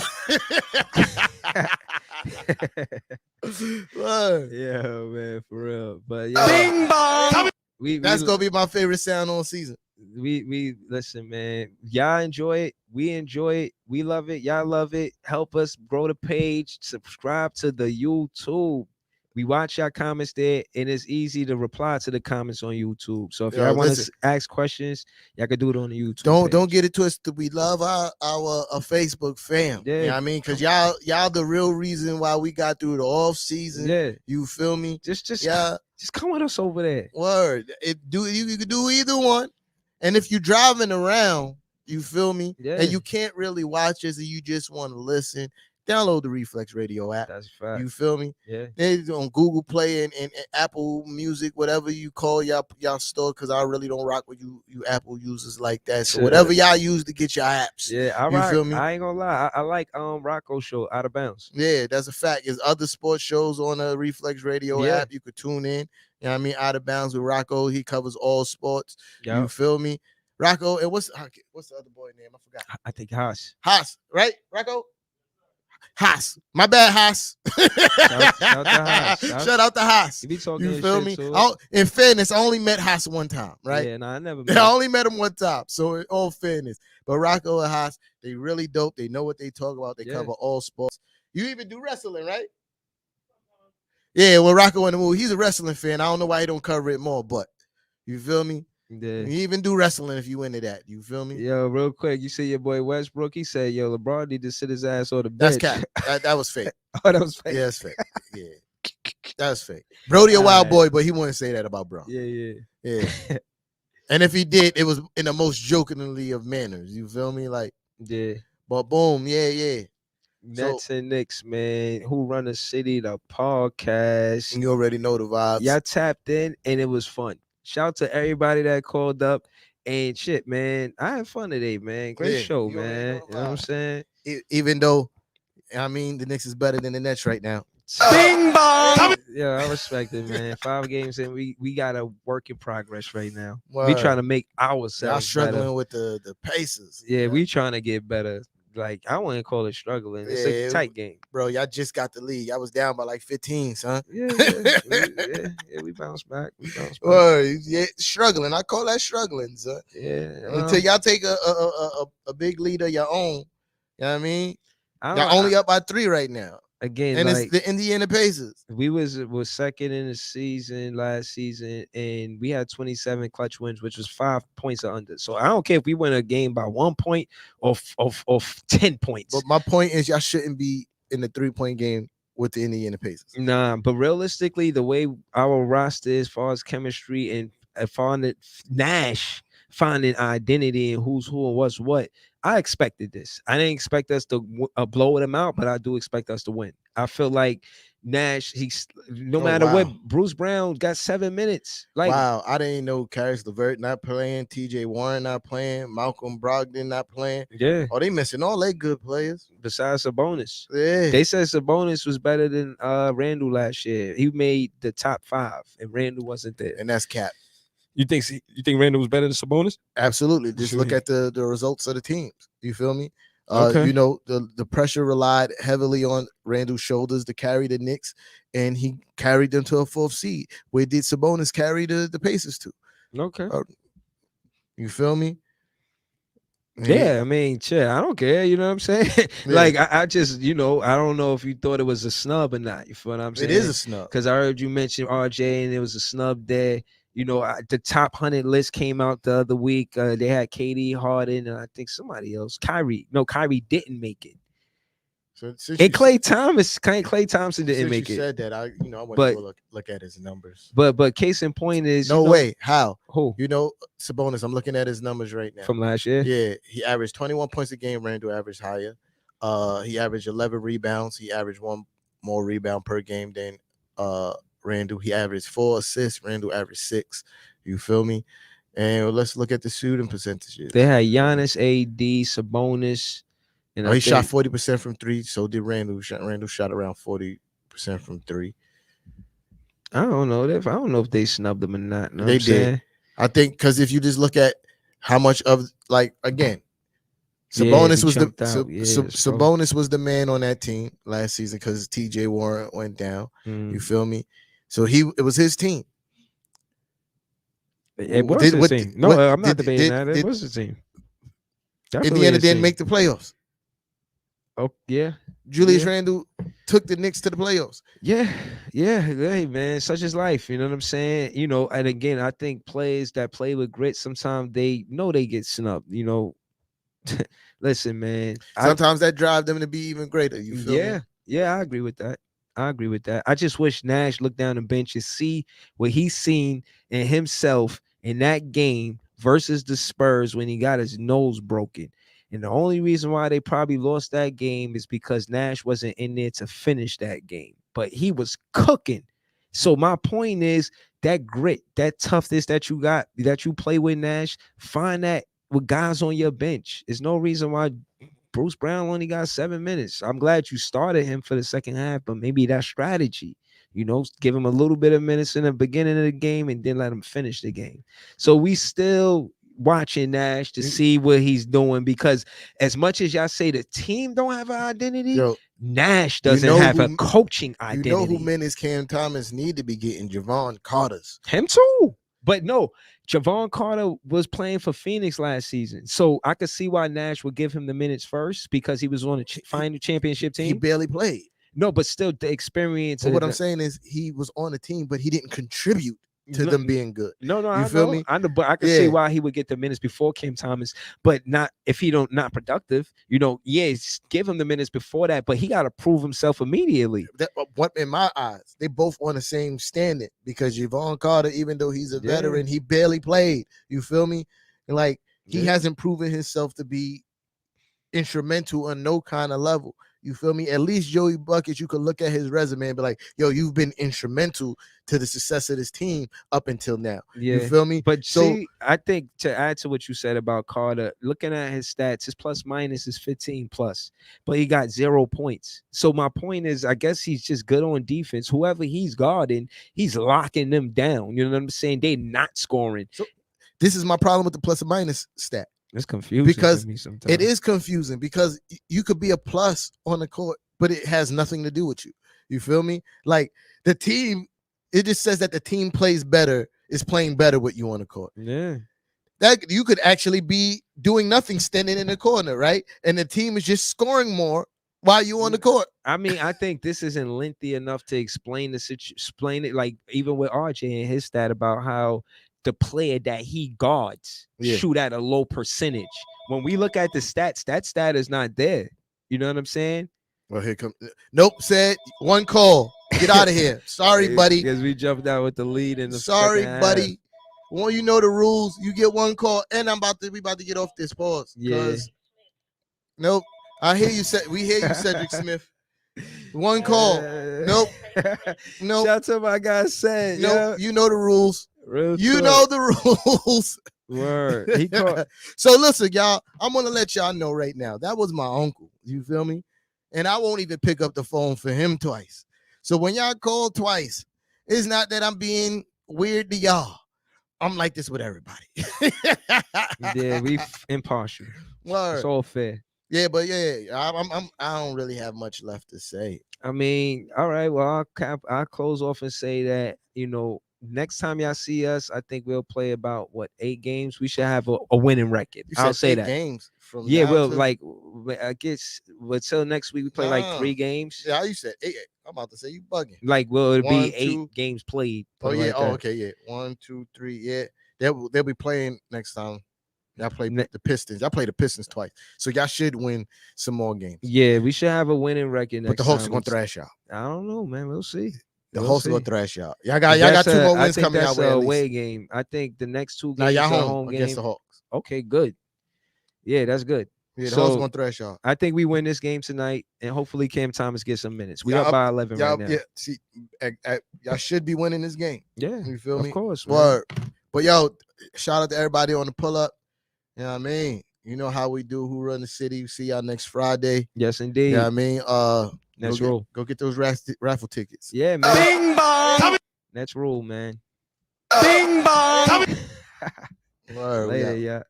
S2: Yeah, man, for real. But yeah, bing bong.
S1: That's gonna be my favorite sound on season.
S2: We listen, man. Y'all enjoy it. We enjoy it. We love it. Y'all love it. Help us grow the page. Subscribe to the YouTube. We watch your comments there, and it's easy to reply to the comments on YouTube. So if y'all want to ask questions, y'all can do it on the YouTube.
S1: Don't get it twisted. We love our Facebook fam. Yeah, you know what I mean, because y'all the real reason why we got through the off season. Yeah, you feel me?
S2: Just come with us over there.
S1: Word. You can do either one. And if you're driving around, you feel me? Yeah. And you can't really watch us and you just want to listen, download the Reflex Radio app.
S2: That's a fact.
S1: You feel me?
S2: Yeah.
S1: It's on Google Play and Apple Music, whatever you call y'all store, because I really don't rock with you Apple users like that. So whatever y'all use to get your apps.
S2: Yeah,
S1: you feel me?
S2: I ain't gonna lie. I like Rocco show Out of Bounds.
S1: Yeah, that's a fact. There's other sports shows on the Reflex Radio app. You could tune in. You know what I mean? Out of Bounds with Rocco. He covers all sports. Yep. You feel me? Rocco, and what's the other boy name? I forgot.
S2: I think Haas.
S1: Haas, right? Rocco? Haas. My bad, Haas. Shout out to Haas.
S2: You
S1: feel me? In fairness, I only met Haas one time, right?
S2: Yeah, no, I never met
S1: him. I only met him one time. So in all fairness. But Rocco and Haas, they really dope. They know what they talk about. They cover all sports. You even do wrestling, right? Yeah, well, Rocco in the movie, he's a wrestling fan. I don't know why he don't cover it more, but you feel me? Yeah. You even do wrestling if you into that. You feel me?
S2: Yo, real quick, you see your boy Westbrook. He said, "Yo, LeBron need to sit his ass on the bench."
S1: That's cap. That was fake.
S2: Oh, that was fake.
S1: Yeah, that's fake. Yeah, that's fake. Brody a wild boy, but he wouldn't say that about Bron.
S2: Yeah.
S1: And if he did, it was in the most jokingly of manners. You feel me? Like,
S2: yeah.
S1: But boom, yeah.
S2: Nets and Knicks, man. Who run the city? The podcast.
S1: You already know the vibes.
S2: Y'all tapped in, and it was fun. Shout out to everybody that called up and shit, man. I had fun today, man. Great show, man. You know what I'm saying?
S1: Even though, I mean, the Knicks is better than the Nets right now.
S2: Bing bong. Yeah, I respect it, man. 5 games in, we got a work in progress right now. We trying to make ourselves.
S1: Y'all struggling
S2: better.
S1: With the Pacers.
S2: Yeah, we trying to get better. Like, I wouldn't call it struggling. It's a tight game.
S1: Bro, y'all just got the lead. Y'all was down by like 15, son.
S2: Yeah, we bounced back.
S1: Yeah, struggling. I call that struggling, son.
S2: Yeah.
S1: Until y'all take a big lead of your own. You know what I mean? Y'all only up by 3 right now.
S2: Again,
S1: and it's the Indiana Pacers.
S2: We was second in the season last season, and we had 27 clutch wins, which was 5 points or under. So I don't care if we win a game by 1 point or 10 points.
S1: But my point is, y'all shouldn't be in the 3-point game with the Indiana Pacers.
S2: Nah, but realistically, the way our roster is, as far as chemistry and finding Nash finding identity and who's who and what's what, I expected this. I didn't expect us to blow them out, but I do expect us to win. I feel like Nash, he's no matter what, Bruce Brown got 7 minutes. Like,
S1: wow, I didn't know Karis LeVert not playing, TJ Warren not playing, Malcolm Brogdon not playing.
S2: Yeah.
S1: Oh, they missing all their good players.
S2: Besides Sabonis.
S1: Yeah.
S2: They said Sabonis was better than Randall last year. He made the top 5, and Randall wasn't there.
S1: And that's cap.
S2: You think Randall was better than Sabonis?
S1: Absolutely. Just look at the results of the teams. You feel me? You know, the pressure relied heavily on Randall's shoulders to carry the Knicks, and he carried them to a 4th seed. Where did Sabonis carry the Pacers to?
S2: Okay.
S1: You feel me?
S2: Yeah, I mean, shit, I don't care. You know what I'm saying? Like, I just, you know, I don't know if you thought it was a snub or not. You feel what I'm saying?
S1: It is a snub.
S2: Because I heard you mention RJ, and it was a snub there. You know, the top 100 list came out the other week. They had KD, Harden, and I think somebody else. Kyrie. No, Kyrie didn't make it.
S1: So since
S2: And Klay Thompson didn't
S1: since
S2: make
S1: you
S2: it.
S1: said that, I want
S2: But-
S1: to go look at his numbers.
S2: But case in point is
S1: No way. How?
S2: Who?
S1: Sabonis. I'm looking at his numbers right now.
S2: From last year?
S1: Yeah, he averaged 21 points a game. Randall averaged higher. He averaged 11 rebounds. He averaged one more rebound per game than Randall. He averaged 4 assists. Randall averaged 6. You feel me? And let's look at the shooting percentages.
S2: They had Giannis, AD, Sabonis, and
S1: he shot 40% from 3. So did Randall. Randall shot around 40% from 3.
S2: I don't know if they snubbed them or not. Know
S1: They
S2: what I'm
S1: did.
S2: saying?
S1: I think because if you just look at how much of again, Sabonis was Sabonis was the man on that team last season because TJ Warren went down. You feel me? So it was his team.
S2: It was his team. No, I'm not debating that. It was his team.
S1: Indiana didn't make the playoffs.
S2: Oh yeah,
S1: Julius Randle took the Knicks to the playoffs.
S2: Yeah. Hey man, such is life. You know what I'm saying? And again, I think players that play with grit sometimes they know they get snubbed. Listen, man.
S1: Sometimes that drives them to be even greater. You feel me?
S2: Yeah, I agree with that. I just wish Nash looked down the bench and see what he's seen in himself in that game versus the Spurs when he got his nose broken. And the only reason why they probably lost that game is because Nash wasn't in there to finish that game. But he was cooking. So my point is that grit, that toughness that you got, that you play with Nash, find that with guys on your bench. There's no reason why Bruce Brown only got 7 minutes. I'm glad you started him for the second half, but maybe that strategy, give him a little bit of minutes in the beginning of the game and then let him finish the game. So we still watching Nash to see what he's doing, because as much as y'all say the team don't have an identity, Nash doesn't have a coaching identity.
S1: You know who minutes Cam Thomas need to be getting? Javon Carter's.
S2: Him too. But no, Javon Carter was playing for Phoenix last season. So I could see why Nash would give him the minutes first, because he was on a final championship team.
S1: He barely played.
S2: No, but still the experience.
S1: But what I'm saying is he was on the team, but he didn't contribute to them being good.
S2: No,
S1: you feel me?
S2: I know, but I can see why he would get the minutes before Cam Thomas, but not if he not productive. Give him the minutes before that, but he got to prove himself immediately.
S1: What in my eyes, they both on the same standing, because Javon Carter, even though he's a veteran, he barely played. You feel me? He hasn't proven himself to be instrumental on no kind of level. You feel me? At least Joey Buckets, you could look at his resume and be like, yo, you've been instrumental to the success of this team up until now. You feel me?
S2: But see, I think to add to what you said about Carter, looking at his stats, his plus minus is 15 plus, but he got 0 points. So my point is, I guess he's just good on defense. Whoever he's guarding, he's locking them down. You know what I'm saying? They're not scoring.
S1: So this is my problem with the plus and minus stat.
S2: It's confusing
S1: because
S2: to me sometimes.
S1: It is confusing because you could be a plus on the court, but it has nothing to do with you. You feel me? Like the team, it just says that the team plays better, is playing better with you on the court.
S2: Yeah.
S1: That you could actually be doing nothing, standing in the corner, right? And the team is just scoring more while you on the court.
S2: I mean, I think this isn't lengthy enough to explain it. Like even with RJ and his stat about how the player that he guards shoot at a low percentage. When we look at the stats, that stat is not there. You know what I'm saying?
S1: Well, here comes. Nope, said one call. Get out of here. Sorry, buddy.
S2: Because we jumped out with the lead in the
S1: Sorry,
S2: second
S1: buddy.
S2: half.
S1: Well, you know the rules. You get one call, and we about to get off this pause.
S2: Yeah.
S1: Nope. I hear you. We hear you, Cedric Smith. One call. Nope. Nope.
S2: Shout out to my guy said.
S1: Nope. You know the rules.
S2: You
S1: know the rules.
S2: Word.
S1: So listen, y'all, I'm gonna let y'all know right now. That was my uncle. You feel me? And I won't even pick up the phone for him twice. So when y'all call twice, it's not that I'm being weird to y'all. I'm like this with everybody.
S2: Yeah, we impartial.
S1: Word.
S2: It's all fair.
S1: Yeah, but I don't really have much left to say.
S2: I mean, all right. Well, I'll close off and say that, next time y'all see us, I think we'll play about 8 games. We should have a winning record. I'll say that.
S1: Games from
S2: I guess until next week we play 3 games.
S1: Yeah, you said 8. I'm about to say you bugging.
S2: It'll be 8 games played.
S1: Oh yeah. Okay. Yeah. 1, 2, 3. Yeah. They'll be playing next time. Y'all play the Pistons. Y'all play the Pistons twice, so y'all should win some more games.
S2: Yeah, we should have a winning record next time.
S1: But the Hawks are gonna thrash y'all.
S2: I don't know, man. We'll see.
S1: The Hawks are gonna thrash y'all. Y'all got 2 more wins coming
S2: out.
S1: That's a
S2: away game. I think the next 2 games
S1: y'all
S2: are
S1: home against the Hawks.
S2: Okay, good. Yeah, that's good.
S1: Yeah, the Hawks gonna thrash y'all.
S2: I think we win this game tonight, and hopefully Cam Thomas gets some minutes. We up by 11 right now.
S1: Yeah, see, y'all should be winning this game.
S2: Yeah,
S1: you feel me?
S2: Of course.
S1: Word. But yo, shout out to everybody on the pull up. You know what I mean? You know how we do. Who Run the City? See y'all next Friday.
S2: Yes, indeed.
S1: You know what I mean?
S2: Let's roll.
S1: Go get those raffle tickets.
S2: Yeah, man.
S10: Bing bong.
S2: Let's roll, man.
S10: Bing bong.
S1: Word,
S2: Later, yeah.